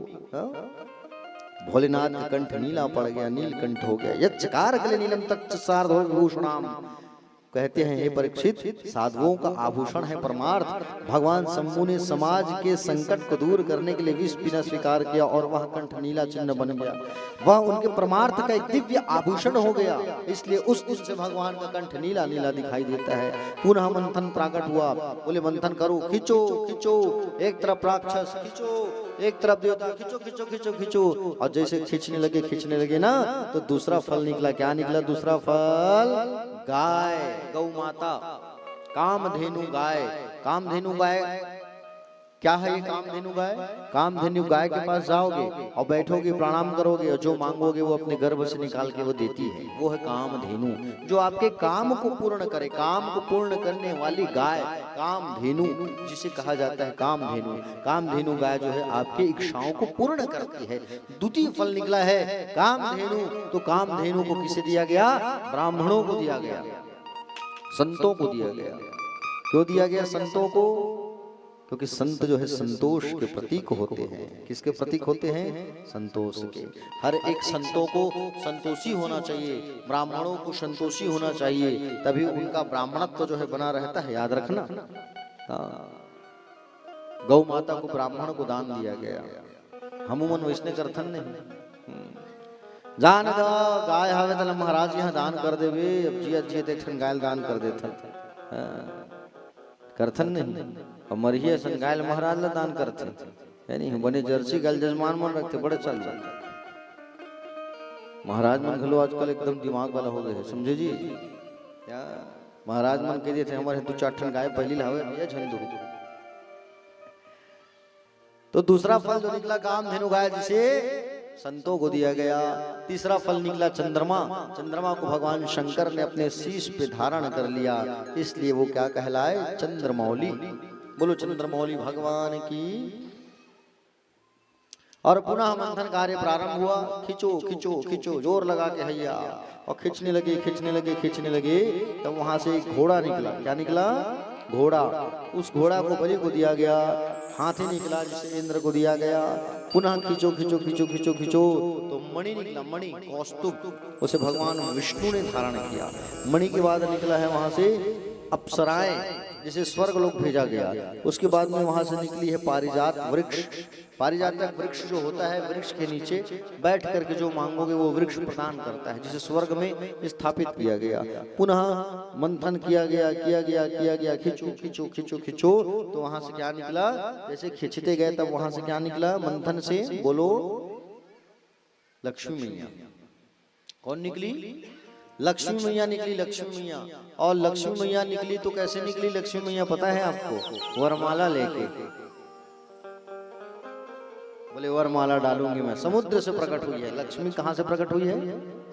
भोलेनाथ का कंठ नीला पड़ गया, नीलकंठ हो गया। यच्चकार कले नीलम तच्च सार्धो विभूषणाम। कहते हैं हे परीक्षित, साधुओं का आभूषण है परमार्थ। भगवान शंभु ने समाज के संकट को दूर करने के लिए विष पीना स्वीकार किया और वह कंठ नीला चिन्ह बन गया। वह उनके परमार्थ का एक दिव्य आभूषण हो गया। इसलिए उस दिन से भगवान का कंठ नीला नीला दिखाई देता है। पुनः मंथन प्राकट हुआ। बोले मंथन करो, खींचो खींचो, एक तरफ राक्षस खींचो, एक तरफ देवता खींचो खींचो खींचो खींचो। और जैसे खींचने लगे ना, तो दूसरा फल निकला। क्या निकला दूसरा फल? गाय, गौ माता, कामधेनु गाय। कामधेनु गाय क्या है? ये कामधेनु गाय, कामधेनु गाय के पास जाओगे और बैठोगे, प्रणाम करोगे और जो मांगोगे वो अपने गर्भ से निकाल के वो देती है। वो है कामधेनु, जो आपके काम को पूर्ण करे। काम को पूर्ण करने वाली गाय कामधेनु, जिसे कहा जाता है कामधेनु। कामधेनु गाय जो है आपकी इच्छाओं को पूर्ण करती है। द्वितीय फल निकला है कामधेनु। तो कामधेनु को किसे दिया गया? ब्राह्मणों को दिया गया, संतों को दिया गया। क्यों दिया गया संतों को? क्योंकि संत जो है संतोष के प्रतीक होते हैं। किसके प्रतीक होते हैं? संतोष के। हर एक संतों को संतोषी होना चाहिए, ब्राह्मणों को संतोषी होना चाहिए, तभी उनका ब्राह्मणत्व जो है बना रहता है। याद रखना। गौ माता को ब्राह्मण को दान दिया गया। हमुमन वैष्णव करथन नहीं जान गाय हवे तल महाराज यहाँ दान कर देवे। अब जिया जिया देख गायल दान कर देथन, करथन नहीं। और मरिए संगायल महाराज ला दान करते, यानी बने जर्सी गायल जजमान मन रखते, बड़े चल जाते। महाराज मन घलो आजकल एकदम दिमाग वाला हो गए है, समझे जी। क्या महाराज मन कह देते हमारे दो चार ठन गाय पहली लावे भैया झंडू। तो दूसरा फल जो निकला कामधेनु गाय, जिसे संतों को दिया गया। तीसरा फल निकला चंद्रमा। चंद्रमा को भगवान शंकर ने अपने शीश पे धारण कर लिया, इसलिए वो क्या कहलाए? चंद्रमौली। बोलो चंद्रमौली भगवान की। और पुनः मंथन कार्य प्रारंभ हुआ। खींचो खींचो खींचो, जोर लगा के हैया। और खींचने लगे खींचने लगे खींचने लगे, तब वहां से एक घोड़ा निकला। क्या निकला? घोड़ा। उस घोड़ा को बलि को दिया गया। हाथी निकला, जिसे इंद्र को दिया गया। पुनः खींचो खींचो खींचो खींचो खींचो, तो मणि निकला। मणि कौस्तुभ, उसे भगवान विष्णु ने धारण किया। मणि के बाद निकला है वहां से अप्सराएं, जिसे स्वर्ग लोक भेजा गया। उसके बाद में वहां से निकली है पारिजात वृक्ष। पारिजातक वृक्ष जो होता है, वृक्ष के नीचे बैठ करके जो मांगोगे वो वृक्ष प्रदान करता है, जिसे स्वर्ग में स्थापित किया गया। पुनः मंथन किया गया किया गया किया गया, खींचो खींचो खींचो खींचो, तो वहां से क्या निकला? जैसे खींचते गए तब वहां से क्या निकला? मंथन से बोलो लक्ष्मी मैया। कौन निकली? लक्ष्मी मैया निकली, लक्ष्मी मैया। और लक्ष्मी मैया निकली तो कैसे निकली लक्ष्मी मैया पता है आपको? वरमाला लेके। बोले वरमाला डालूंगी मैं। समुद्र से प्रकट हुई है लक्ष्मी। कहां से प्रकट हुई है?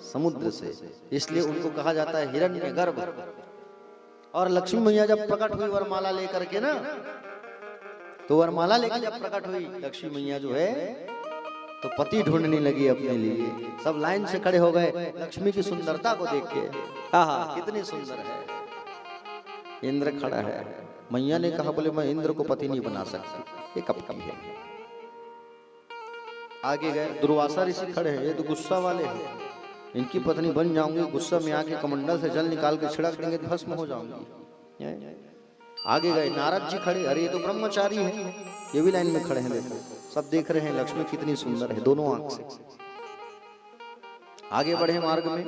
समुद्र से। इसलिए उनको कहा जाता है हिरण्यगर्भ। और लक्ष्मी मैया जब प्रकट हुई वरमाला लेकर के ना, तो वरमाला लेकर जब प्रकट हुई लक्ष्मी मैया जो है, तो पति ढूंढने लगी अपने लिए। सब लाइन से खड़े हो गए लक्ष्मी की सुंदरता को देख के। आहा कितनी सुंदर है। इंद्र खड़ा है। मैया ने कहा बोले मैं इंद्र को पति नहीं बना सकती, ये कपटी है। आगे गए, दुर्वासा ऋषि खड़े हैं, ये तो गुस्सा वाले हैं, इनकी पत्नी बन जाऊंगी, गुस्सा में आके कमंडल से जल निकाल के छिड़क देंगे तो भस्म हो जाऊंगी। आगे गए, नारद जी खड़े, अरे ये तो ब्रह्मचारी है, ये भी लाइन में खड़े हैं। देखो सब देख रहे हैं लक्ष्मी कितनी सुंदर है दोनों आंख से। आगे बढ़े मार्ग में,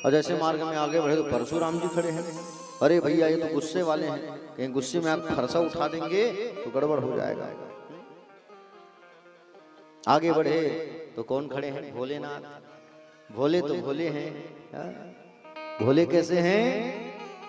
और जैसे मार्ग में आगे बढ़े तो परशुराम जी खड़े हैं। अरे भैया ये तो गुस्से वाले हैं, कहीं गुस्से में आप फरसा उठा देंगे तो गड़बड़ हो जाएगा। आगे बढ़े तो कौन खड़े हैं? भोलेनाथ। भोले तो भोले हैं। भोले कैसे हैं?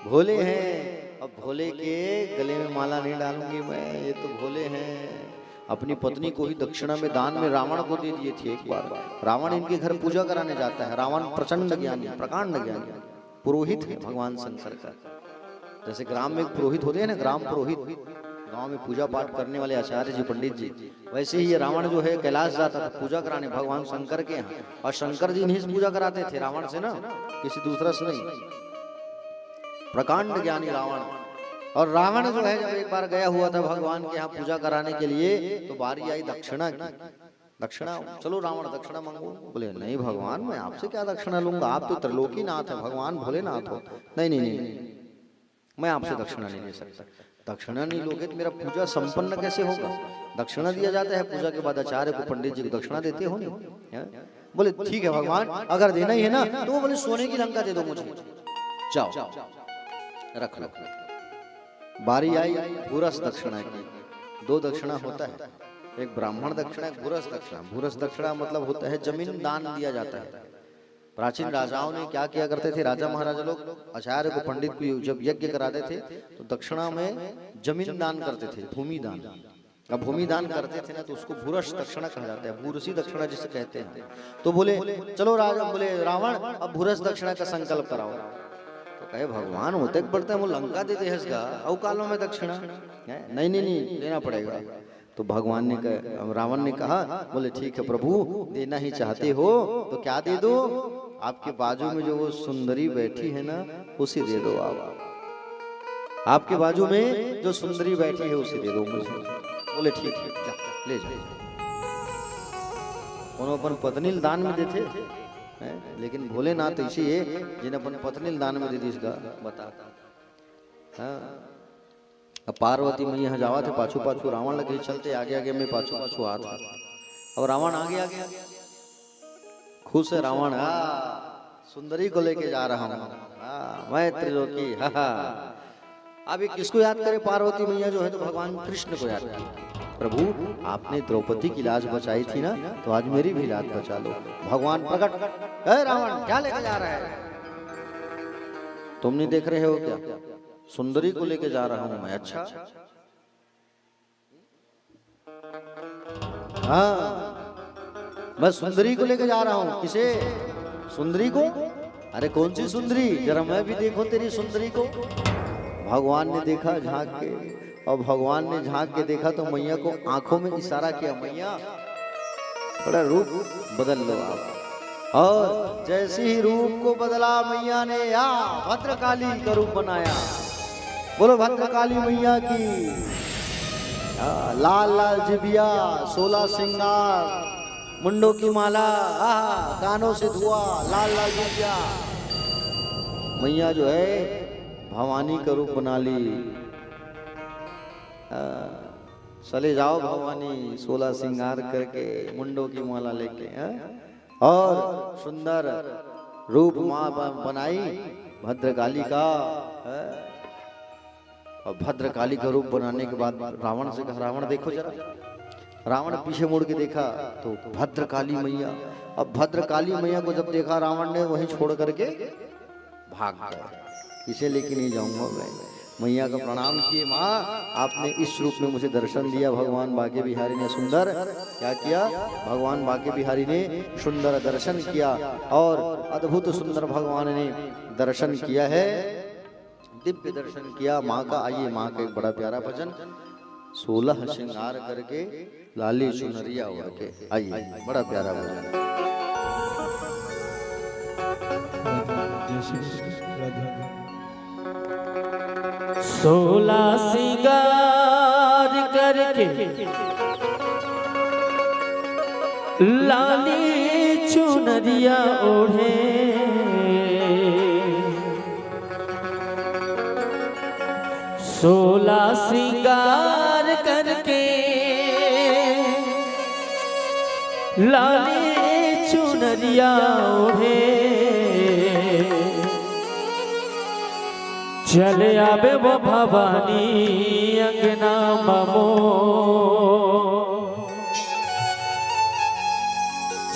भोले हैं। अब भोले के गले में माला नहीं डालूंगी मैं, ये तो भोले हैं। अपनी पत्नी को ही दक्षिणा में दान में रावण को दे दिए थे एक बार। रावण इनके घर पूजा कराने जाता है। रावण प्रचंड ज्ञानी, प्रकांड ज्ञानी, पुरोहित है भगवान शंकर का। जैसे ग्राम में पुरोहित होते हैं ना, ग्राम पुरोहित, गांव में पूजा पाठ करने वाले आचार्य जी, पंडित जी, वैसे ही ये रावण जो है कैलाश जाता था पूजा कराने भगवान शंकर के यहाँ। और शंकर जी नहीं पूजा कराते थे रावण से ना, किसी दूसरा से नहीं। प्रकांड ज्ञानी रावण। और रावण जो है जब एक बार गया हुआ था भगवान के यहाँ पूजा कराने के लिए, तो बारी आई दक्षिणा की। दक्षिणा, चलो रावण दक्षिणा मांगो। बोले नहीं भगवान मैं आपसे क्या दक्षिणा लूंगा, आप तो त्रिलोकीनाथ है, भगवान भोलेनाथ हो। नहीं नहीं नहीं, मैं आपसे दक्षिणा नहीं ले सकता। दक्षिणा नहीं लोगे तो मेरा पूजा संपन्न कैसे होगा? दक्षिणा दिया जाता है पूजा के बाद, आचार्य को पंडित जी को दक्षिणा देते हो नहीं। बोले ठीक है भगवान, अगर देना ही है ना तो वो बोले सोने की लंका दे दो मुझे, जाओ रख लो। बारी आई भूरस दक्षिणा की। दो दक्षिणा होता है, एक ब्राह्मण दक्षिणा, एक भूरस दक्षिणा। भूरस दक्षिणा मतलब होता है जमीन दान दिया जाता है। प्राचीन राजाओं ने क्या किया करते थे, राजा महाराजा लोग आचार्य को पंडित को जब यज्ञ कराते थे तो दक्षिणा में जमीन दान करते थे, भूमि दान। अब भूमि दान करते थे ना तो उसको भूरस दक्षिणा कहा जाता है, भूरसी दक्षिणा जिसे कहते हैं। तो बोले चलो राजा, बोले रावण अब भूरस दक्षिणा का संकल्प कराओ। तो कहे भगवान होते बढ़ते वो लंका देते हैं इसका अवकालों में दक्षिणा, नहीं नहीं नहीं देना पड़ेगा। तो भगवान ने कहा, रावण ने कहा, बोले ठीक है प्रभु देना ही चाहते हो तो क्या दे दो? आपके बाजू में जो वो सुंदरी बैठी है ना उसी दे दो। आप आपके बाजू में जो सुंदरी बैठी है उसी दे दो मुझे। बोले ठीक है जा, ले जाओ। उन्होंने अपन पत्नी दान में देते हैं, लेकिन भोलेनाथ ऐसे है जिन्हें अपन पत्नी दान में दे दी इसका बता। अब पार्वती मैया जावा थे पाछू पाछू, रावण लगे चलते आगे आगे में पाछू पाछू आता। अब रावण आगे आगे खुश है रावण, सुंदरी को लेके जा रहा हूँ मैं त्रिलोकी। अभी किसको याद करे? पार्वती मैया जो है तो भगवान कृष्ण को याद करे। प्रभु आपने द्रौपदी की लाज बचाई थी ना, तो आज मेरी भी लाज बचा लो। भगवान प्रकट, रावण क्या लेके जा रहा है? तुम नहीं देख रहे हो क्या? सुंदरी को लेके जा रहा हूं मैं। अच्छा हाँ, मैं सुंदरी को लेके जा रहा हूं। किसे? सुंदरी को? अरे कौन सी सुंदरी, जरा मैं भी देखो तेरी सुंदरी को। भगवान ने देखा झांक के, और भगवान ने झांक के देखा तो मैया को आंखों में इशारा किया, मैया थोड़ा रूप बदल लो आप। और जैसे ही रूप को बदला मैया ने या भद्रकाली का रूप बनाया। बोलो भद्रकाली मैया की। लाल लाल जिबिया, 16 श्रृंगार, मुंडों की माला, कानों से धुआं, लाल लाल जिबिया। मैया जो है भवानी का रूप बना ली। चले जाओ भवानी 16 श्रृंगार करके, मुंडों की माला लेके, और सुंदर रूप माँ बनाई भद्रकाली का। और भद्रकाली का रूप बनाने के बाद रावण से कहा, रावण देखो जरा। रावण पीछे मुड़ के देखा तो भद्रकाली मैया। अब भद्रकाली मैया को जब देखा रावण ने, वहीं छोड़ करके भाग गए। इसे लेके नहीं जाऊंगा मैं। मैया का प्रणाम किए, माँ आपने इस रूप में मुझे दर्शन दिया। भगवान बांके बिहारी ने सुंदर क्या किया, भगवान बांके बिहारी ने सुंदर दर्शन किया और अद्भुत सुंदर भगवान ने दर्शन किया है, दिव्य दर्शन किया माँ का। आइए माँ का एक बड़ा प्यारा भजन, 16 श्रृंगार करके लाली चुनरिया ओढ़ के। आइए बड़ा प्यारा भजन। जय श्री कृष्ण, राधे राधे। 16 सिंगार करके लाली चुनरिया ओढ़े, 16 सिंगार करके लाली चुनरिया ओढ़े, चले आवे वो भवानी अंगना ममो,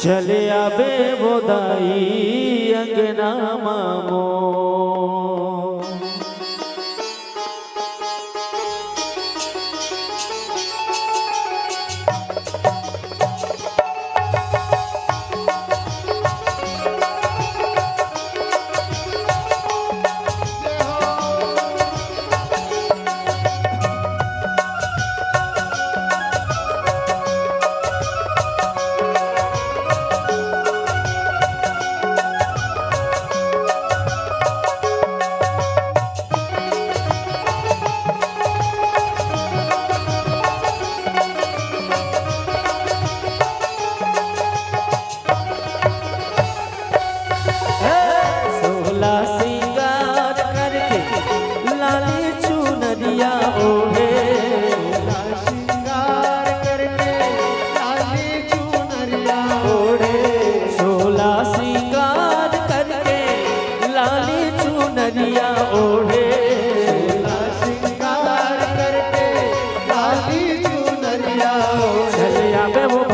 चले आवे वो दाई अंगना ममो।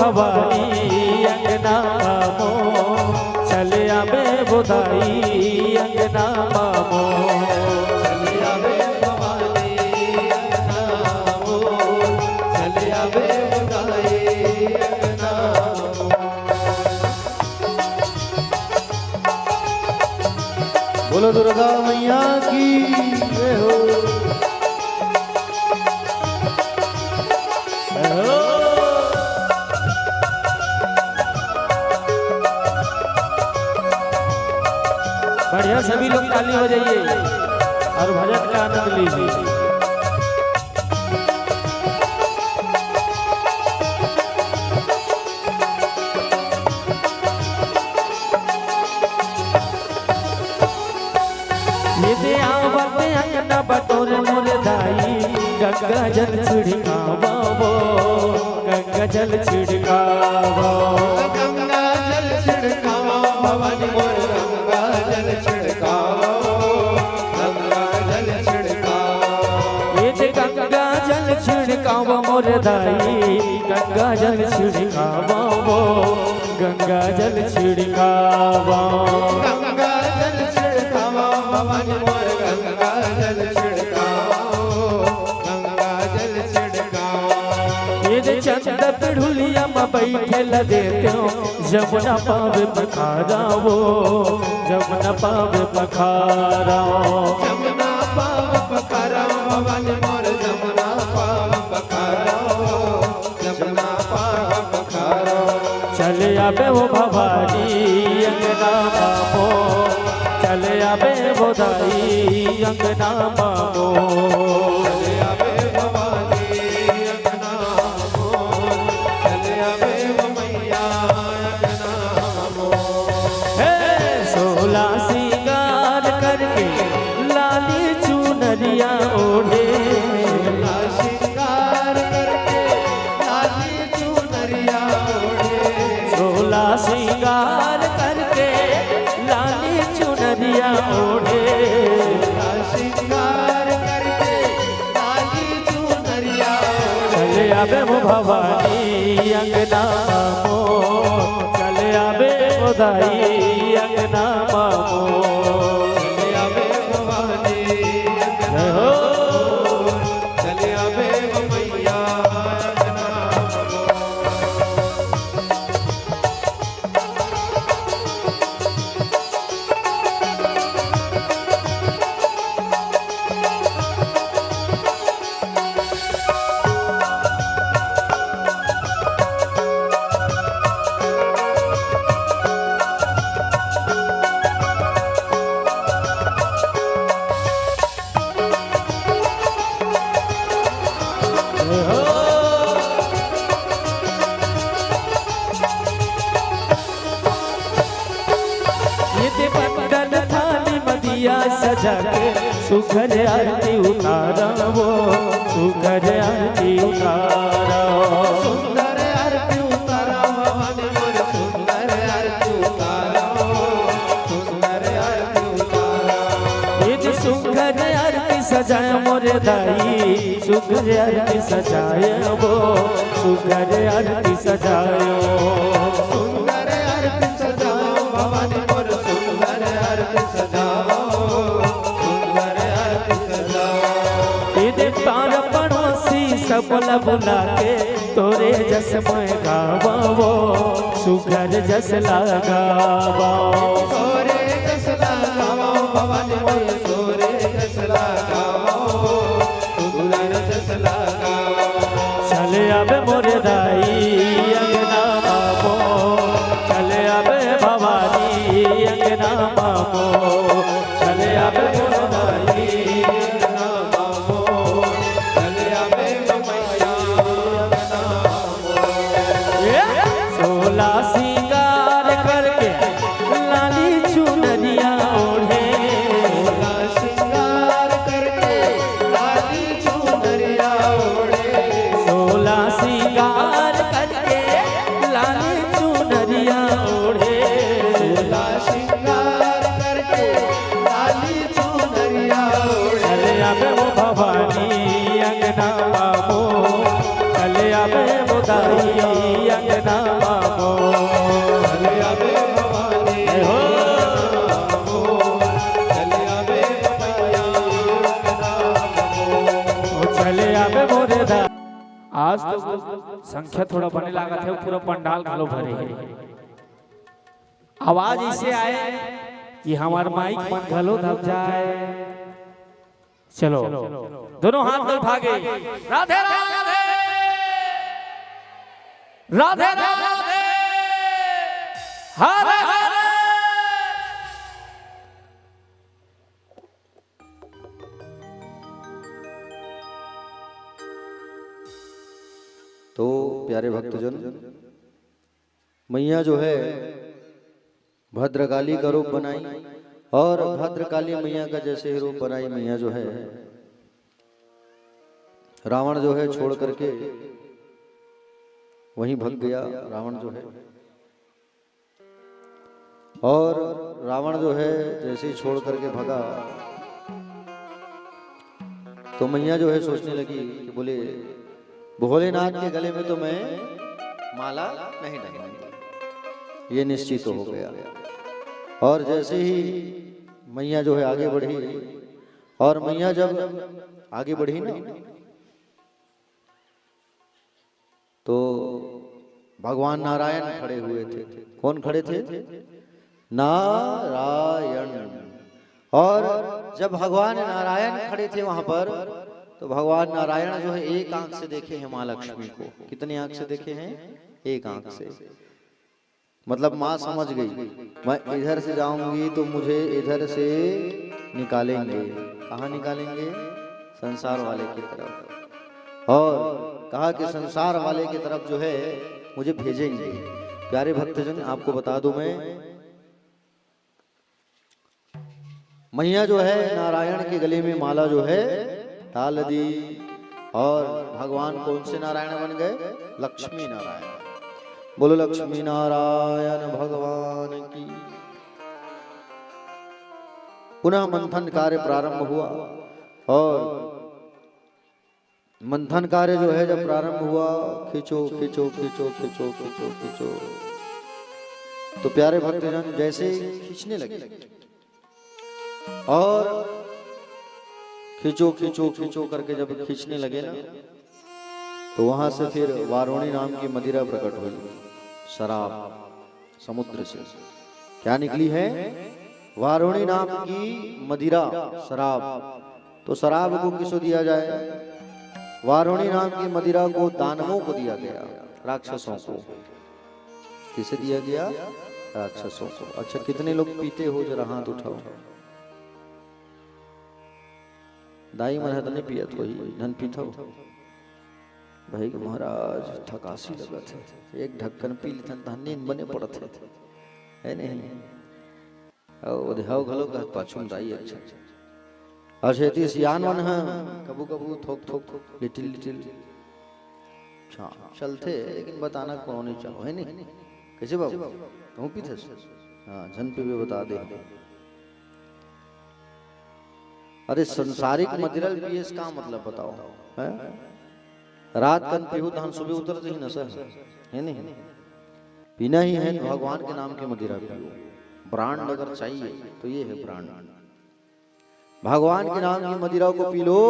भवानी अंगना मामो, चले आवे बुधाई अंगना मामो, चले आवे भवानी अंगना मामो, चले आवे बुधाई अंगना मामो। बोलो दुर्गा मैया की जय हो। बढ़िया, सभी लोग ताली बजाइए और भजन का आनंद लीजिए। ये दे आवते अंगना बटोर मोर दाई, गंगा जल छिड़कावा वो, गंगा जल छिड़कावा, गंगा जल छिड़कावा भवानी मोर, गंगा जल छिड़कावा, गंगा जल छिड़कावा। ये दे गंगा जल छिड़कावा मोर दाई, गंगा जल छिड़कावा वो, गंगा जल छिड़कावा, गंगा जल छिड़कावा भवानी मोर, गंगा जल छिड़कावा, गंगा जल छिड़कावा। ये दे चंद पिढ़ुलिया में बैठे लगे क्यों, जमुना पावे पखारा वो, जमुना पावे पखारा, जमुना पाव पखारा भवानी मोर, जमुना पाव पखारा, जमुना पाव पखारा। चले आवे वो भवानी अंगना मामो, चले आवे वो दाई अंगना मामो, चले आवे भवानी अंगना मामो, चले आवे वो मैया अंगना मामो। 16 सिंगार करके लाली चुनरिया ओढ़े, श्रृंगार करके लाली चुनरिया ओढ़े, 16 सिंगार करके लाली चुनरिया ओढ़े, श्रृंगार करके लाली चुनरिया ओढ़े। चले आवे वो भवानी अंगना मामो, चले आवे वो दाई अंगना मामो, चले सजा के सुखद आरती उतारा वो सुखद आरती उतारा सुंदर आरती उतारा भवानी मोर सुंदर आरती उतारा सुंदर आरती उतारा यदि सुखद आरती सजाए मोरे दाई सुखद आरती सजाए वो सुखद आरती सजायो सुंदर आरती सजाओ भवानी मोर सुंदर आरती सजाओ सुंदर आरती सजाओ यदि पार पड़ोसी सबल बुला के तोरे जस मैं गावो सुखद जस लगावो सोरे जस लगाओ भवानी मोर सोरे जस लगाओ सुंदर जस लगाओ चले आबे मोरे दाई अंगना मामो चले आबे भवानी अंगना मामो चले आबे मोरे दाई अंगना मामो चले आवे मैया अंगना मामो 16 सिंगार करके लाली चुनरिया ओढ़े सोला श्रृंगार करके लाली चुनरिया ओढ़े 16 सिंगार करके लाली चुनरिया ओढ़े सोला श्रृंगार करके लाली चुनरिया ओढ़े चले आबे वो भवानी अंगना मामो चले आबे वो दाई अंगना मामो चले आवे भवानी हो चले आवे मैया अंगना मामो चले आबे मोरे दा आज तो संख्या थोड़ा बने लागत है पूरा पंडाल घालो भरे है आवाज ऐसे आए कि हमार माइक मन घलो दब जाए चलो दोनों हाथ में उठा के राधे राधे राधे राधे हरे हरे तो प्यारे भक्तजन, मैया जो है भद्रकाली का रूप बनाई और भद्रकाली मैया का जैसे ही रूप बनाई मैया जो है रावण जो है छोड़ करके वहीं भग गया रावण जो है। और रावण जो है जैसे ही छोड़ करके भगा तो मैया जो है सोचने लगी कि बोले भोलेनाथ के गले में तो मैं माला नहीं डालूंगी, ये निश्चित हो गया। और जैसे ही मैया जो है आगे बढ़ी और मैया जब आगे बढ़ी ना तो भगवान नारायण खड़े हुए थे। कौन खड़े थे? नारायण। और जब भगवान नारायण खड़े थे वहां पर तो भगवान नारायण जो है एक आंख से देखे हैं माँ लक्ष्मी को। कितनी आंख से देखे हैं? एक आंख से। मतलब माँ समझ गई मैं इधर से जाऊंगी तो मुझे इधर से निकालेंगे। कहाँ निकालेंगे? संसार वाले की तरफ। और कहा कि संसार वाले की तरफ जो है मुझे भेजेंगे। प्यारे भक्तजन, आपको बता दूं मैं, मैया जो है नारायण के गले में माला जो है डाल दी। और भगवान कौन से नारायण बन गए? लक्ष्मी नारायण। बोलो लक्ष्मी नारायण भगवान की। पुनः मंथन कार्य प्रारंभ हुआ और मंथन कार्य जो है जब प्रारंभ हुआ, खींचो खींचो खींचो खींचो खींचो खींचो, तो प्यारे भक्तजन जैसे खींचने लगे और खींचो खींचो खींचो करके जब खींचने लगे ना तो वहां से फिर वारुणी नाम की मदिरा प्रकट हुई। शराब समुद्र से क्या निकली है? वारुणी नाम की मदिरा, शराब। तो शराब को किसको दिया जाए? वारुणी नाम की मदिरा को दानवों को दिया गया, राक्षसों को। किसे दिया गया? राक्षसों को। अच्छा, कितने लोग पीते हो? जरा हाथ उठाओ। दाई मन हतने पियत हो ही धन पीता हो भाई के महाराज थकासी लगत है। एक ढक्कन पी लेथन त नींद बने पड़त है नहीं? और देहाव घलो का पाछू दाई अच्छा अशेती सियानवन है कबू कबू थोक थोक लिटिल लिटिल अच्छा चलते लेकिन बताना कौन नहीं चाहो है नहीं कैसे बाबू कहूँ पीते हाँ जन पे भी बता दे अरे संसारिक मदिरा पिए का मतलब बताओ है रात कन पीहू धान सुबह उतरते ही नशा है नहीं पीना ही है तो भगवान के नाम की मदिरा पियो ब्रांड अगर चाहिए तो ये है ब्रांड भगवान के नाम की मदिरा को पी लो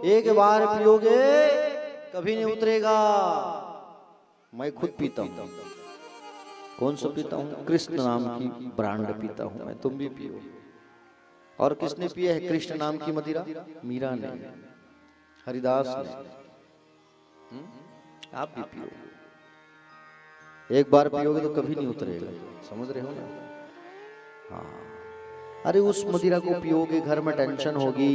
एक बार पियोगे कभी नहीं उतरेगा मैं खुद पीता हूँ कौन सा पीता हूँ कृष्ण नाम की ब्रांड पीता हूँ मैं तुम भी पियो और किसने पिया है कृष्ण नाम की मदिरा मीरा ने हरिदास ने आप भी पियो एक बार पियोगे तो कभी नहीं उतरेगा समझ रहे हो ना हाँ अरे उस मदिरा को पियोगे घर में टेंशन होगी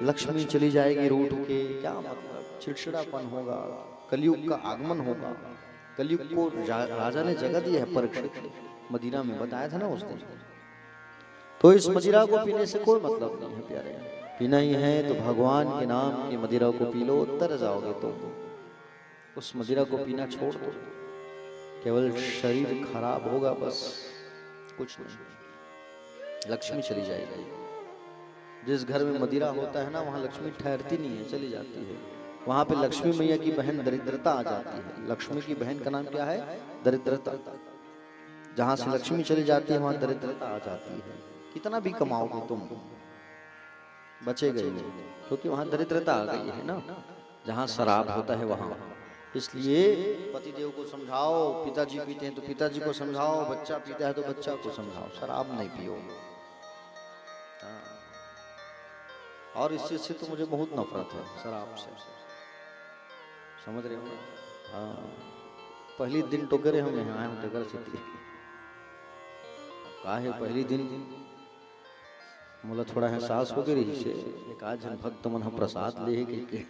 लक्ष्मी चली जाएगी रूठ के क्या मतलब चिड़चिड़ापन होगा कलयुग का आगमन होगा कलयुग को राजा ने जगह दी है परीक्षित मदीना में बताया था ना उस दिन तो इस मदिरा को पीने से कोई मतलब नहीं है प्यारे पीना ही है तो भगवान के नाम की मदिरा को पी लो तर जाओगे तुम उस मदिरा को पीना छोड़ दो केवल शरीर खराब होगा बस कुछ नहीं लक्ष्मी चली जाएगी जिस घर में मदिरा होता है ना वहाँ लक्ष्मी ठहरती नहीं है चली जाती है वहाँ पे लक्ष्मी मैया की बहन दरिद्रता आ जाती है लक्ष्मी की बहन का नाम क्या है दरिद्रता जहाँ से लक्ष्मी चली जाती है वहाँ दरिद्रता आ जाती है कितना भी कमाओगे तुम बचेगा ही नहीं क्योंकि वहाँ दरिद्रता आ गई है ना जहाँ शराब होता है वहाँ इसलिए पतिदेव को समझाओ पिताजी पीते हैं तो पिताजी को समझाओ बच्चा पीता है तो बच्चा को समझाओ शराब नहीं पियो और इस चीज से तो मुझे बहुत नफरत है शराब से समझ रहे हो हाँ पहली दिन टोकरे हम यहाँ आए हूँ टोकर से कहा है पहली दिन मोला थोड़ा एहसास हो गई से एक आज भक्त मन प्रसाद ले के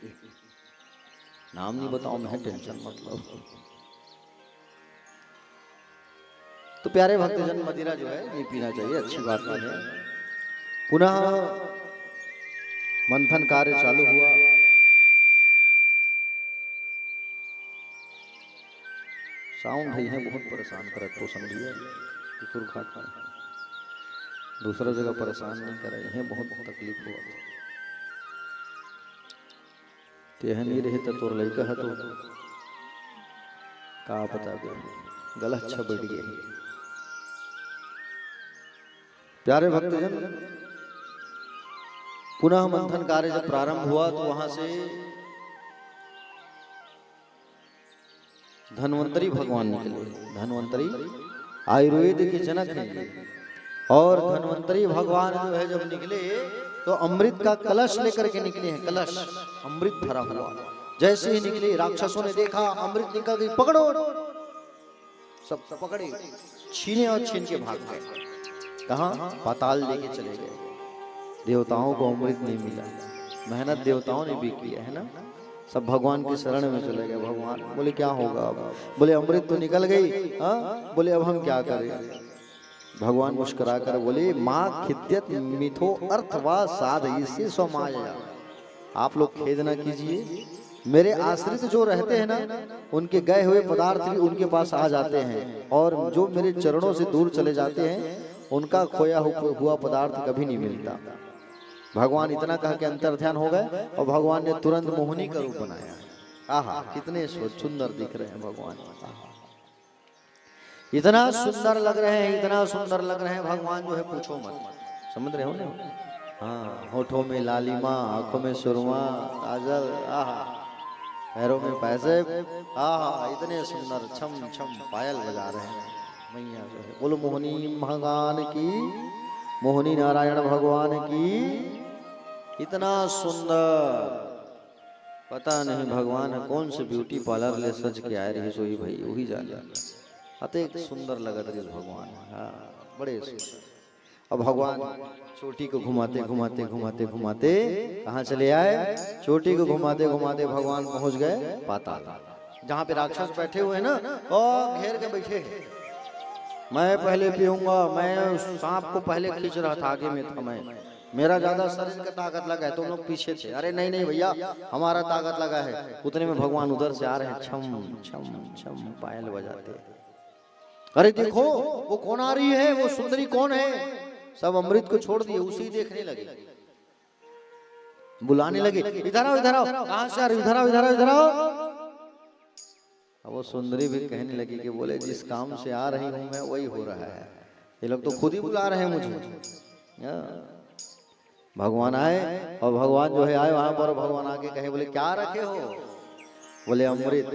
नाम नहीं बताओ मैं टेंशन मतलब तो प्यारे भक्तजन मदिरा जो है ये पीना चाहिए अच्छी बात नहीं है पुनः मंथन कार्य चालू हुआ साउंड भाई है बहुत परेशान करत तो समझिए घाट में दूसरा जगह परेशान नहीं कर रहे हैं बहुत तकलीफ हुआ तेह नहीं रहे तो तोर लड़का है तो का पता गया गला अच्छा बैठ गया प्यारे भक्तजन पुनः मंथन कार्य जब प्रारंभ हुआ तो वहां से धन्वंतरी भगवान निकले धन्वंतरी आयुर्वेद के जनक हैं और धन्वंतरी भगवान जो है जब निकले तो अमृत का कलश लेकर के निकले हैं कलश अमृत भरा हुआ जैसे ही निकले राक्षसों ने देखा अमृत निकल गई पकड़ो सब पकड़े छीने और छीन के भाग गए कहां पाताल लेके चले गए देवताओं को अमृत नहीं मिला मेहनत देवताओं ने भी किया है ना सब भगवान की शरण में चले गए भगवान बोले क्या होगा अब बोले अमृत तो निकल गई हाँ बोले अब हम क्या करें भगवान मुस्कुरा कर बोले माँ खिद्यत मिथो अर्थवा साध इसी स्वमाया आप लोग खेद ना कीजिए मेरे आश्रित जो रहते हैं ना उनके गए हुए पदार्थ भी उनके पास आ जाते हैं और जो मेरे चरणों से दूर चले जाते हैं उनका खोया हुआ पदार्थ कभी नहीं मिलता भगवान इतना कह के अंतर ध्यान हो गए और भगवान ने तुरंत मोहिनी का रूप बनाया आहा कितने सुंदर दिख रहे हैं भगवान इतना सुंदर लग रहे हैं इतना सुंदर लग रहे हैं भगवान जो है पूछो मत समझ रहे हो ना हाँ होठों में लालिमा आंखों में सुरमा काजल आहा पैरों में पैसे आहा इतने सुंदर छम छम पायल बजा रहे हैं मैया जो है बोलो मोहिनी भगवान की मोहिनी नारायण भगवान की इतना सुंदर पता नहीं भगवान कौन से ब्यूटी पार्लर ले सज के आए रही सोई भाई वही जाने अति सुंदर लगत रही भगवान हाँ बड़े सुंदर अब भगवान चोटी को घुमाते घुमाते घुमाते घुमाते कहाँ चले आए चोटी को घुमाते घुमाते भगवान पहुंच गए पाताल जहाँ पे राक्षस बैठे हुए हैं ना और घेर के बैठे हैं मैं पहले पीऊंगा मैं सांप को पहले खींच रहा था आगे में था मैं मेरा ज्यादा शरीर का ताकत लगा है, तुम लोग पीछे थे। अरे नहीं नहीं भैया, हमारा ताकत लगा है। उतने में भगवान उधर से आ रहे हैं, छम छम छम पायल बजाते। अरे देखो वो कौन आ रही है, वो सुंदरी कौन है। सब अमृत को छोड़ दिए, उसी देखने लगे, बुलाने लगे, इधर आओ इधर आओ, कहां से आ रही, इधर आओ इधर आओ इधर आओ। अब वो सुंदरी भी कहने लगी कि बोले जिस काम से आ रही हूं मैं वही हो रहा है, ये लोग तो खुद ही बुला रहे हैं मुझे। भगवान आए और भगवान जो है आए वहां पर, भगवान आके कहे बोले क्या रखे हो, बोले अमृत।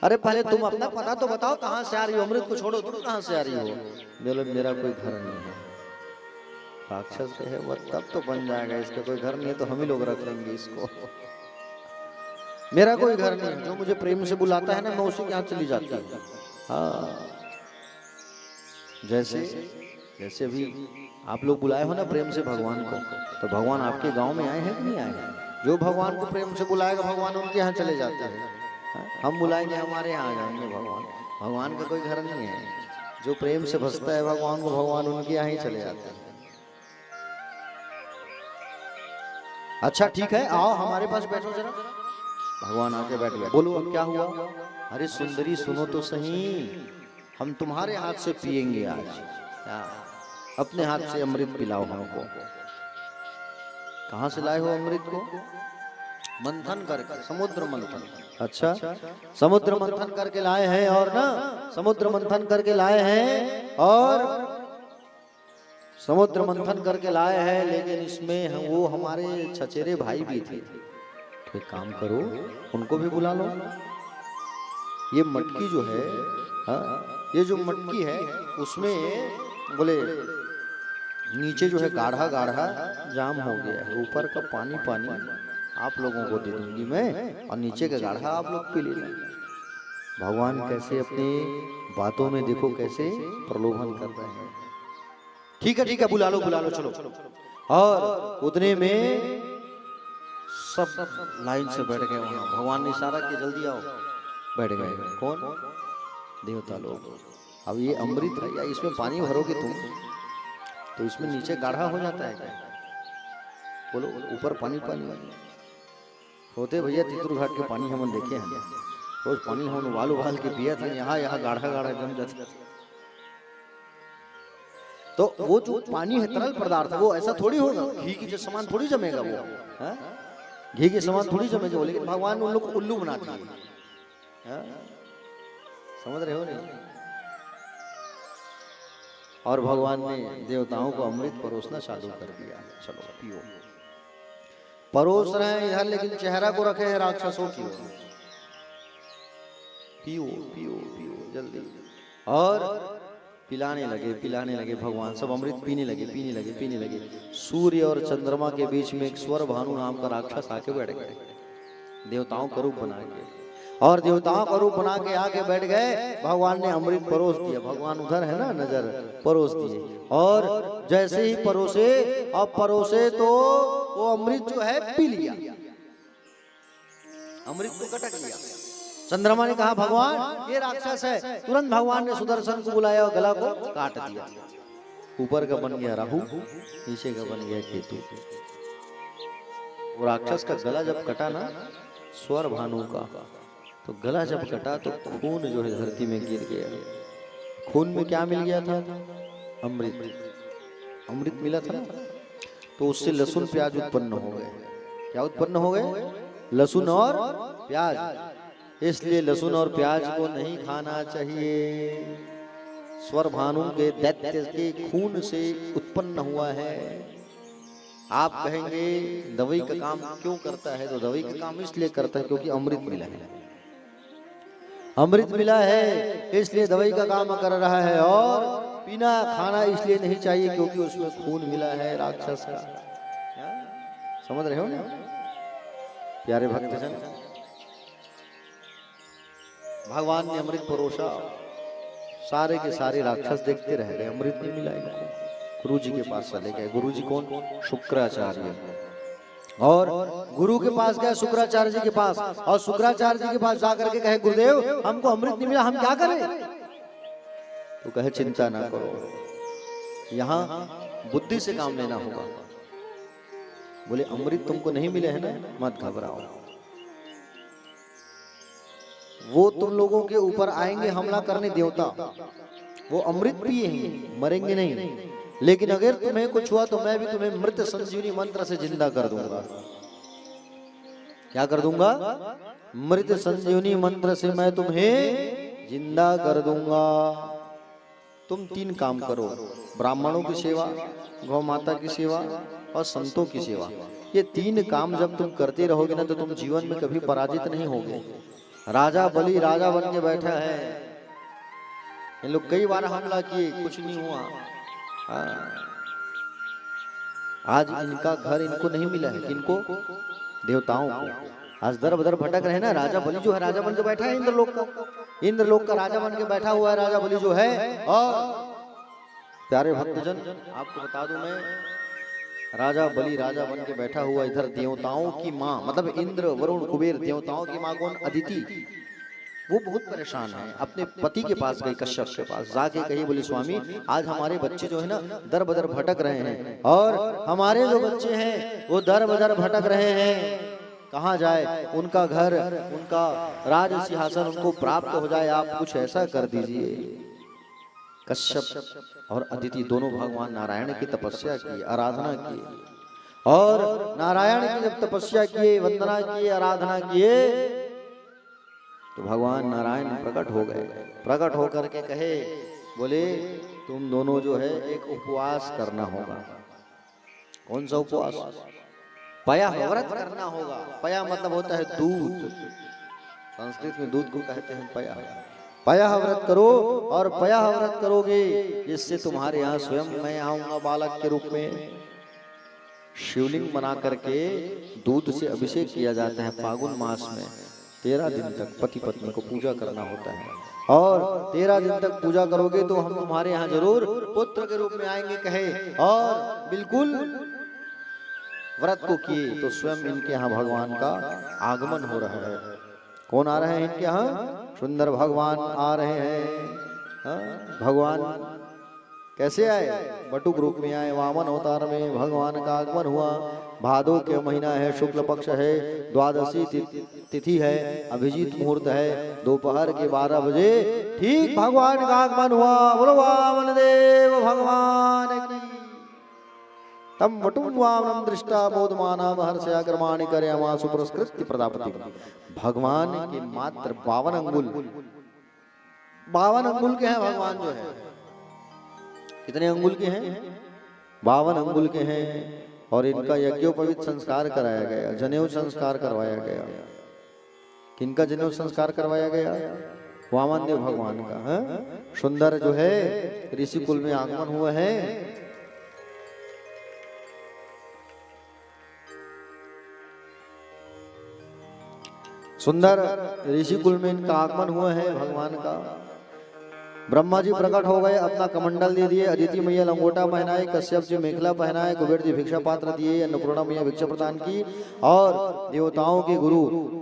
अरे पहले तुम अपना पता तो बताओ, कहां से आ रही हो, अमृत को छोड़ो, तुम कहां से आ रही हो। बोले मेरा कोई घर नहीं है। राक्षस है वो तब तो बन जाएगा, इसका कोई घर नहीं है तो हम ही लोग रख लेंगे इसको। मेरा कोई घर नहीं है, जो मुझे प्रेम से बुलाता है ना मैं उसी के यहाँ चली जाती हूँ। हाँ जैसे जैसे भी आप लोग बुलाए हो ना प्रेम से भगवान को, तो भगवान आपके गांव में आए हैं कि नहीं आए हैं। जो भगवान को प्रेम से बुलाएगा भगवान उनके यहाँ चले जाते हैं। हम बुलाएंगे हमारे यहाँ आ जाएंगे भगवान। भगवान का कोई घर नहीं है, जो प्रेम से भजता है भगवान को भगवान उनके यहाँ ही चले जाते हैं। अच्छा ठीक है, आओ हमारे पास बैठो जरा। भगवान आके बैठ गया। बोलो अब क्या हुआ। अरे सुंदरी सुनो तो सही, हम तुम्हारे हाथ से पिएंगे आज, अपने हाथ से अमृत पिलाओ हमको। कहां से लाए हो अमृत को। मंथन करके, समुद्र मंथन। अच्छा समुद्र मंथन करके लाए हैं, और ना समुद्र मंथन करके लाए हैं, और समुद्र मंथन करके लाए हैं, लेकिन इसमें वो हमारे चचेरे भाई भी थे। तो एक काम करो उनको भी बुला लो। ये मटकी जो है, ये जो मटकी है उसमें बोले नीचे जो है गाढ़ा गाढ़ा जाम हो गया है, ऊपर का पानी पानी आप लोगों को दे दूंगी मैं, और नीचे का गाढ़ा आप लोग पी लेना। भगवान कैसे अपनी बातों में देखो कैसे प्रलोभन कर रहे हैं। ठीक है बुला लो चलो। और उतने में सब लाइन से बैठ गए वहां। भगवान ने इशारा किया जल्दी आओ, बैठ गए। कौन, देवता लोग। अब ये अमृत है या इसमें पानी भरोगे तुम तो इसमें नीचे गाढ़ा हो जाता है क्या। बोलो ऊपर पानी पानी होते भैया। तितुर घाट के पानी हम देखे हैं, रोज पानी हम उबाल के पिया था। यहाँ गाढ़ा गाढ़ा जम जाता। तो वो जो पानी है तरल पदार्थ, वो ऐसा थोड़ी होगा, घी की जो सामान थोड़ी जमेगा वो, घी के सामान थोड़ी जमेगा वो। लेकिन भगवान उन लोग को उल्लू बना दिए, समझ रहे हो नहीं। और भगवान ने देवताओं को अमृत परोसना चालू कर दिया। चलो पियो। परोस रहे हैं इधर, लेकिन चेहरा को रखे हैं राक्षसों की ओर। पियो पियो पियो जल्दी। और पिलाने लगे भगवान। सब अमृत पीने लगे। सूर्य और चंद्रमा के बीच में एक स्वर भानु नाम का राक्षस आके बैठ गए, देवताओं का रूप बना के। और देवताओं का रूप बना के आके बैठ गए। भगवान ने अमृत परोस दिया। भगवान उधर है ना, नजर परोस दिए। और जैसे ही परोसे तो वो अमृत जो है पी लिया, अमृत को कटक लिया। चंद्रमा ने कहा भगवान ये राक्षस है। तुरंत भगवान ने सुदर्शन को बुलाया और गला को काट दिया। ऊपर का बन गया राहु, नीचे का बन गया केतु। वो राक्षस का गला जब कटा ना, स्वर भानु का, तो गला जब कटा तो खून जो है धरती में गिर गया। खून में क्या मिल गया था, अमृत मिला था ना। तो उससे लहसुन प्याज उत्पन्न हो गए। क्या उत्पन्न हो गए, लहसुन और प्याज। इसलिए लहसुन और प्याज को नहीं खाना चाहिए। स्वर भानु के दैत्य के खून से उत्पन्न हुआ है। आप कहेंगे दवाई का काम क्यों करता है, तो दवाई का काम इसलिए करता है क्योंकि अमृत मिला है। अमृत मिला है इसलिए दवाई का काम कर रहा है। और पीना खाना इसलिए नहीं चाहिए क्योंकि उसमें खून मिला है राक्षस का। समझ रहे हो ना प्यारे भक्तजन। भगवान ने अमृत परोसा, सारे के सारे राक्षस देखते रह गए, अमृत नहीं मिला इनको। गुरु जी के पास चले गए। गुरु जी कौन, शुक्राचार्य। और गुरु के पास गए, शुक्राचार्य जी के पास। और शुक्राचार्य जी के पास जाकर के कहे गुरुदेव हमको अमृत नहीं मिला, हम क्या करें। तो कहे चिंता ना करो, यहाँ बुद्धि से काम लेना होगा। बोले अमृत तुमको नहीं मिले है ना, मत घबराओ, वो तुम लोगों के ऊपर आएंगे हमला करने देवता, वो अमृत पिएंगे, मरेंगे नहीं, लेकिन अगर तुम्हें कुछ हुआ तो मैं भी तुम्हें मृत संजीवनी मंत्र से जिंदा कर दूंगा। क्या कर दूंगा? मृत संजीवनी मंत्र से मैं तुम्हें जिंदा कर दूंगा। तुम 3 काम करो, ब्राह्मणों की सेवा, गौ माता की सेवा और संतों की सेवा। ये 3 काम जब तुम करते रहोगे ना तो तुम जीवन में कभी पराजित नहीं होगे। राजा बलि राजा बन के बैठा है, इन लोग कई बार हमला किए, कुछ नहीं हुआ। आज इनका घर इनको नहीं मिला है, किनको? देवताओं को। आज दर बदर भटक रहे ना। राजा बलि जो है राजा बन के बैठा है इंद्रलोक का, इंद्रलोक का राजा बन के बैठा हुआ है राजा बलि जो है। और प्यारे भक्तजन, आपको बता दूं मैं, राजा बलि राजा बन के बैठा हुआ, इधर देवताओं की माँ मतलब इंद्र वरुण कुबेर, देवताओं की माँ कौन? अदिति, वो बहुत परेशान है। अपने पति के पास गई, कश्यप के पास जाके कही, बोली स्वामी आज हमारे बच्चे जो है ना दर बदर भटक रहे हैं, और हमारे जो बच्चे हैं वो दर बदर भटक रहे हैं, कहाँ जाए? उनका घर, उनका राज सिंहासन उनको प्राप्त हो जाए, आप कुछ ऐसा कर दीजिए। कश्यप और अदिति दोनों भगवान नारायण की तपस्या की, आराधना की, और नारायण की जब तपस्या किए, वंदना किए, आराधना किए, तो भगवान नारायण प्रकट हो गए। प्रकट होकर के कहे, बोले तुम दोनों जो है एक उपवास करना होगा। कौन सा उपवास? पया व्रत करना होगा। पया मतलब होता है दूध, संस्कृत में दूध को कहते हैं पया। पया व्रत करो, और पया व्रत करोगे जिससे तुम्हारे यहाँ स्वयं मैं आऊंगा बालक के रूप में। शिवलिंग बना करके दूध से अभिषेक किया जाता है। फागुन मास में 13 दिन तक पति पत्नी को पूजा करना होता है, और 13 दिन तक पूजा करोगे तो हम तुम्हारे यहाँ जरूर पुत्र के रूप में आएंगे कहे। और बिल्कुल व्रत को किए तो स्वयं इनके यहाँ भगवान का आगमन हो रहा है। कौन आ रहे हैं इनके यहाँ? सुंदर भगवान आ रहे हैं। भगवान कैसे आए? बटुक रूप में आए, वामन अवतार में भगवान का आगमन हुआ। भादो के महीना है, शुक्ल पक्ष है, द्वादशी तिथि है, अभिजीत मुहूर्त है, दोपहर के 12 बजे ठीक भगवान का आगमन हुआ। बोलो वामन देव भगवान की। तम वटुम वामनम दृष्टा बोधमाना महर्षया कर्माणि करयामा सुपुरस्कृत्य प्रजापति। भगवान के मात्र 52 अंगुल, 52 अंगुल के हैं भगवान जो है। कितने अंगुल के हैं? 52 अंगुल के हैं। और इनका यज्ञोपवीत संस्कार कराया गया, जनेऊ संस्कार करवाया गया। किनका जनेऊ संस्कार करवाया गया? वामन देव भगवान का। सुंदर जो है ऋषि कुल में आगमन हुआ है। सुंदर ऋषि कुल में इनका आगमन हुआ है भगवान का। ब्रह्मा जी प्रकट हो गए, अपना कमंडल दे दिए, अदिति मैया लंगोटा पहनाए, कश्यप जी मेखला पहनाए, कुबेर जी भिक्षा पात्र दिए, अन्नपूर्णा मैया भिक्षा प्रदान की, और देवताओं के गुरु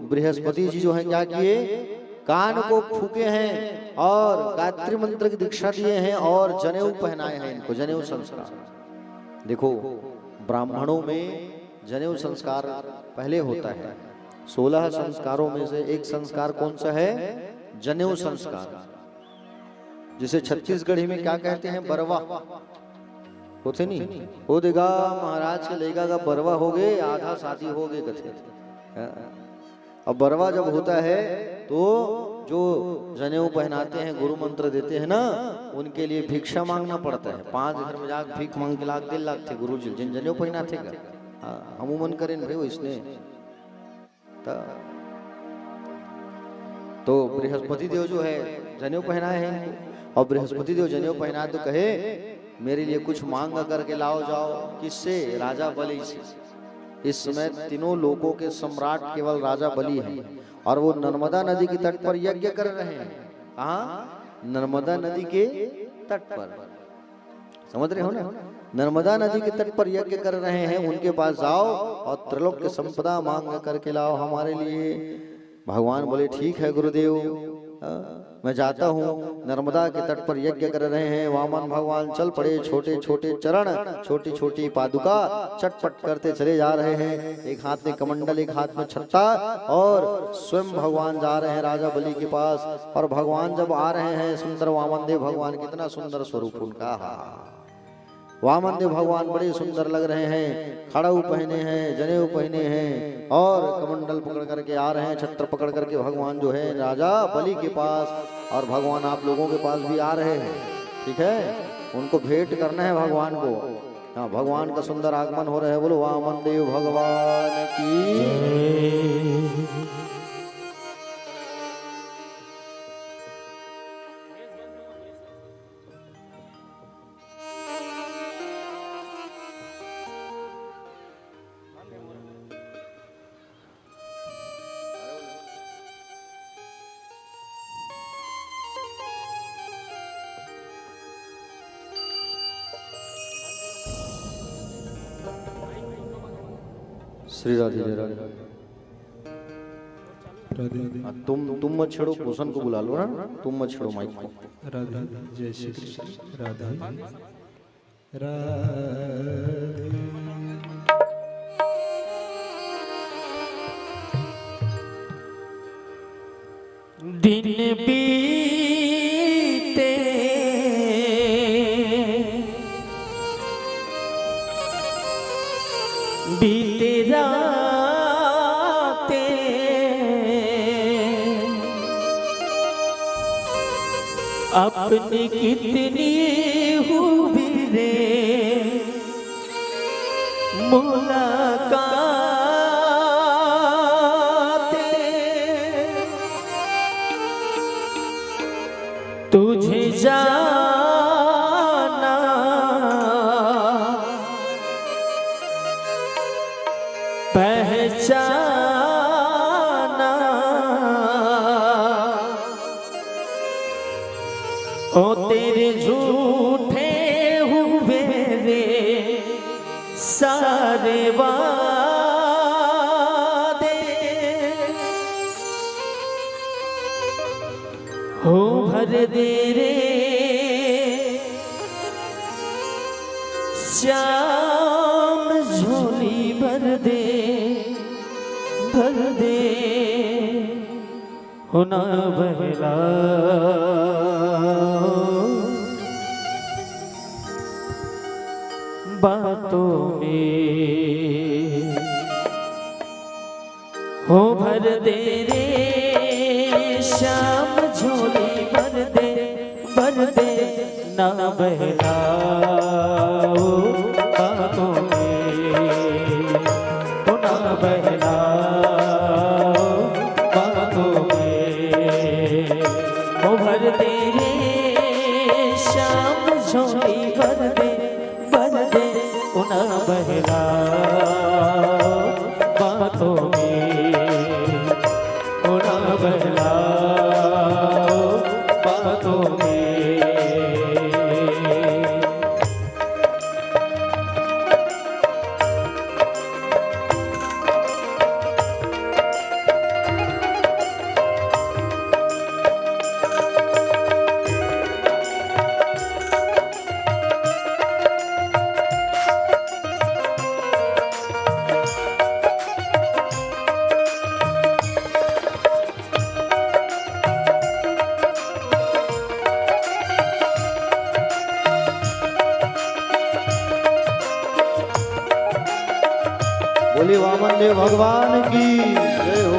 बृहस्पति जी जो है क्या किए? कान को फूके हैं और गायत्री मंत्र की दीक्षा दिए हैं, और जनेऊ पहनाए हैं इनको, जनेऊ संस्कार। देखो ब्राह्मणों में जनेऊ संस्कार पहले होता है। 16 संस्कारों में से एक संस्कार कौन सा है? जनेऊ संस्कार, जिसे छत्तीसगढ़ी में क्या कहते हैं? बरवा। होते नहीं हो देगा महाराज के लेगा का बरवा हो गए, आधा शादी हो गए कथे। अब बरवा जब होता है तो जो जनेऊ पहनाते हैं, गुरु मंत्र देते हैं ना, उनके लिए भिक्षा मांगना पड़ता है। 5 घर में जाकर भीख मांग के लाख 1.5 लाख थे गुरु जी जिन जनेऊ पहनाते थे। हम मन करें भाई इसने तो बृहस्पति देव जो है जनेऊ पहनाए हैं, और बृहस्पति देव जनेऊ पहनाए तो कहे मेरे लिए कुछ मांग करके लाओ जाओ। किससे? राजा बलि से। इस समय तीनों लोगों के सम्राट केवल राजा बलि हैं, और वो नर्मदा नदी के तट पर यज्ञ कर रहे हैं। कहाँ? नर्मदा नदी के तट पर। समझ रहे हो ना? नर्मदा नदी के तट पर यज्ञ कर रहे हैं। उनके पास जाओ और त्रिलोक की संपदा मांग करके लाओ हमारे लिए। भगवान बोले ठीक है गुरुदेव, मैं जाता हूँ। नर्मदा के तट पर यज्ञ कर रहे हैं, वामन भगवान चल पड़े, छोटे छोटे चरण, छोटी छोटी पादुका चटपट करते चले जा रहे हैं। एक हाथ में कमंडल, एक हाथ में छत्ता, और स्वयं भगवान जा रहे हैं राजा बलि के पास। और भगवान जब आ रहे हैं, सुंदर वामन देव भगवान, कितना सुंदर स्वरूप उनका। वामन देव भगवान बड़े सुंदर लग रहे हैं, खड़ाऊ पहने हैं, जनेऊ पहने हैं, और कमंडल पकड़ करके आ रहे हैं, छत्र पकड़ करके भगवान जो है राजा बलि के पास, और भगवान आप लोगों के पास भी आ रहे हैं। ठीक है, उनको भेंट करना है भगवान को। हाँ, भगवान का सुंदर आगमन हो रहा है। बोलो वामन देव भगवान की। श्री राधे जय राधे। हाँ, तुम मत छेड़ो, भूषण को बुला लो ना, तुम मत छेड़ो माइक को। राधे जय श्री कृष्ण। राधे राधे। दिन बीते बीते रातें, अपनी कितनी हुई रे मुलाकातें, तुझे जाना पहचाना, ओ तेरे झूठे हुए रे सारे वादे, हो भर दे रे श्याम झोली भर दे, भर दे, हो ना बहला बातों में, हो भर दे रे श्याम झोली भर दे, भर दे, ना बहलाओ बातों में, हो ना बहलाओ बातों में, हो भर दे रे श्याम झोली भर दे, भर दे, हो ना बहलाओ बातों में, हो ना बहलाओ बातों में। बोली वामन देव भगवान की जय हो।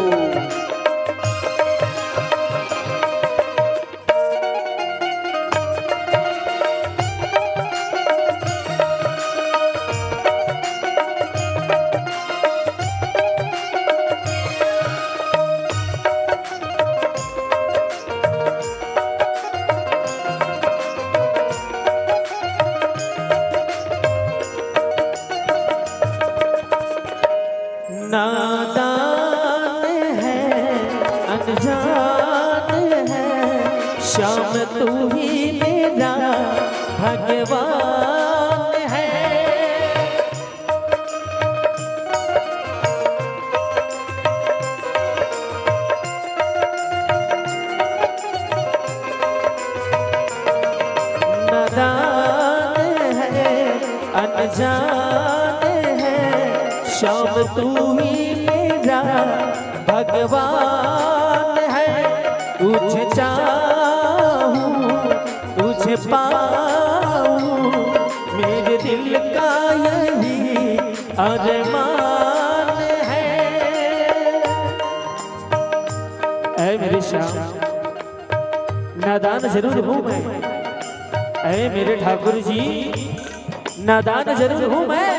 नादान है, अनजान है, श्याम तू ही मेरा भगवान है। नादान है अनजान है, श्याम तू ही मेरा भगवान है। तुझे चाहूं तुझे पाऊं, मेरे दिल का यही अरमान है। ऐ मेरे श्याम नादान जरूर हूँ मैं, ऐ मेरे ठाकुर जी नादान जरूर हूँ मैं,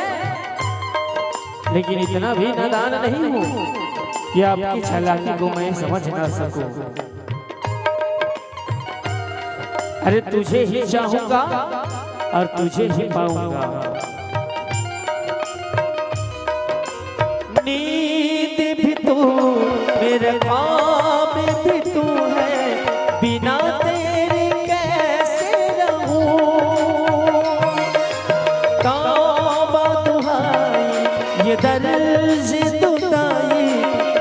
लेकिन इतना भी नादान नहीं हूँ कि आपकी चालाकी को मैं समझ ना सकूं। अरे तुझे ही चाहूंगा और तुझे ही पाऊंगा। नींद भी तू मेरे ख्वाब भी तू है, बिना तेरे कैसे रहूं। तौबा दुहाई ये दर्ज दुदाई,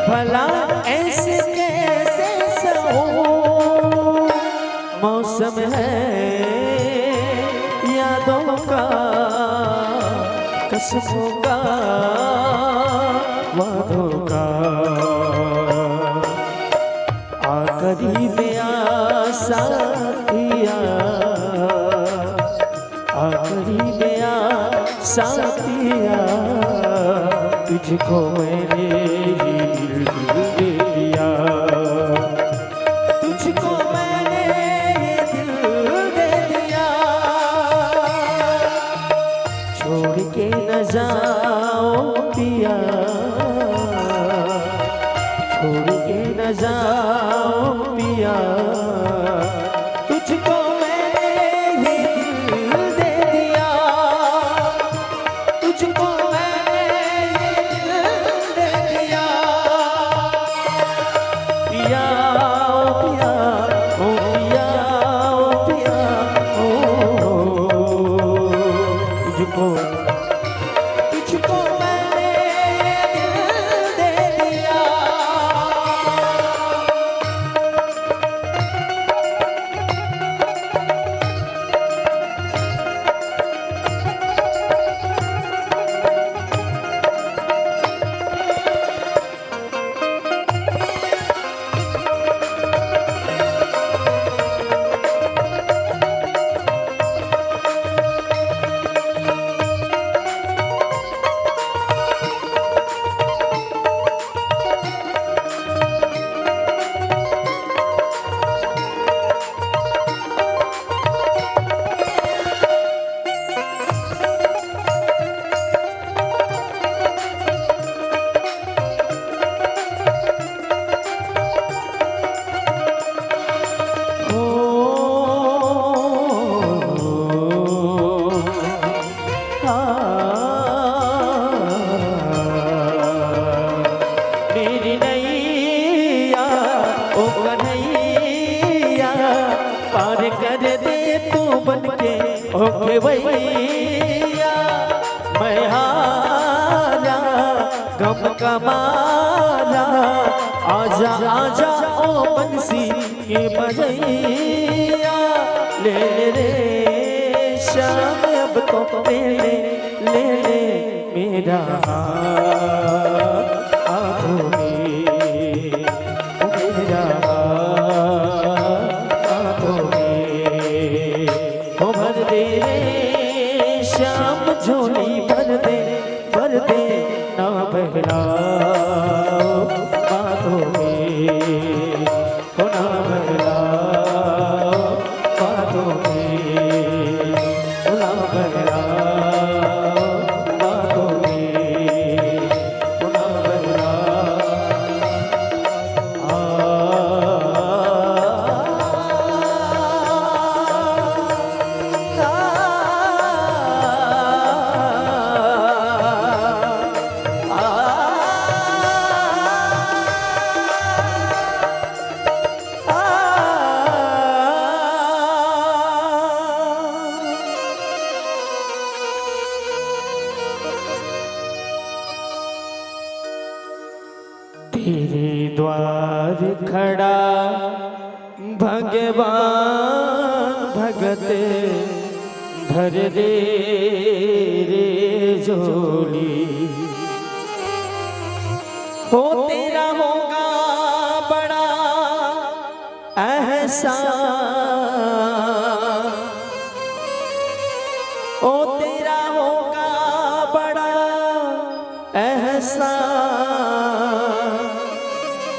भला ऐसे कैसे सहूं। मौसम है यादों का, कसमों का, वादों का। आखिरी में साथिया, आखिरी में साथिया, तुझको मैंने दिल दे दिया, तुझको मैंने दिल दे दिया। छोड़ के न जाओ पिया, छोड़ के न जाओ पिया, तुझको मैंने ये दिल दे दिया, तुझको मैंने ये दिल दे दिया। पिया ओ पिया ओ पिया ओ पिया ओ, तुझको तुझको मैंने दिल दे दिया। मेरी नैया ओ कन्हैया, पार कर दे तू बनके ओ खेवैया। मैं हारा गम का मारा, आजा आजा ओ बंसी के बजैया। ले रे श्याम अब तो ले ले मेरा हाथ आँखों में, मेरा हाथ आँखों में। ओ भर दे श्याम झोली भर दे ना बहलाओ बातों में, ओ ना बहलाओ बातों में, ओ ना बहलाओ बातों में, ओ ना तेरे द्वार खड़ा भगवान भगत भर दे रे झोली। हो तेरा होगा बड़ा एहसान, ओ तेरा होगा बड़ा एहसान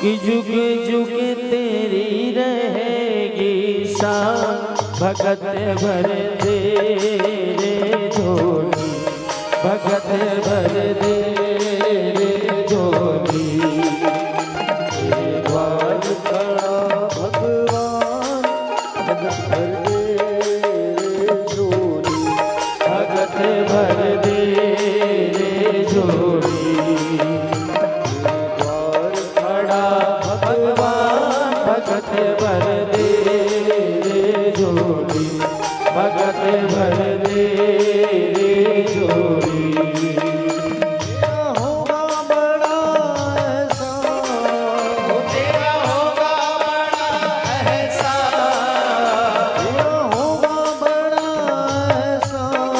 कि जुग जुग तेरी रहेगी शान। भगत भर दे रे झोली, भगत भर दे रे झोली। तेरे द्वार खड़ा भगवान, भगत भर दे रे झोली, भगत भर दे रे झोली। तेरे द्वार खड़ा भगवान, भगत भर दे रे झोली, भगत भर दे रे झोली। तेरा होगा बड़ा एहसान, तेरा होगा बड़ा एहसान, तेरा होगा बड़ा एहसान,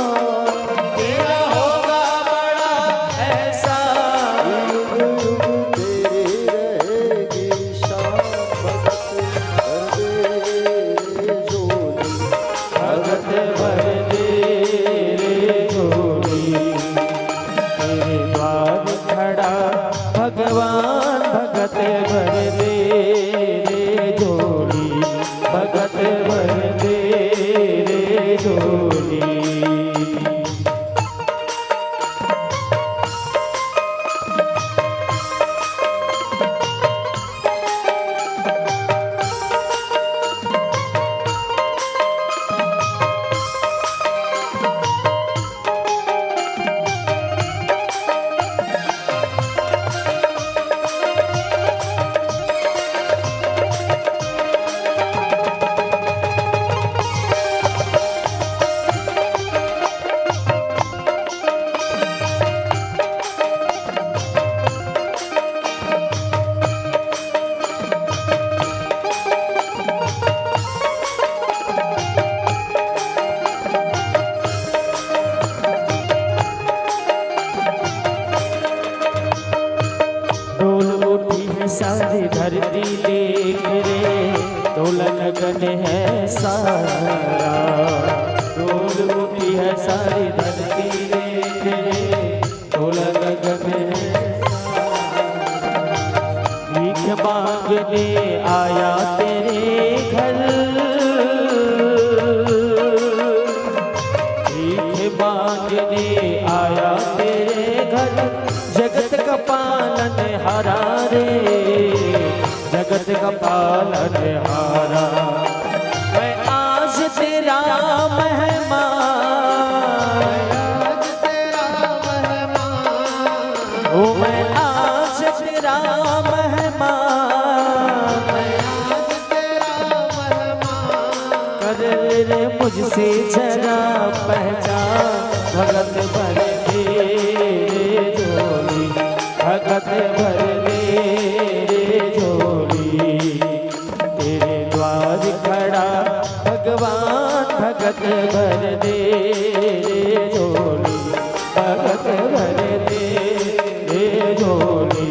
तेरा होगा बड़ा एहसान। युग युग तेरी रहेगी शान। भगत भर दे रे झोली, भगत भर दे रे झोली। तेरे द्वार खड़ा भगवान, भगत भर दे रे झोली, भगत भर दे रे झोली। डोल उठी है सारी धरती देख रे, डोलन गगन है सारा। डोल उठी है सारी धरती देख रे, डोलन गगन है सारा। भीख मांगने आया तेरे घर, भीख मांगने आया तेरे घर। जगत का पालन हारा रे, जगत का पालन हारा। मैं आज तेरा मेहमान, आज तेरा मेहमान, ओ मैं आज तेरा मेहमान। आज तेरा मेहमान, कर रे मुझसे जरा पहचान। भगत भर दे रे झोली, भगत भर दे रे झोली। तेरे द्वार खड़ा भगवान, भगत भर दे रे झोली, भगत भर दे रे झोली।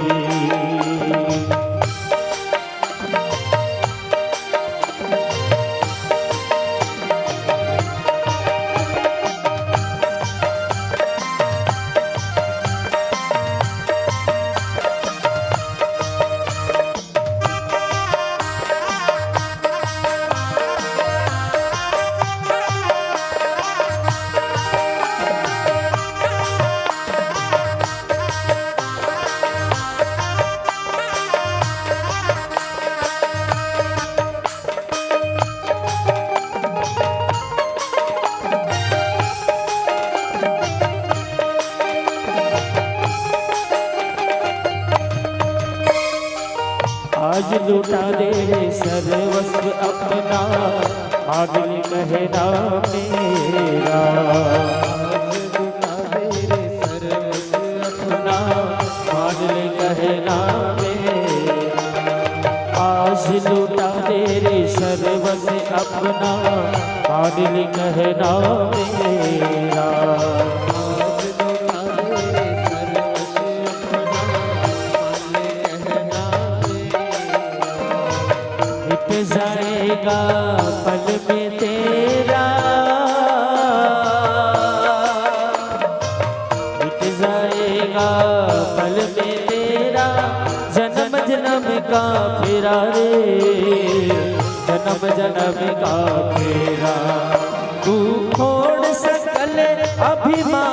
आज लुटा दे रे सर्वस्व अपना, आदिल कहना मेरा। आज लुटा दे रे सर्वस्व अपना आदिल कहना मेरा। आज लुटा दे रे सर्वस्व अपना, कादिल कहना मेरा। मिट जाएगा पल में तेरा, मिट जाएगा पल में तेरा, जन्म जन्म का फेरा रे, जन्म जन्म का फेरा। तू छोड़ सकल अभिमान,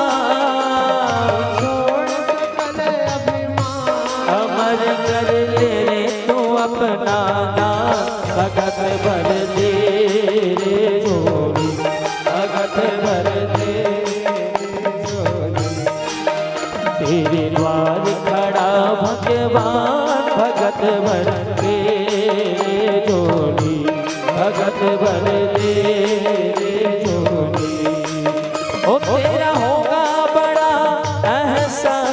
अमर कर ले रे तू अपना नाम, भगत भर दे रे जोड़ी, भगत भर दे जोड़ी। तेरे द्वार खड़ा भगवान, भगत भर दे जोड़ी, भगत भर दे जोड़ी। ओ तेरा होगा बड़ा एहसान,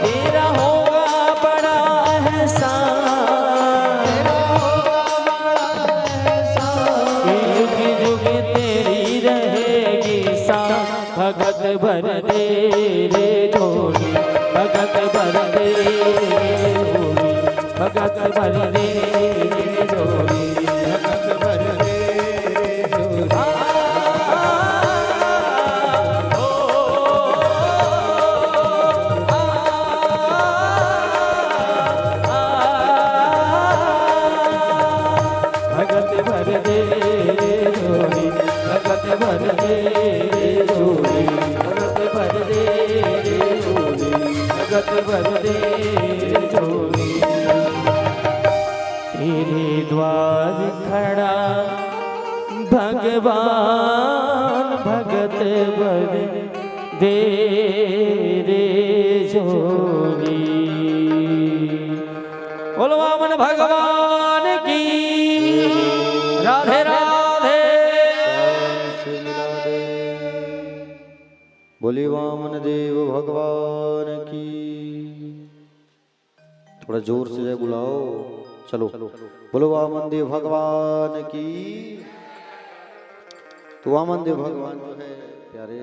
तेरा होगा बड़ा एहसान, युग युग तेरी रहेगी शान। भगत भर दे रे जोड़ी, भगत भर दे जोड़ी, भगत भर दे जोड़ी, भगत भर दे जोड़ी। भगत भर दे जोड़ी, भगत भर दे जोड़ी, भगत भर दे जोड़ी, भगत भर दे जोड़ी। तेरे द्वार खड़ा भगवान, भगत भर दे रे जोड़ी। बोलो वामन भगवान की राधे राधे। से मिला दे। बोले वामन देव भगवान की। थोड़ा जोर से जय बुलाओ। चलो बोलो वामन देव भगवान की। तो वामन देव भगवान जो है प्यारे,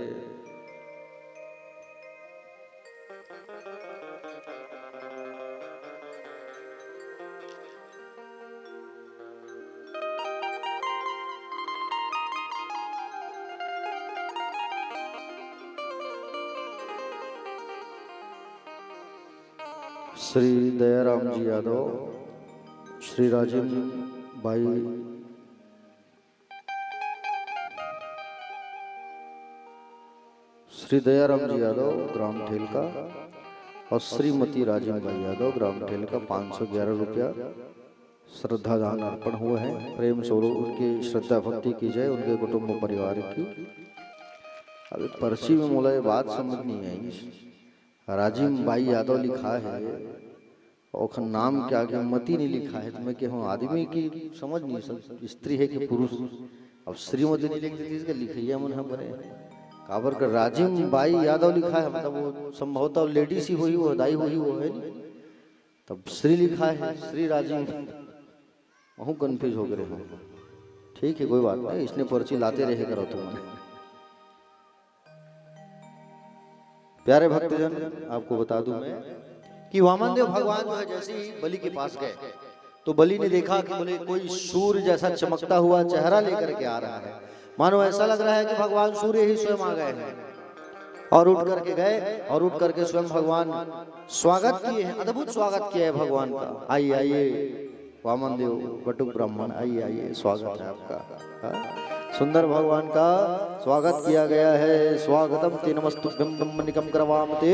श्री दयाराम जी यादव, श्री राजेंद्र भाई, श्री दयाराम जी यादव ग्राम ठेलका और श्रीमती राजेंद्र भाई यादव ग्राम ठेलका 511 रुपया श्रद्धा दान अर्पण हुए हैं। प्रेम स्वरूप उनकी श्रद्धा भक्ति की जाए, उनके कुटुंब परिवार की। अभी पर्ची में मोला ये बात समझ नहीं आई, राजीव भाई यादव लिखा है और नाम के आगे मती नहीं लिखा है, तो मैं क्या हूँ आदमी की समझ नहीं सकती, स्त्री है कि पुरुष। अब श्रीमती नहीं लिखती थी, इसका लिखिया मन हम बने काबर कर राजीव भाई यादव लिखा है, मतलब वो संभवतः लेडीज ही हुई, वो दाई हुई वो है नहीं, तब श्री लिखा है, श्री राजीव, वहूँ कंफ्यूज हो गए हो। ठीक है कोई बात नहीं, इसने पर्ची लाते रहे करो तुम। प्यारे भक्तजन, आपको बता दूं मैं कि वामन देव भगवान जो है जैसे ही बलि के पास गए तो बलि ने देखा कि बोले कोई सूर्य जैसा चमकता हुआ चेहरा लेकर के आ रहा है, मानो ऐसा लग रहा है कि भगवान सूर्य ही स्वयं आ गए हैं। और उठ करके गए और उठ करके स्वयं भगवान स्वागत किए हैं, अद्भुत स्वागत किया है भगवान का। आइए आइए वामन देव बटुक ब्राह्मण, आइए आइए, स्वागत है आपका। सुंदर भगवान का स्वागत किया गया है। स्वागतम ते नमस्तुभ्यं ब्रह्मनिकं करवामते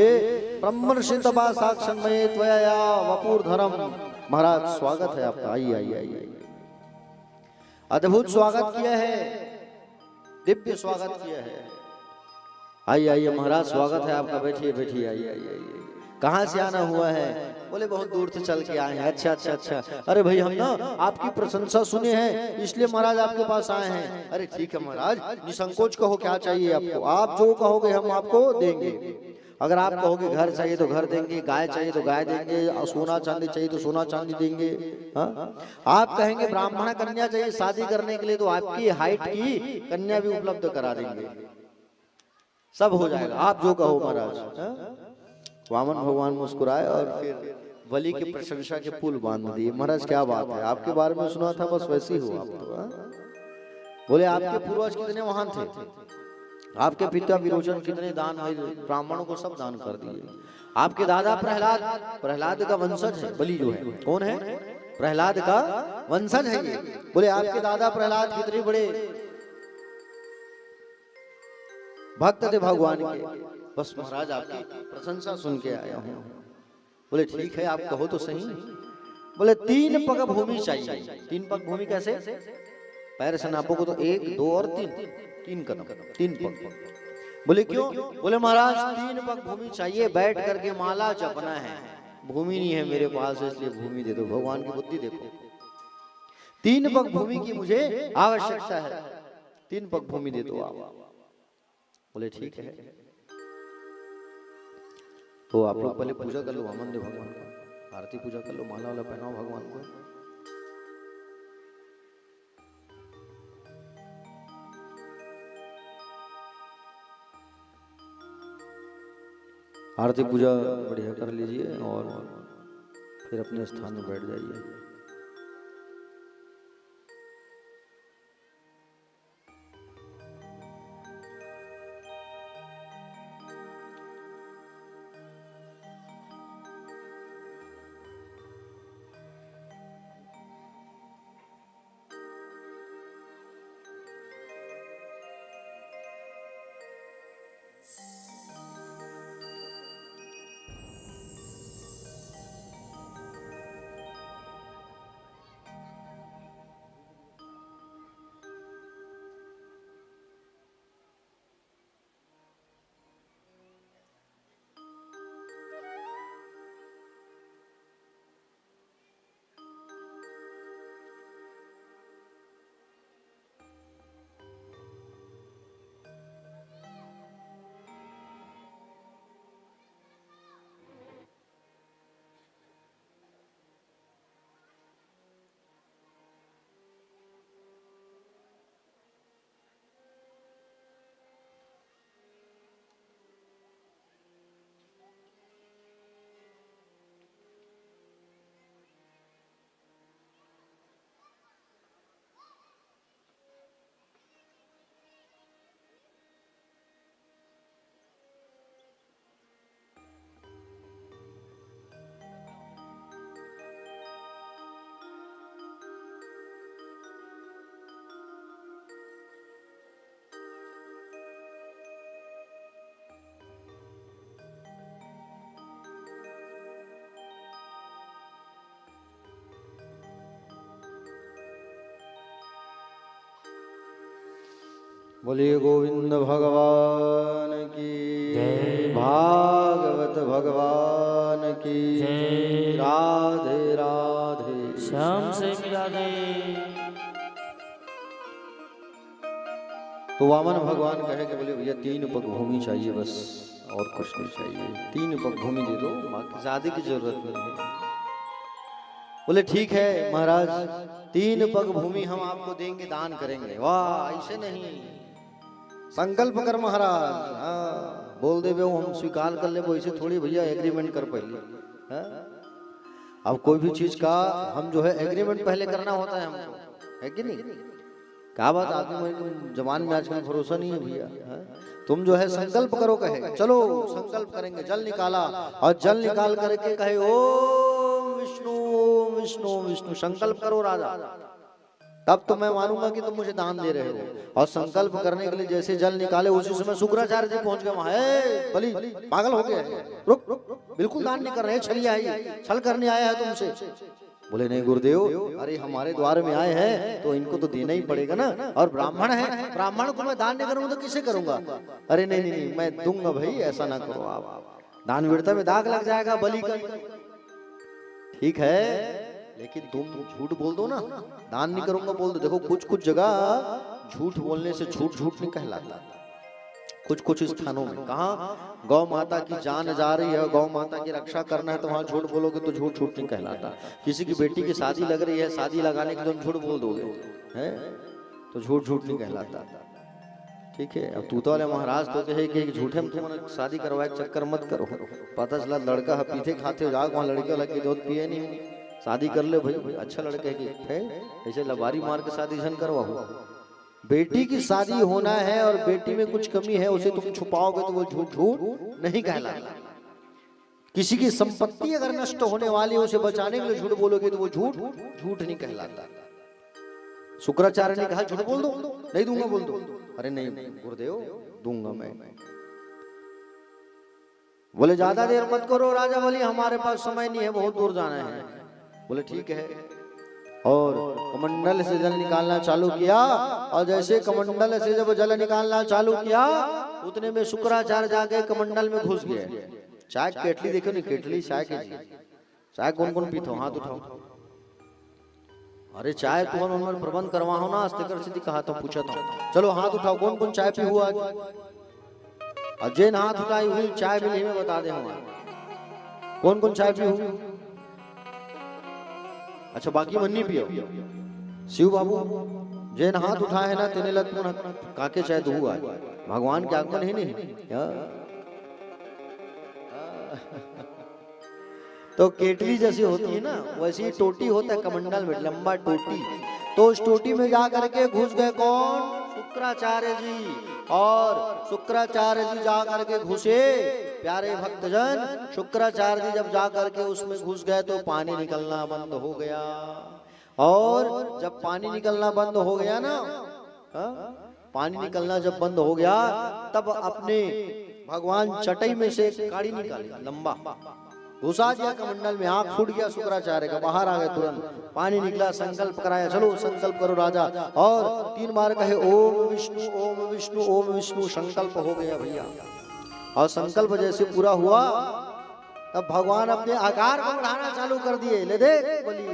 ब्रह्मर्षि तपा साक्षन्मये त्वया वपुर्धरम। महाराज स्वागत है आपका, आइए आइए आइए। अद्भुत स्वागत किया है, दिव्य स्वागत किया है। आइए आइए महाराज, स्वागत है आपका, बैठिए बैठिए, आइए आइए आइए। कहाँ से आना हुआ है? बोले बहुत दूर से चल के आए हैं। अच्छा अच्छा अच्छा, अरे भाई हम ना आपकी प्रशंसा सुने हैं, इसलिए महाराज आपके पास आए हैं। अरे ठीक है महाराज, निसंकोच कहो क्या चाहिए आपको, आप जो कहोगे हम आपको देंगे। अगर आप कहोगे घर चाहिए तो घर देंगे, गाय चाहिए तो गाय देंगे, सोना चांदी चाहिए तो सोना चांदी देंगे। हाँ? आप कहेंगे ब्राह्मण कन्या चाहिए शादी करने के लिए तो आपकी हाइट की कन्या भी उपलब्ध करा देंगे, सब हो जाएगा, आप जो कहो महाराज। हाँ? वामन भगवान मुस्कुराए और फिर बलि की प्रशंसा के पुल बांध दिए। महाराज क्या बात है, आपके बारे में सुना था, बस वैसे ही हो आप तो। हाँ? बोले आपके पूर्वज कितने महान थे, आपके पिता विरोचन कितने दान ब्राह्मणों को सब दान कर दिए। आपके दादा प्रहलाद का वंशज है बलि जो है, कौन है, प्रहलाद का वंशज है ये। बोले आपके दादा प्रहलाद कितने बड़े भक्त थे भगवान के, बस महाराज आपकी प्रशंसा सुन के आया हूं। बोले ठीक है आप कहो तो सही। बोले 3 पग भूमि चाहिए। 3 पग भूमि कैसे, पैर से नापोगे तो 1 2 और 3 कदम, 3 पग। बोले क्यों, बोले महाराज 3 पग भूमि चाहिए, बैठ करके माला जपना है, भूमि नहीं है मेरे पास इसलिए भूमि दे दो। भगवान की बुद्धि देखो, 3 पग भूमि की मुझे आवश्यकता है, 3 पग भूमि दे दो आप। बोले ठीक है। तो आप लोग पहले पूजा कर लो वामन देव भगवान का, आरती पूजा कर लो, माला वाला पहनाओ भगवान को। आरती पूजा बढ़िया कर लीजिए और फिर अपने स्थान में बैठ जाइए। बोलिए गोविंद भगवान की जय। भागवत भगवान की जय। राधे राधे। श्याम से मिला दे। तो वामन भगवान कहे कि बोले भैया 3 पग भूमि चाहिए बस, और कुछ नहीं चाहिए, 3 पग भूमि दे दो, बाकी ज्यादा की जरूरत नहीं है। बोले ठीक है महाराज 3 पग भूमि हम आपको देंगे, दान करेंगे। वाह ऐसे नहीं, संकल्प कर महाराज। हाँ बोल दे वो हम स्वीकार कर ले, वो ऐसे थोड़ी भैया एग्रीमेंट कर पहले। हाँ? अब कोई भी चीज का हम जो है एग्रीमेंट पहले करना होता है हमको, है कि नहीं? क्या बात, आदमी जवान में आजकल भरोसा नहीं है भैया। हाँ? तुम जो है संकल्प करो, कहे चलो संकल्प करेंगे, जल निकाला और जल निकाल करके कहे ओम विष्णु ओम विष्णु ओम विष्णु, संकल्प करो राजा, तब तो मैं मानूंगा कि तुम मुझे दान दे रहे हो। और संकल्प करने के लिए जैसे जल निकाले उसी समय शुक्राचार्य जी पहुंच गए वहां। बलि पागल हो गया है, रुक बिल्कुल दान नहीं कर रहे, छलिया है, छल करने आया है तुमसे। बोले नहीं गुरुदेव, अरे हमारे द्वार में आए हैं तो इनको तो देना ही पड़ेगा ना, और ब्राह्मण है, ब्राह्मण को मैं दान नहीं करूंगा तो किसे करूंगा? अरे नहीं नहीं नहीं मैं दूंगा भाई, ऐसा ना करो आप, दान वीरता में दाग लग जाएगा बलि का। ठीक है लेकिन तुम झूठ बोल दो ना, दान नहीं करूंगा बोल दो। देखो कुछ कुछ जगह झूठ बोलने से झूठ झूठ नहीं कहलाता, कुछ कुछ स्थानों में। कहाँ गौ माता की जान जा रही है, गौ माता की रक्षा करना है, तो वहां झूठ बोलोगे तो झूठ झूठ नहीं कहलाता। किसी की बेटी की शादी लग रही है, शादी लगाने के तुम झूठ बोल दोगे है तो झूठ झूठ नहीं कहलाता। ठीक है, अब तूता वाले महाराज तो कहे कि झूठे में तुमने शादी करवाए चक्कर मत करो। पता चला लड़का पीते खाते हो जाओ, वहाँ लड़के वाला की दूध पिए नहीं, शादी कर ले भाई, अच्छा लड़का है ऐसे लबारी मार के शादी जन करवाओ। बेटी की शादी होना है और बेटी में कुछ कमी है उसे तुम छुपाओगे तो वो झूठ झूठ नहीं कहलाता। किसी की संपत्ति अगर नष्ट होने वाली है उसे बचाने के लिए झूठ बोलोगे तो वो झूठ झूठ नहीं कहलाता। शुक्राचार्य ने कहा झूठ बोल दो, नहीं दूंगा, बोल दो। अरे नहीं गुरुदेव दूंगा मैं। बोले ज्यादा देर मत करो राजा, बोली हमारे पास समय नहीं है, बहुत दूर जाना है। बोले ठीक है, और कमंडल से जल निकालना चालू किया, और जैसे कमंडल से जब जल निकालना चालू किया उतने में शुक्राचार्य जाके कमंडल में घुस गए। चाय केटली देखो नहीं, केटली चाय की चाय कौन कौन पीते हो, हाथ उठाओ। अरे चाय तो उन्होंने प्रबंध करवा हो ना, अस्तिकर सिद्धि कहा तो पूछा था, चलो हाथ उठाओ कौन कौन चाय पी हुआ। और जिन हाथ उठाई हुई चाय मिली में बता दे कौन कौन चाय पी हुई। अच्छा बाकी मन्नी पियो। शिव बाबू जैन हाथ उठाए ना तेने लत काके चाहे तो हुआ, भगवान के आगमन है नहीं। तो केटली जैसी होती है ना वैसी टोटी होता है कमंडल में, लंबा टोटी। तो उस टोटी में जा करके घुस गए कौन, शुक्राचार्य जी। और शुक्राचार्य जी जा करके घुसे, प्यारे भक्तजन शुक्राचार्य जी जब जा करके उसमें घुस गए तो पानी निकलना बंद हो गया। और जब पानी निकलना बंद हो गया ना, पानी निकलना जब बंद हो गया तब अपने भगवान चटई में से काड़ी निकाली, लंबा घुसा दिया कमंडल में, आंख फूट गया शुक्राचार्य का, बाहर आ गए तुरंत। पानी निकला, संकल्प कराया, चलो संकल्प करो राजा। और 3 बार कहे ओम विष्णु ओम विष्णु ओम विष्णु, संकल्प हो गया भैया। और संकल्प जैसे पूरा हुआ तब भगवान अपने आकार को बढ़ाना चालू कर दिए। ले देख बोली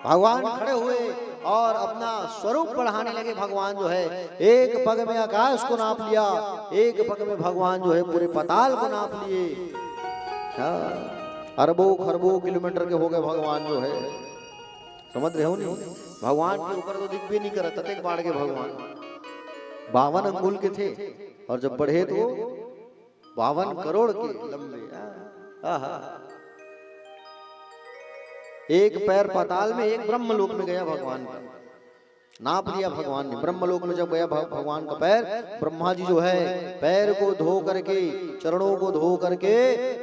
भगवान खड़े हुए और अपना स्वरूप बढ़ाने लगे। भगवान जो है एक पग में आकाश को नाप लिया, एक पग में भगवान जो है पूरे पाताल को नाप लिए। अरबों खरबों किलोमीटर के हो गए भगवान जो है, समझ रहे हो नहीं। भगवान के ऊपर तो दिख भी नहीं करता थे बाढ़ के भगवान 52 अंगुल के थे, और जब बढ़े तो 52 करोड़ के लंबे। एक पैर पाताल में, एक ब्रह्मलोक में गया भगवान का, नाप लिया भगवान ने। ब्रह्मलोक में जब गया भगवान का पैर, ब्रह्मा जी जो है पैर को धो करके, चरणों को धो करके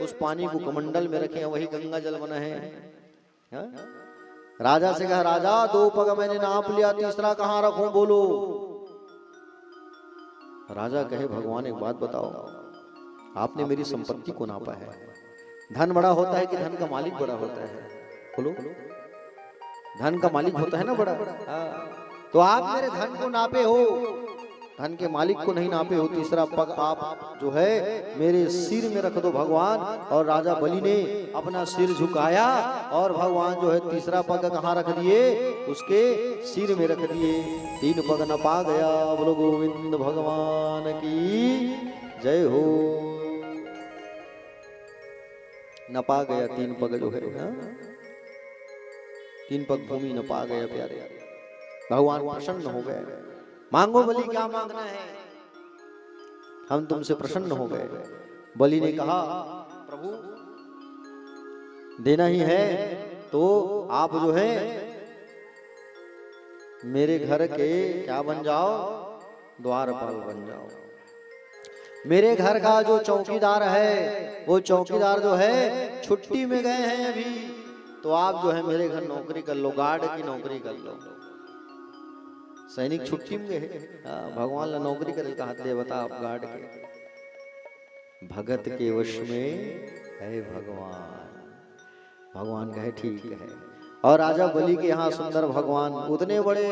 उस पानी को कमंडल में रखे, वही गंगा जल बना है। राजा से कहा राजा 2 पग मैंने नाप लिया, तीसरा कहाँ रखूं बोलो। राजा कहे भगवान एक बात बताओ, आपने मेरी संपत्ति को नापा है। धन बड़ा होता है कि धन का मालिक बड़ा होता है, बोलो। धन का मालिक होता है ना बड़ा, तो आप मेरे धन को नापे हो, धन के मालिक को नहीं नापे हो। तीसरा पग आप जो है मेरे सिर में रख दो भगवान। और राजा बलि ने अपना सिर झुकाया और भगवान जो है तीसरा पग कहाँ रख दिए, उसके सिर में रख दिए। 3 पग नपा गया। बोलो गोविंद भगवान की जय हो। नपा गया 3 पग जो है, 3 पग भूमि नपा गया प्यारे। भगवान प्रसन्न हो गए। मांगो बलि क्या मांगना है, हम तुमसे प्रसन्न हो गए। बलि ने कहा प्रभु देना ही है तो आप जो है मेरे घर के क्या बन जाओ, द्वारपाल बन जाओ। मेरे घर का जो चौकीदार है वो चौकीदार जो है छुट्टी में गए हैं अभी, तो आप जो है मेरे घर नौकरी कर लो, गार्ड की नौकरी कर लो। सैनिक छुट्टी में गए, भगवान ला नौकरी करे का हाथ ले बता आप गार्ड के। भगत के वश में है भगवान। भगवान कहे ठीक है। और राजा बलि के यहाँ सुंदर भगवान, उतने बड़े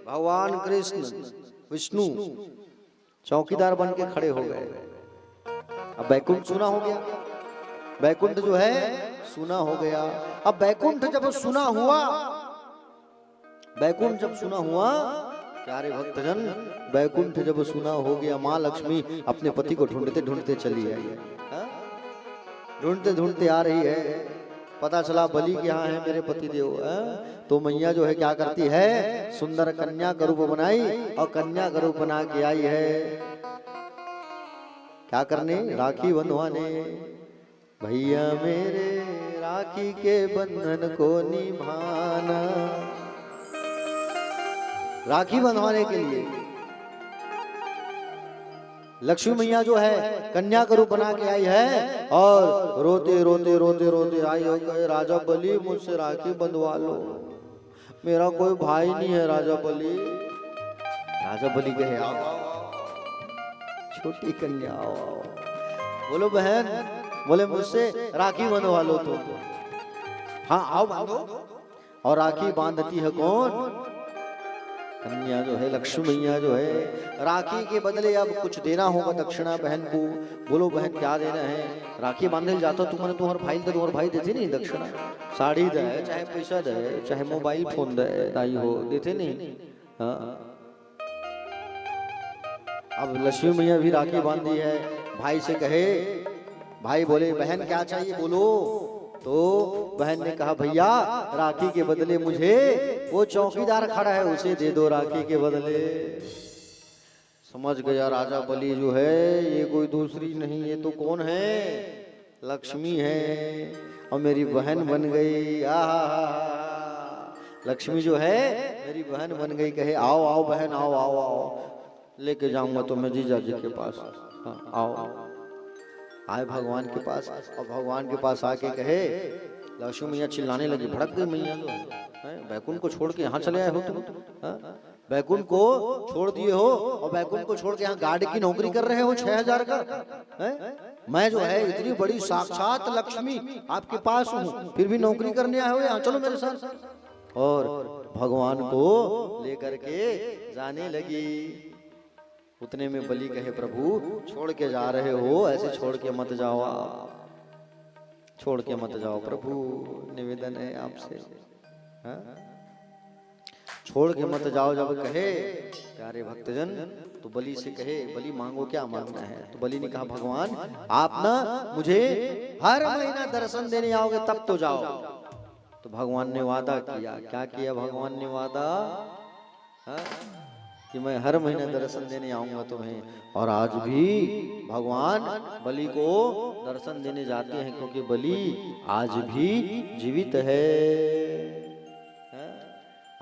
भगवान कृष्ण विष्णु चौकीदार बन के खड़े हो गए। अब बैकुंठ सुना हो गया, बैकुंठ जो है सुना हो गया। अब बैकुंठ जब सुना हुआ, बैकुंठ जब सुना हुआ प्यारे भक्तजन, बैकुंठ जब सुना हो गया, माँ लक्ष्मी अपने पति को ढूंढते ढूंढते चली आई। ढूंढते ढूंढते आ रही है, पता चला बलि के यहाँ है मेरे पति देव। तो मैया जो है क्या करती है, सुंदर कन्या का रूप बनाई और कन्या का रूप बना के आई है क्या करने, राखी बंधवाने। भैया मेरे राखी के बंधन को निभाना, राखी बंधवाने के लिए लक्ष्मी मैया जो है कन्या का रूप बना के आई है और रोते रोते रोते रोते आई हो गए, राजा बलि मुझसे राखी बंधवा लो, मेरा कोई भाई नहीं है राजा बलि। राजा बलि कहे आओ छोटी कन्या आओ। बोलो बहन, बोले मुझसे राखी बंधवा लो तो। हाँ आओ बांधो। और राखी बांधती है कौन, कन्या जो है लक्ष्मी मैया जो है। राखी के बदले अब कुछ देना होगा दक्षिणा बहन को। बोलो बहन क्या देना है, राखी बांधे जाता तुम्हारे तुम्हारे भाई तुम्हारे भाई देते नहीं दक्षिणा, साड़ी दे चाहे पैसा दे चाहे मोबाइल फोन दे, दाई हो देते नहीं। हाँ अब लक्ष्मी मैया भी राखी बांधी है, भाई से कहे, भाई बोले बहन क्या चाहिए बोलो। तो बहन ने कहा भैया राखी के बदले मुझे वो चौकीदार खड़ा है उसे दे दो राखी के बदले। समझ गया राजा बलि जो है ये कोई दूसरी नहीं, ये तो कौन है, लक्ष्मी है और मेरी बहन बन गई। लक्ष्मी जो है मेरी बहन बन गई। कहे आओ आओ बहन आओ आओ आओ, लेके जाऊंगा तो मैं जीजा जी के पास। हाँ आओ। आए भगवान के पास और भगवान के पास आके कहे, लक्ष्मी मैया चिल्लाने लगी, भड़क गई मैया जो है, बैकुंठ को छोड़ के यहाँ चले आए हो तुम, बैकुंठ को छोड़ दिए हो और बैकुंठ को छोड़ के यहाँ गार्ड की नौकरी कर रहे हो 6000 का। मैं जो है इतनी बड़ी साक्षात लक्ष्मी आपके पास हूँ, फिर भी नौकरी करने आए हो यहाँ, चलो मेरे साथ। और भगवान को लेकर के जाने लगी। उतने में बलि कहे प्रभु छोड़ के जा रहे हो, ऐसे छोड़ के मत जाओ, छोड़ के मत जाओ प्रभु, निवेदन है आपसे, छोड़ के मत जाओ। जब कहे प्यारे भक्तजन तो बलि से कहे, बलि मांगो क्या मांगना है। तो बलि ने कहा भगवान आप ना मुझे हर महीना दर्शन देने आओगे तब तो जाओ। तो भगवान ने वादा किया, क्या किया भगवान ने वादा, कि मैं हर महीने दर्शन देने आऊंगा तुम्हें। और आज भी भगवान बलि को दर्शन देने जाते हैं, क्योंकि बलि आज भी जीवित है।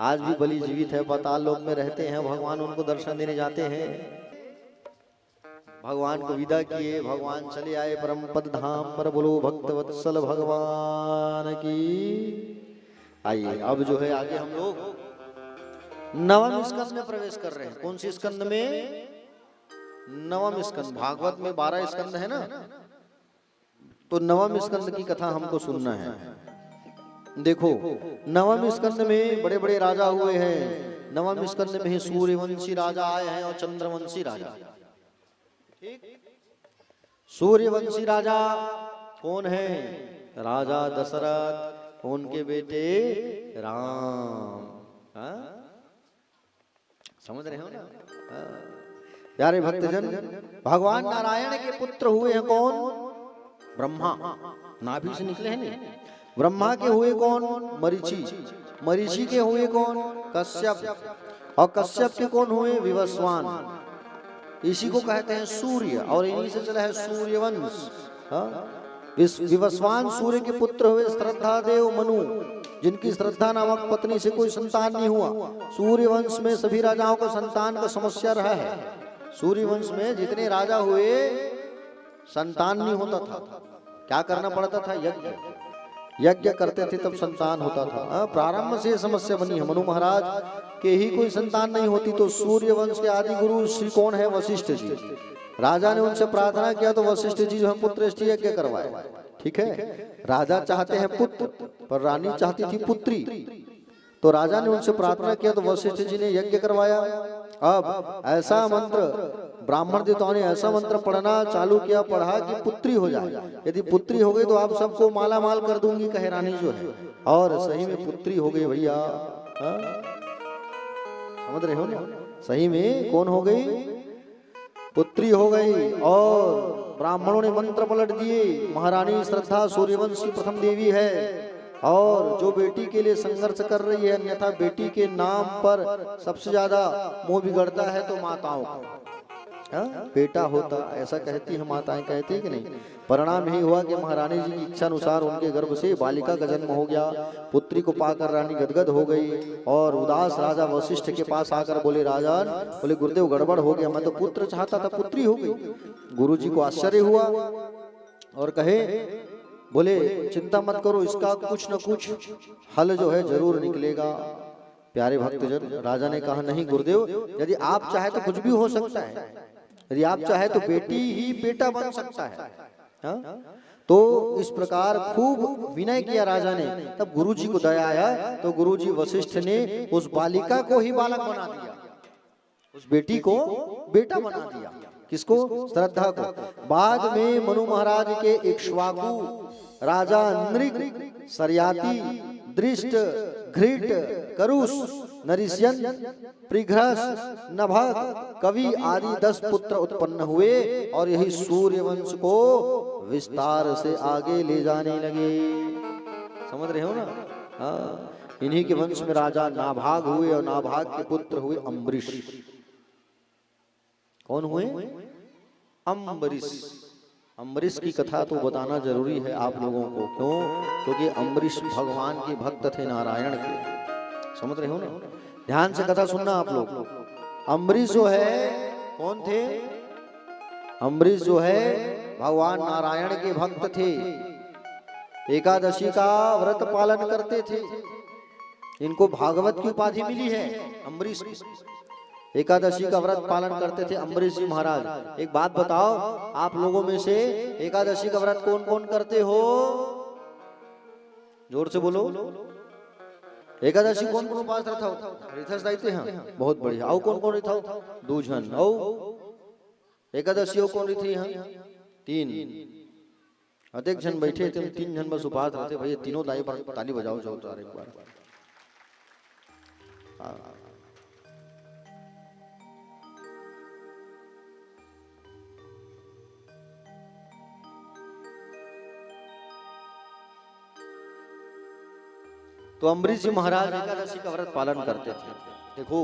आज भी बलि जीवित है, पाताल लोक में रहते हैं, भगवान उनको दर्शन देने जाते हैं। भगवान को विदा किए, भगवान चले आए परम पद धाम पर। बोलो भक्त वत्सल भगवान की। आइए अब जो है आगे हम लोग नवम स्कंद में प्रवेश कर रहे हैं। कौन सी स्कंद में, नवम स्कंद। भागवत में 12 स्कंद है ना, तो नवम स्कंद की कथा हमको सुनना है। देखो नवम स्कंद में बड़े बड़े राजा हुए हैं। नवम स्कंद में सूर्यवंशी राजा आए हैं और चंद्रवंशी राजा। ठीक, सूर्यवंशी राजा कौन है, राजा दशरथ, उनके बेटे राम। समझ रहे हो ना प्यारे भक्तजन। भगवान नारायण के पुत्र हुए हैं कौन, ब्रह्मा, नाभि से निकले हैं नहीं। ब्रह्मा के हुए कौन, मरीचि, मरीचि के हुए कौन, कश्यप, और कश्यप के कौन हुए, विवस्वान। इसी को कहते हैं सूर्य, और इन्हीं से चला है सूर्यवंश। विवस्वान सूर्य के पुत्र हुए श्रद्धा देव मनु, जिनकी श्रद्धा नामक पत्नी से कोई संतान नहीं हुआ। सूर्यवंश में सभी राजाओं को संतान का समस्या रहा है। सूर्यवंश में जितने राजा हुए संतान नहीं होता था, क्या करना पड़ता था, यज्ञ, यज्ञ करते थे तब संतान होता था। प्रारंभ से समस्या बनी है। मनु महाराज के ही कोई संतान नहीं होती, तो सूर्यवंश के आदि गुरु श्री कौन है, वशिष्ठ जी। राजा ने उनसे प्रार्थना किया तो वशिष्ठ जी जो है पुत्र यज्ञ करवाए। ठीक है, राजा चाहते हैं पुत्र, पर रानी चाहती थी पुत्री, तो राजा ने उनसे प्रार्थना किया तो वशिष्ठ जी ने यज्ञ करवाया। अब ऐसा मंत्र ब्राह्मण देवताओं ने ऐसा मंत्र पढ़ना चालू किया, पढ़ा कि पुत्री हो जाए। यदि पुत्री हो गई तो आप सबको माला माल कर दूंगी, कहे रानी जो है। और सही में पुत्री हो गई भैया। समझ रहे हो ना, सही में कौन हो गई? पुत्री हो गई। और ब्राह्मणों ने मंत्र पलट दिए। महारानी श्रद्धा सूर्यवंश की प्रथम देवी है और जो बेटी के लिए संघर्ष कर रही है, अन्यथा बेटी के नाम पर सबसे ज्यादा मोह बिगड़ता है तो माताओं का। बेटा होता, ऐसा कहती है माताएं, कहती है कि नहीं? परिणाम यही हुआ कि महारानी जी की इच्छा अनुसार उनके गर्भ से बालिका का जन्म हो गया। पुत्री को पाकर रानी गदगद हो गई और उदास राजा वशिष्ठ के पास आकर बोले, राजन, बोले गुरुदेव गड़बड़ हो गया, मैं तो पुत्र चाहता था, पुत्री हो गई। गुरुजी को आश्चर्य हुआ और कहे, बोले चिंता मत करो, इसका कुछ न कुछ हल जो है जरूर निकलेगा। प्यारे भक्तजन, राजा ने कहा, नहीं गुरुदेव, यदि आप चाहे तो कुछ भी हो सकता है, यदि आप चाहे तो बेटी ही बेटा बन सकता है। तो इस प्रकार खूब विनय किया राजा ने। तब गुरुजी को दया आया तो गुरुजी वशिष्ठ ने उस बालिका को ही बालक बना दिया, उस बेटी को बेटा बना दिया। किसको? श्रद्धा को। बाद में मनु महाराज के इक्ष्वाकु राजा नृग, सरयाति, दृष्ट, घृट, करुष, नरिष्यन, परिघ्रस, नभग, कवि आदि 10 पुत्र उत्पन्न हुए और यही सूर्यवंश को विस्तार से आगे ले जाने लगे। समझ रहे हो ना? हाँ, इन्हीं के वंश में राजा नाभाग हुए और नाभाग के पुत्र हुए अम्बरीश। कौन हुए? अम्बरीश। अम्बरीश की कथा तो बताना जरूरी है आप लोगों को। क्यों? क्योंकि अम्बरीश भगवान के भक्त थे, नारायण के। समझ रहे हो ना? ध्यान से कथा सुनना आप लोग। अम्बरीश जो है कौन थे? अम्बरीश जो है भगवान नारायण के भक्त थे। एकादशी का व्रत पालन करते थे। इनको भागवत की उपाधि मिली है अम्बरीश की। एकादशी का व्रत पालन करते थे अम्बरीश जी महाराज। एक बात बताओ, आप लोगों में से एकादशी का व्रत कौन कौन करते हो? जोर से बोलो। एकादशी कौन कौन उपास रहता हो? रिथस दाइते हैं, बहुत बढ़िया। आओ कौन कौन रहता हो? 2 जन। आओ एकादशी कौन रही थी? 3। अधिक जन बैठे थे, 3 जन बस उपास रहते। भैया तीनों दाई पर ताली बजाओ जाओ तो एक बार। तो अम्बरीश जी महाराज एकादशी का व्रत पालन करते थे। देखो,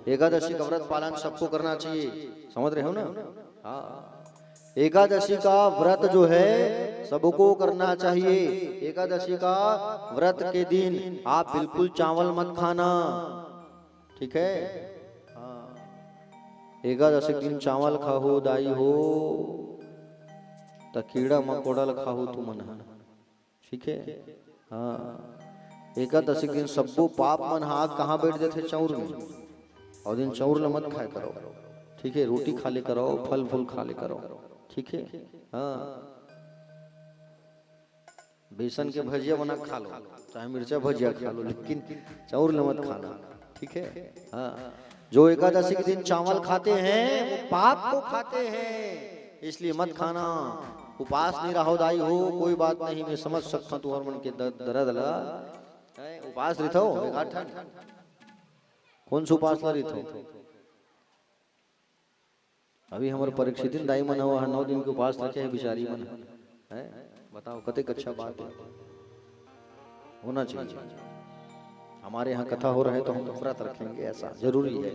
एकादशी का व्रत पालन सबको करना चाहिए। समझ रहे हो ना? हाँ, एकादशी का व्रत जो है सबको करना चाहिए। एकादशी का व्रत के दिन आप बिल्कुल चावल मत खाना, ठीक है? हाँ, एकादशी के दिन चावल खाओ दाई हो तो कीड़ा मकोड़ा खाओ तू मन, ठीक है? हाँ, एकादशी के दिन सबको पाप मन हाथ कहाँ बैठ जाते? चौर में। और दिन चौर ल मत खाए करो, ठीक है? रोटी खा ले करो, फल फूल खा ले करो, ठीक है? हाँ, बेसन के भजिया बना खा लो, चाहे मिर्चा भजिया खा लो, लेकिन चौर ल मत खाना, ठीक है? हाँ, जो एकादशी के दिन चावल खाते हैं वो पाप को खाते हैं, इसलिए मत खाना। उपास नहीं रहो दाई हो, कोई बात नहीं, मैं समझ सकता तू और मन के दर्द ला। उपास रही थो, कौन सा उपास ला रही थो? अभी हमारे परीक्षित दिन दाई मन हुआ 9 दिन के उपास रखे है बिचारी मन है। बताओ कतई अच्छा बात है, होना चाहिए। हमारे यहाँ कथा हो रहा है तो हम व्रत रखेंगे, ऐसा जरूरी है।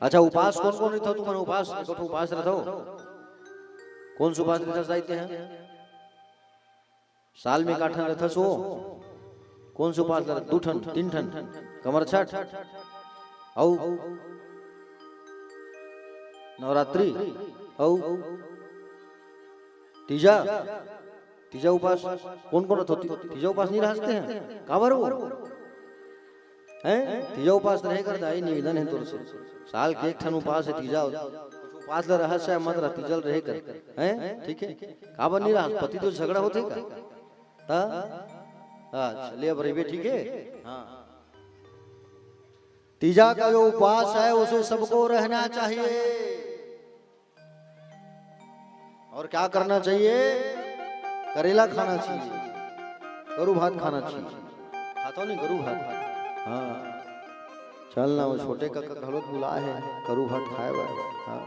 अच्छा, उपास कौन कौन रहता? तुम उपास उपास रहता हो? कौन सा उपास रहते हैं? साल में काठन रहता सो? कौन सा उपास रहता? 2 ठन 3 ठन कमर छठ औ नवरात्रि औ तीजा। तीजा उपास कौन कौन रहता? तीजा उपास नहीं रहते हैं, काबर वो हैं? तीजा उपास रहे कर दाई, निवेदन है तोर से। साल के 1 ठन उपास है तीजा। उपास ला रहस्य मत रह, तीजल रहे कर हैं, ठीक है? काबर नहीं रहा? पति तो झगड़ा होते का? अच्छा ले अब रही, ठीक है? हाँ, तीजा का जो उपवास है उसे सबको रहना चाहिए। और क्या करना चाहिए? करेला खाना चाहिए, गरु भात खाना चाहिए। खाता नहीं गरु भात? हाँ, चल ना वो छोटे काका घलो बुला है करू भात खाए बर। हाँ।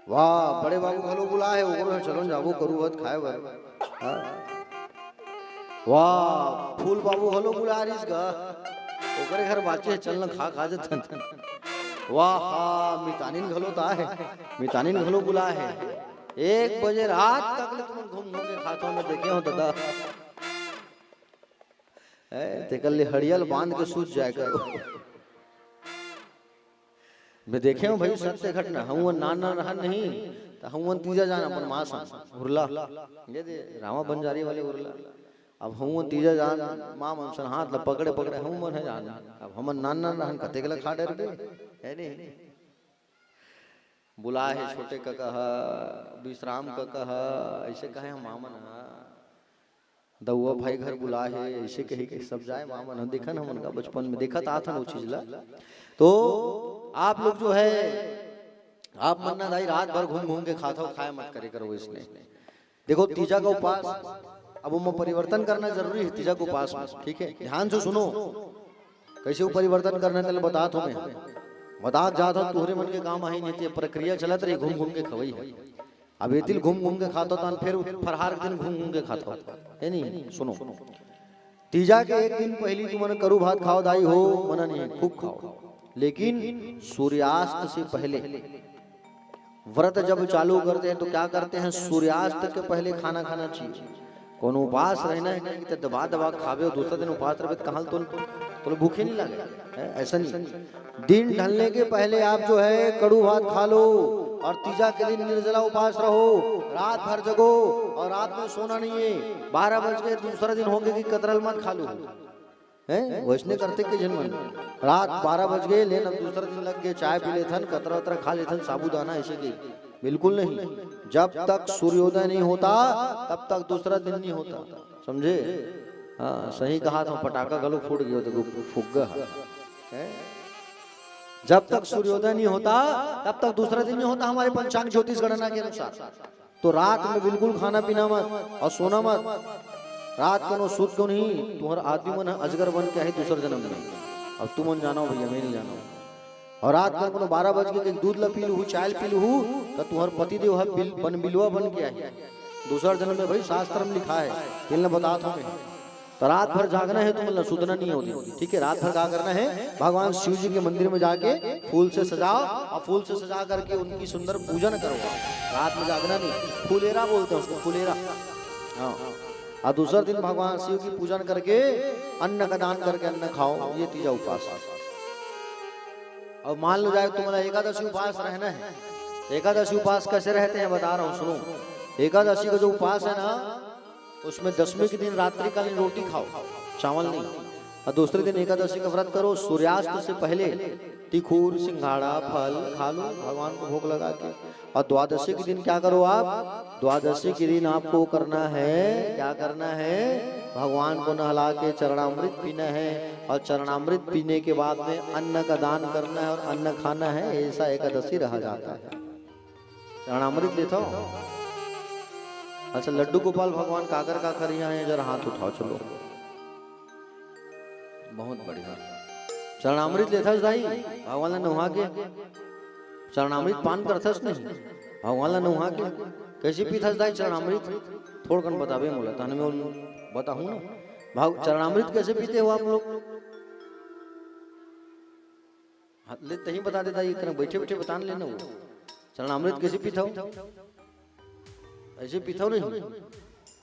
वाह बड़े बाबू घलो बुला है ओकरो चलो जाबो करू भात खाए बर। हाँ। वाह फूल बाबू घलो बुला रहीस गा ओकरे घर बाचे चल ना खा जतन। वाह हाँ मितानिन घलो ता है मितानिन घलो बुला है 1 बजे रात तक ले तुम घूम घूम के खातो में देखे हो दादा ते कल हड़ियल बांध के सूझ जाए करो। मैं देखे हूँ भाई सत्य घटना हम नाना रहा नहीं तो हम तीजा जान अपन माँ उर्ला ये दे रामा बंजारी वाले उर्ला अब हम तीजा जान माँ मनसन हाथ पकड़े पकड़े हम मन है जान अब हम नाना रहन कते के खा डर है नहीं बुला है छोटे का कहा विश्राम का कहा ऐसे कहे हम मामन दउआ भाई घर बुला है ऐसे कही के सब जाए मामन देखा ना उनका बचपन में देखा था वो चीज ला। तो आप लोग जो है आप मन्ना दाई रात भर घूम घूम के खाता हो खाए मत करे करो इसने देखो तीजा का उपास अब वो परिवर्तन करना जरूरी है तीजा को उपास में ठीक है ध्यान से सुनो कैसे वो परिवर्तन करने के लिए बता तुम्हें बता जाता तुहरे मन के काम आई नहीं प्रक्रिया चलत रही घूम घूम के खवई है अब ये तिल घूम घूम के खाता था फिर फरहार के दिन घूम घूम के खाता है नहीं सुनो तीजा के एक दिन पहली तुमने करू भात खाओ दाई हो मना नहीं खूब खाओ लेकिन सूर्यास्त से पहले व्रत जब चालू करते हैं तो क्या करते हैं सूर्यास्त के पहले खाना खाना चाहिए कौन उपास रहना है कि दबा दबा खावे और दूसरा दिन उपास रहे कहाँ तो भूखे नहीं लगे ऐसा नहीं दिन ढलने के पहले आप जो है कड़ू भात खा लो और तीजा के दिन निर्जला उपास रहो रात भर जगो और रात में सोना नहीं है 12 बज गए दूसरा दिन होंगे कि कतरल मत खा लो है वैसने करते के जन्म रात 12 बज गए लेकिन अब दूसरा दिन लग गए चाय पी लेथन कतरा वतरा खा लेथन साबूदाना ऐसे के बिल्कुल नहीं जब तक सूर्योदय नहीं होता तब तक दूसरा दिन नहीं होता समझे। हाँ सही कहा था पटाखा गलो फूट गया तो फुग्गा जब तक सूर्योदय नहीं होता तब तक दूसरा दिन नहीं होता हमारे पंचांग ज्योतिष गणना के अनुसार। तो रात में बिल्कुल खाना पीना मत और सोना मत रात को सूत क्यों नहीं तुम्हारा आदमी मन अजगर बन के है दूसरा जन्म में अब तुम मन जानो भैया मैं नहीं जानो और रात को 12 बज के दूध ला पी लू चाय पी लू तो तुम्हारा पति देव बन बिलुआ बन के है दूसरा जन्म में भाई शास्त्र में लिखा है तिल बता था मैं तो रात भर जागना है तो मतलब सुधना नहीं होती ठीक है रात भर क्या करना है भगवान शिव जी के मंदिर में जाके फूल से सजाओ और फूल से सजा करके उनकी सुंदर पूजन करो रात में जागना नहीं फुलेरा बोलते हैं उसको फुलेरा। हाँ और दूसरा दिन भगवान शिव की पूजन करके अन्न का दान करके अन्न खाओ ये तीजा उपास। अब मान लो जाए तुम्हारा एकादशी उपास रहना है एकादशी उपास कैसे रहते हैं बता रहा हूँ सुनो। एकादशी का जो उपास है ना उसमें 10वें के दिन रात्रिकालीन रोटी खाओ चावल नहीं और दूसरे दिन एकादशी का व्रत करो सूर्यास्त से पहले तिखूर सिंघाड़ा फल खा लो भगवान को भोग लगा के। और द्वादशी के दिन क्या करो आप द्वादशी के दिन आपको करना है क्या करना है भगवान को नहला के चरणामृत पीना है और चरणामृत पीने के बाद में अन्न का दान करना है और अन्न खाना है ऐसा एकादशी रहा जाता है। चरणामृत लेता हूँ। अच्छा लड्डू गोपाल भगवान काकर का कर यहाँ है जरा हाथ उठाओ चलो बहुत बढ़िया चरणामृत लेता दाई भगवान नहा के चरणामृत पान करता नहीं भगवान नहा के कैसे पीता दाई चरणामृत थोड़ कन बतावे मोला तहन में बताऊं ना भाव चरणामृत कैसे पीते हो आप लोग ले तही बता देता ये बैठे बैठे बता लेना वो चरणामृत कैसे पीता हो ऐसे पीता नहीं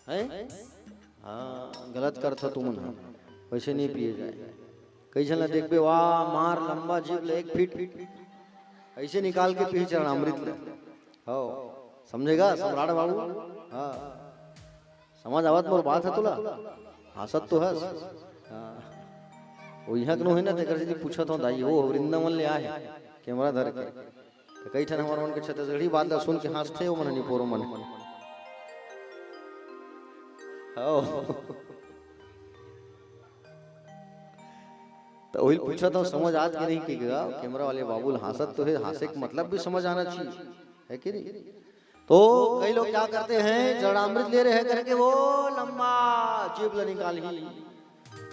है हाँ गलत करता तुम ना वैसे नहीं पिए जाए कई जन देख बे वाह मार लंबा जीव ले 1 फीट ऐसे निकाल के पी चरणामृत ले हो समझेगा सम्राट बाबू। हाँ समझ आवत मोर बात है तुला हंसत तो हंस। वो यहाँ है ना तेकर से पूछा था दाई वो वृंदावन ले आए कैमरा धर के तो कई ठन हमारे मन के छत्तीसगढ़ी बात सुन के हंसते हो मन नहीं पोरो मन तो वही पूछा था समझ आज के नहीं की कैमरा वाले बाबुल हंसत तो है हंसे का मतलब भी समझ आना चाहिए है कि नहीं। तो कई लोग क्या करते हैं चरणामृत ले रहे हैं करके वो लंबा जीभ ला निकाल ही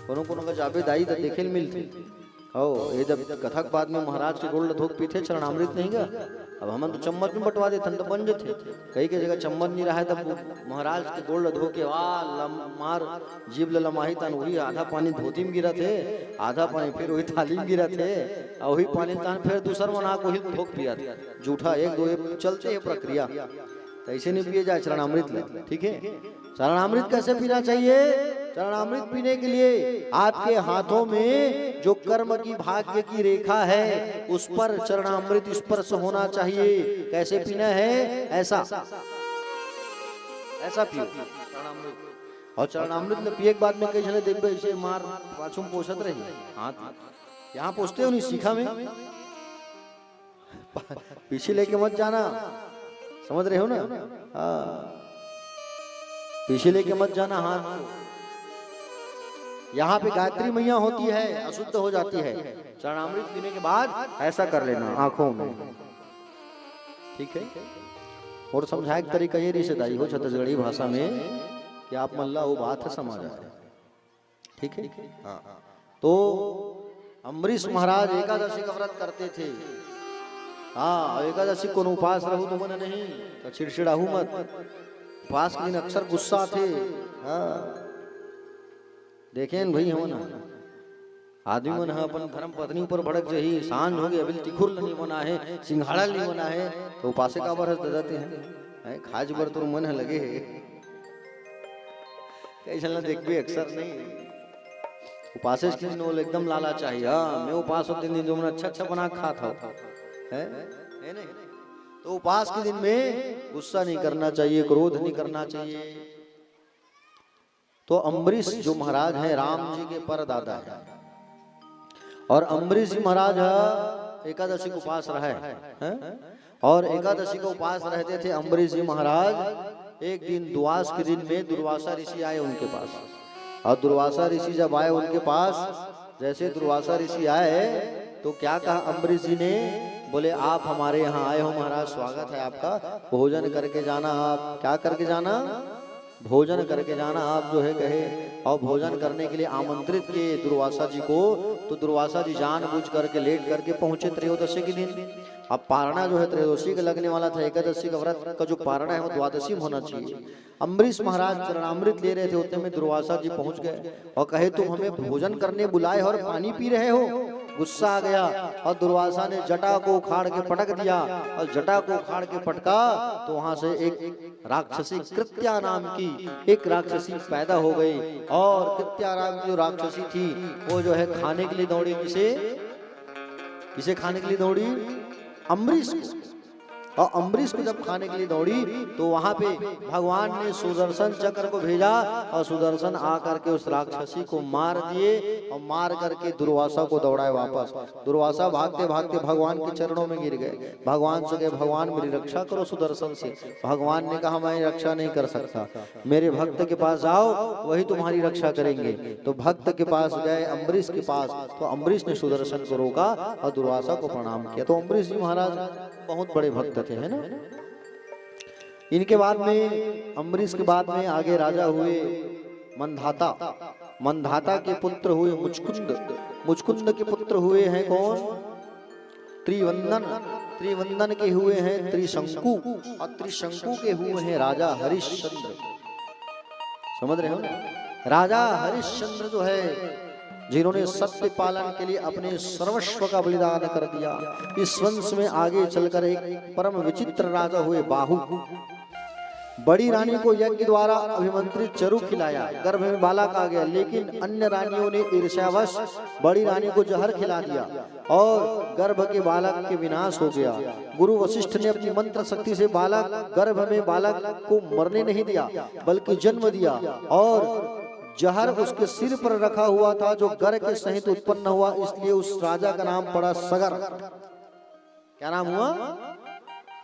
कोनो कोनो का जाबे दाई तो देखे मिलते ओ ये जब कथक बाद में महाराज के गोल्ड धोख पीते चरणामृत नहीं गा। अब हम तो चम्मच में बंटवा देते तो बन जाते, कहीं की जगह चम्मच नहीं रहा है तब महाराज के गोल्ड धो के वाह मार जीव लमाही तन वही आधा पानी धोती में गिरा थे, आधा पानी फिर वही थाली में गिरा थे, और वही पानी तन फिर दूसर मना को ही धोख पिया था जूठा। एक दो ये चलते है प्रक्रिया, तो ऐसे नहीं पिए जाए चरणामृत ले, ठीक है। चरणामृत कैसे पीना चाहिए? चरणामृत पीने के लिए आपके हाथों में जो कर्म की भाग्य की रेखा है उस पर चरणामृत स्पर्श होना चाहिए। कैसे पीना है? ऐसा ऐसा पियो चरणामृत। और चरणामृत में पिए के बाद में कई जने देखबे ऐसे मार पाछू में पोछत रही हाथ, यहाँ पोछते हो नहीं सीखा में, पीछे लेके मत जाना, समझ रहे हो ना? हाँ, पीछे लेके मत जाना हाथ। यहाँ पे गायत्री मैया होती है, अशुद्ध हो जाती है। चरणामृत पीने के बाद ऐसा कर लेना आंखों में, ठीक है। और समझाए एक तरीका ये रिश्तेदारी हो छत्तीसगढ़ी भाषा में कि आप मल्ला वो बात है समझ आए, ठीक है। हाँ, तो अम्बरीश महाराज एकादशी का व्रत करते थे। हाँ, एकादशी को उपास रहू तो मन नहीं तो चिड़चिड़ाहू मत, उपास के दिन अक्सर गुस्सा थे। हाँ, देखें भाई हो ना आदमी मन है अपन धर्म पत्नी ऊपर भड़क जही, सांझ हो गई अभी तिखुर नहीं बना है, सिंघाड़ा नहीं बना है, तो उपासे का बर जाते हैं खाज बर तो मन है लगे है कई चलना देख भी अक्सर नहीं उपासे के दिन एकदम लाला चाहिए। हाँ, मैं उपास होते दिन जो मैं अच्छा अच्छा बना खाता हूँ है नहीं। तो उपास के दिन में गुस्सा नहीं करना चाहिए, क्रोध नहीं करना चाहिए। तो अम्बरीश जो महाराज हैं राम जी के परदादा है, और अम्बरीश जी महाराज एकादशी को उपास रहे हैं, और एकादशी को उपास रहते थे अम्बरीश जी महाराज। एक दिन दुआस के दिन में दुर्वासा ऋषि आए उनके पास, और दुर्वासा ऋषि जब आए उनके पास, जैसे दुर्वासा ऋषि आए तो क्या कहा अम्बरीश जी ने? बोले आप हमारे यहाँ आए हो महाराज, स्वागत है आपका, भोजन करके जाना। आप क्या करके जाना? भोजन करके जाना आप जो है कहे। और भोजन करने के लिए आमंत्रित किए दुर्वासा जी को। तो दुर्वासा जी जानबूझ करके लेट करके पहुंचे त्रयोदशी के दिन। अब पारणा जो है त्रयोदशी का लगने वाला था, एकादशी का व्रत का जो पारणा है वो द्वादशी में होना चाहिए। अम्बरीश महाराज चरणामृत ले रहे थे, उतने में दुर्वासा जी पहुंच गए और कहे तुम हमें भोजन करने बुलाए और पानी पी रहे हो। गुस्सा आ गया और दुर्वासा ने जटा को उखाड़ के पटक दिया, और जटा को उखाड़ के पटका तो वहां से एक राक्षसी कृत्या नाम की एक राक्षसी पैदा हो गई। और कृत्या नाम की जो राक्षसी थी वो जो है खाने के लिए दौड़ी, किसे खाने के लिए दौड़ी? अम्बरीश को। और अम्बरीश को जब खाने के लिए दौड़ी तो वहां पे भगवान ने सुदर्शन चक्र को भेजा, और सुदर्शन आकर के उस राक्षसी को मार दिए, और मार करके दुर्वासा को दौड़ाए वापस। दुर्वासा भागते भागते भगवान के चरणों में गिर गए। भगवान से कहे भगवान मेरी रक्षा करो सुदर्शन से। भगवान ने कहा मैं रक्षा नहीं कर सकता, मेरे भक्त के पास जाओ वही तुम्हारी रक्षा करेंगे। तो भक्त के पास गए अम्बरीश के पास, तो अम्बरीश ने सुदर्शन को रोका और दुर्वासा को प्रणाम किया। तो अम्बरीश जी महाराज बहुत बड़े भक्त थे, है ना। इनके बाद में अम्बरीश के बाद में आगे राजा हुए मंधाता। मंधाता के पुत्र हुए मुचकुंद। मुचकुंद के पुत्र हुए हैं कौन? त्रिवंदन। त्रिवंदन के हुए हैं त्रिशंकु, और त्रिशंकु के हुए हैं राजा हरिश्चंद्र। समझ रहे हो ना? राजा हरिश्चंद्र जो है जिन्होंने सत्य पालन के लिए अपने सर्वस्व का बलिदान कर दिया। इस वंश में आगे चलकर एक परम विचित्र राजा हुए बाहु। बड़ी रानी को यज्ञ द्वारा अभिमंत्रित चरु खिलाया, गर्भ में बालक आ गया, लेकिन अन्य रानियों ने ईर्ष्यावश बड़ी रानी को जहर खिला दिया और गर्भ के बालक के विनाश हो गया। गुरु वशिष्ठ ने अपनी मंत्र शक्ति से बालक गर्भ में बालक को मरने नहीं दिया बल्कि जन्म दिया, और जहर उसके सिर पर रखा हुआ था जो गर के सहित उत्पन्न हुआ, इसलिए उस राजा का नाम पड़ा सगर। क्या नाम हुआ?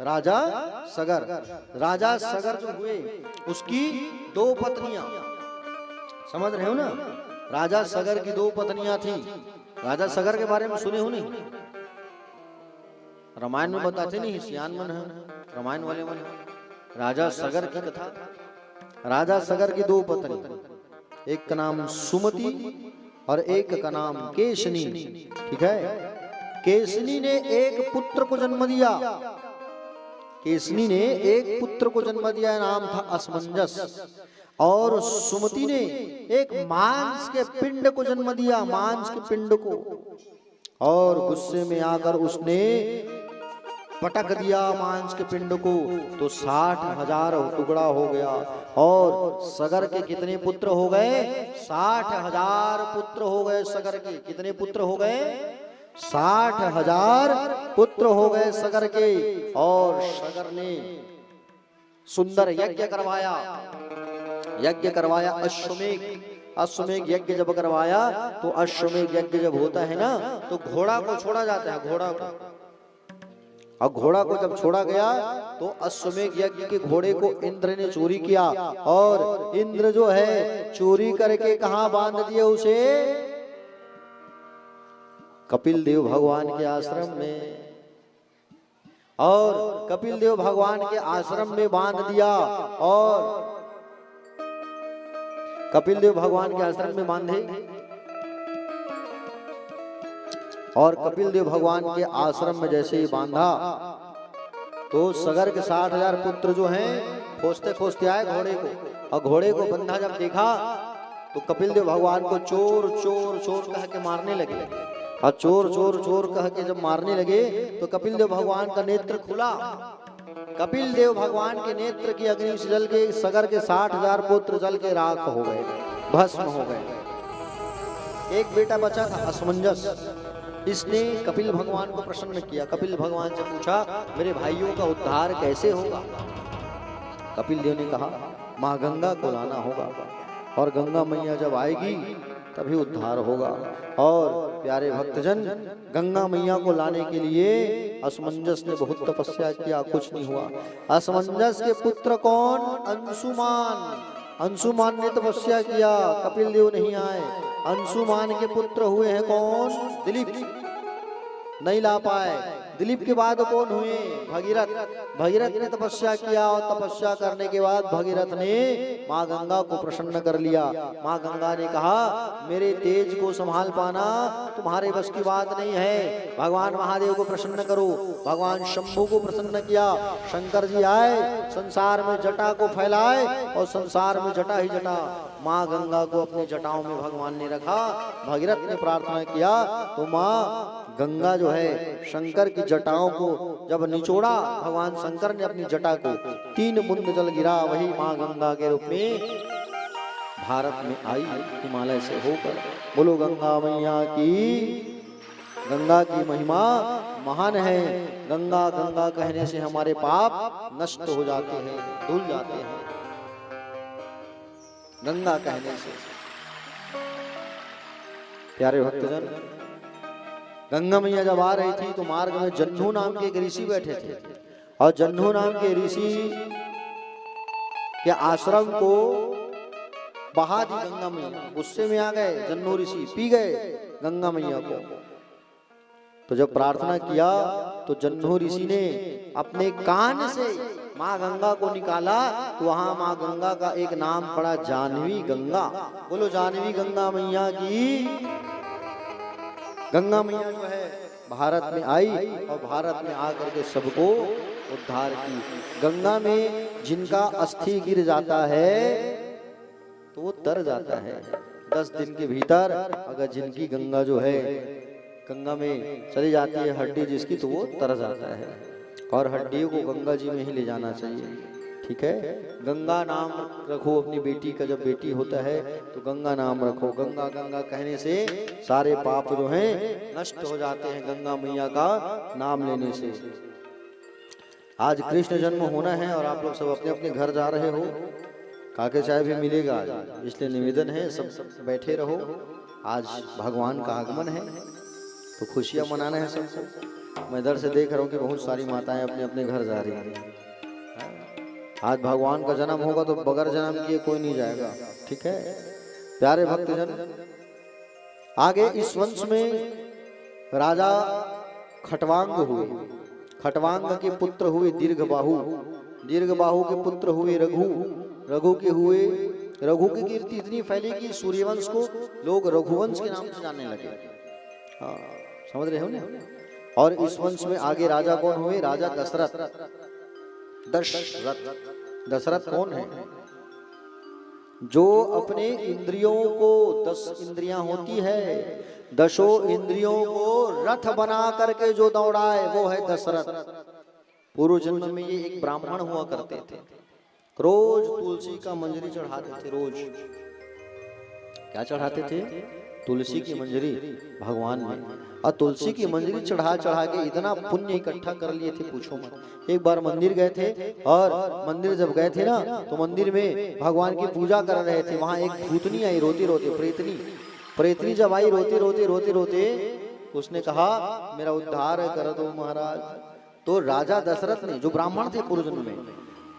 राजा सगर। राजा सगर जो हुए उसकी दो पत्नियां, समझ रहे हो ना? राजा सगर की दो पत्नियां थी। राजा सगर के बारे में सुने हो नहीं? रामायण में बताते नहीं, सियान मन है रामायण वाले मन। राजा सगर की कथा। राजा सगर की दो पत्नी, एक का नाम सुमति और एक का नाम केसनी। ठीक है, केसनी ने एक पुत्र को जन्म दिया। केसनी ने एक पुत्र को जन्म दिया, नाम था असमंजस। और सुमति ने एक मांस के पिंड को जन्म दिया, मांस के पिंड को। और गुस्से में आकर उसने पटक दिया मांस के पिंड को, तो 60,000 टुकड़ा हो गया। और सगर के कितने पुत्र हो गए? 60,000 पुत्र हो गए सगर के। कितने पुत्र हो गए? 60,000 पुत्र हो गए सगर के। और सगर ने सुंदर यज्ञ करवाया, यज्ञ करवाया अश्वमेघ। अश्वमेघ यज्ञ जब करवाया तो अश्वमेघ यज्ञ जब होता है ना, तो घोड़ा को छोड़ा जाता है, घोड़ा को। और घोड़ा को जब छोड़ा गया तो अश्वमेघ यज्ञ के घोड़े को इंद्र ने चोरी किया। और इंद्र जो है चोरी करके कहां बांध दिया उसे? कपिल देव भगवान के आश्रम में। और कपिल देव भगवान के आश्रम में बांध दिया। और कपिल देव भगवान के आश्रम में बांधे। और कपिल देव भगवान के आश्रम में जैसे ही बांधा तो सगर के 60,000 पुत्र जो हैं खोजते खोजते आए घोड़े को। और घोड़े को बंधा जब देखा तो कपिल देव भगवान को चोर चोर चोर कह के मारने लगे। और चोर चोर चोर कह के जब मारने लगे तो कपिल देव भगवान का नेत्र खुला। कपिल देव भगवान के नेत्र की अग्नि से जल के सगर के 60,000 पुत्र जल के राख हो गए, भस्म हो गए। एक बेटा बचा था असमंजस। इसने कपिल भगवान को प्रसन्न किया। कपिल भगवान से पूछा, मेरे भाइयों का उद्धार कैसे होगा? कपिल देव ने कहा, माँ गंगा को लाना होगा, और गंगा मैया जब आएगी तभी उद्धार होगा। और प्यारे भक्तजन, गंगा मैया को लाने के लिए असमंजस ने बहुत तपस्या किया, कुछ नहीं हुआ। असमंजस के पुत्र कौन? अंशुमान। अंशुमान ने तपस्या किया, कपिल देव नहीं आए। अंशुमान के पुत्र हुए हैं कौन? दिलीप, नहीं ला पाए। दिलीप के बाद कौन हुए? भगीरथ। भगीरथ ने तपस्या किया, और तपस्या करने के बाद भगीरथ ने माँ गंगा को प्रसन्न कर लिया। माँ गंगा ने कहा, मेरे तेज को संभाल पाना तुम्हारे बस की बात नहीं है, भगवान महादेव को प्रसन्न करो। भगवान शंभू को प्रसन्न किया। शंकर जी आए, संसार में जटा को फैलाए, और संसार में जटा ही जटा। माँ गंगा को अपने जटाओं में भगवान ने रखा। भगीरथ ने प्रार्थना किया तो माँ गंगा जो है शंकर की जटाओं को जब निचोड़ा, भगवान शंकर ने अपनी जटा को 3 बूंद जल गिरा। वही माँ गंगा के रूप में भारत में आई हिमालय से होकर। बोलो गंगा मैया की। गंगा की महिमा महान है। गंगा गंगा कहने से हमारे पाप नष्ट हो जाते हैं, धुल जाते हैं। गंगा कहने से। प्यारे भक्तजन, गंगा मैया जब आ रही थी तो मार्ग में जन्नू नाम के एक ऋषि बैठे थे। और जन्नू नाम के ऋषि के आश्रम को बहा दी गंगा मैया। गुस्से में आ गए जन्नू ऋषि, पी गए गंगा मैया को। तो जब प्रार्थना किया तो जन्नू ऋषि ने अपने कान से माँ गंगा को निकाला, तो वहां माँ गंगा का एक नाम पड़ा, जानवी गंगा। बोलो जानवी गंगा मैया की। गंगा मैया जो है भारत में आई, और भारत में आकर के सबको उद्धार की। गंगा में जिनका अस्थि गिर जाता है तो वो तर जाता है। 10 दिन के भीतर अगर जिनकी गंगा जो है गंगा में चली जाती है हड्डी जिसकी, तो वो तर जाता है। और हड्डियों को गंगा जी में ही ले जाना चाहिए। ठीक है, गंगा नाम रखो अपनी बेटी का। जब बेटी होता है तो गंगा नाम रखो। गंगा गंगा कहने से सारे पाप जो हैं नष्ट हो जाते हैं, गंगा मैया का नाम लेने से। आज कृष्ण जन्म होना है और आप लोग सब अपने अपने घर जा रहे हो। काके चाय भी मिलेगा आज, इसलिए निवेदन है सब बैठे रहो। आज भगवान का आगमन है तो खुशियां मनाना है सबको। मैं इधर से देख रहा हूँ कि बहुत सारी माताएं अपने अपने घर जा रही हैं। आज भगवान का जन्म होगा तो बगैर जन्म किए कोई नहीं जाएगा। ठीक है प्यारे भक्तजन, आगे इस वंश में राजा खटवांग हुए। खटवांग के पुत्र हुए दीर्घबाहु। दीर्घबाहु के पुत्र हुए रघु। रघु के हुए रघु की कीर्ति इतनी फैली कि सूर्यवंश को लोग रघुवंश के नाम से जानने लगे। हाँ, समझ रहे हो ना। और इस वंश में आगे राजा कौन हुए? राजा दशरथ। दशरथ कौन है? जो अपने इंद्रियों को, 10 इंद्रियां होती है, 10 इंद्रियों को रथ बना करके जो दौड़ाए वो है दशरथ। पूर्व जन्म में ये एक ब्राह्मण हुआ करते थे, रोज तुलसी का मंजरी चढ़ाते थे। रोज क्या चढ़ाते थे? तुलसी की मंजरी भगवान में। और तुलसी की मंजरी चढ़ा चढ़ा के इतना पुण्य इकट्ठा कर लिए थे, पूछो मत। एक बार मंदिर गए थे, और मंदिर जब गए थे ना, तो मंदिर में भगवान की पूजा कर रहे थे। वहां एक भूतनी आई रोते रोते, प्रेतनी जब आई रोते रोते, उसने कहा मेरा उद्धार कर दो महाराज। तो राजा दशरथ ने, जो ब्राह्मण थे पूर्व जन्म में,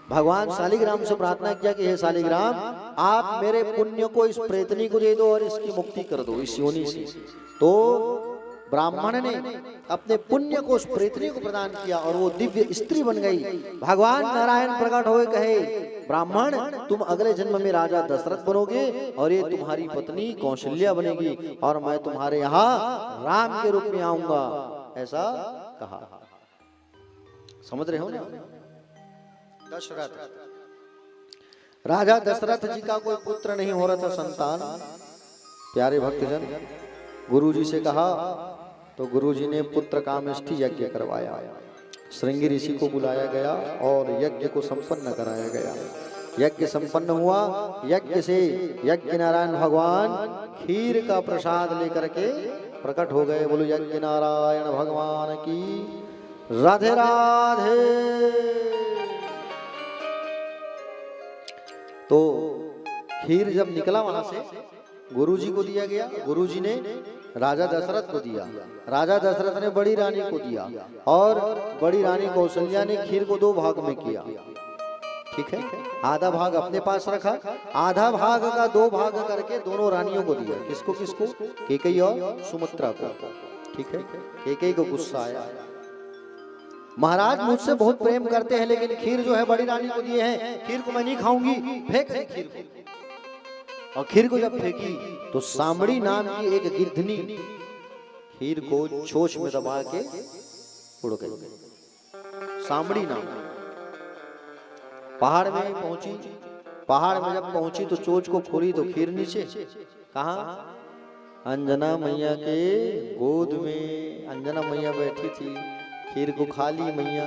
भगवान शालिग्राम से प्रार्थना किया कि हे शालिग्राम, आप मेरे पुण्य को इस प्रेतनी को दे दो और इसकी मुक्ति कर दो इस योनि से। तो ब्राह्मण ने अपने पुण्य को उस प्रेतनी को प्रदान किया और वो दिव्य स्त्री बन गई। भगवान नारायण प्रकट हुए, कहे ब्राह्मण तुम अगले जन्म में राजा दशरथ बनोगे और ये तुम्हारी पत्नी कौशल्या बनेगी और मैं तुम्हारे यहाँ राम के रूप में आऊंगा, ऐसा कहा। समझ रहे हो ना। दशरथ, राजा दशरथ जी का कोई पुत्र नहीं हो रहा था, संतान। प्यारे भक्तजन, गुरुजी से कहा तो गुरुजी ने पुत्र कामेष्टि यज्ञ करवाया। श्रृंगी ऋषि को बुलाया गया और यज्ञ को संपन्न कराया गया। यज्ञ संपन्न हुआ। यज्ञ से यज्ञ नारायण भगवान खीर का प्रसाद लेकर के प्रकट हो गए। बोलो यज्ञ नारायण भगवान की राधे राधे। तो खीर जब निकला वहां से, गुरुजी को दिया गया। गुरुजी ने राजा दशरथ को दिया, राजा दशरथ ने बड़ी रानी को दिया और बड़ी रानी कौशल्या ने खीर को 2 भाग में किया। ठीक है, आधा भाग अपने पास रखा, आधा भाग का 2 भाग करके दोनों रानियों को दिया। किसको किसको? कैकेयी और सुमित्रा को। ठीक है, कैकेयी को गुस्सा आया, महाराज मुझसे बहुत प्रेम करते हैं लेकिन खीर जो है बड़ी रानी को दिए हैं, खीर को मैं नहीं खाऊंगी, फेंक दे खीर को। और खीर को जब फेंकी तो सामड़ी नाम की एक गिद्धनी खीर को चोंच में दबा के उड़ गई। सामड़ी नाम पहाड़ में पहुंची, पहाड़ में जब पहुंची तो चोंच को खोली तो खीर नीचे। कहा? अंजना मैया के गोद में अंजना मैया बैठी थी, खीर को खा ली मैया,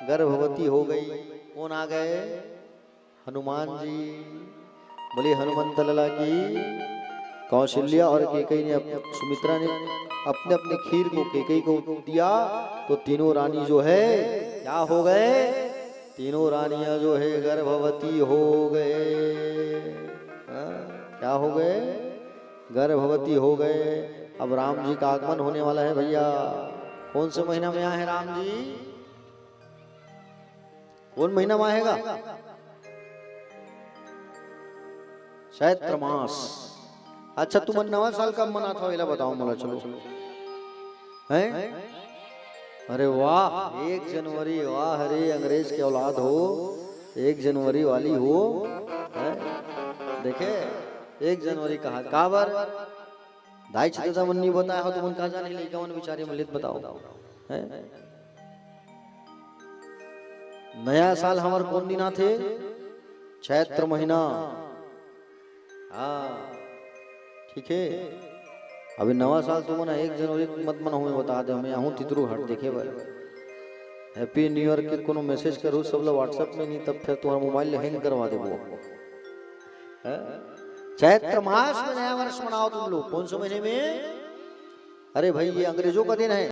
गर्भवती हो गई। कौन आ गए? हनुमान जी। बोले हनुमंत लला की। कौशल्या और कैकेयी ने, सुमित्रा ने अपने अपने खीर को कैकेयी को दिया तो तीनों रानी जो है क्या हो गए? तीनों रानियां जो है गर्भवती हो गए। क्या हो गए? गर्भवती हो गए। अब राम जी का आगमन होने वाला है भैया। कौन से महीना में आए राम जी? कौन महीना में आएगा? चैत्र मास। अच्छा, तुम नवा साल कब मना था वेला बताओ मला। चलो हैं? अरे वाह, 1 जनवरी। वाह रे, अंग्रेज के औलाद हो, 1 जनवरी वाली हो। देखे 1 जनवरी कहा काबर दाई छता मन नहीं बताया हो, तुमन कहा जाने लइका मन बेचारे मलित बताओ है? नया साल हमार कौन दिन आथे? चैत्र महीना। हाँ ठीक है। अभी नवा साल तुम ना 1 जनवरी मत मना हुए बता दे। हमें आहू तितरू हट देखे भाई हैप्पी न्यू ईयर के कोनो मैसेज करो सब लोग व्हाट्सएप में, नहीं तब फिर तुम्हारा मोबाइल हैंग करवा दे वो। चैत्र मास में नया वर्ष मनाओ तुम लोग। कौन से महीने में? अरे भाई ये अंग्रेजों का दिन है।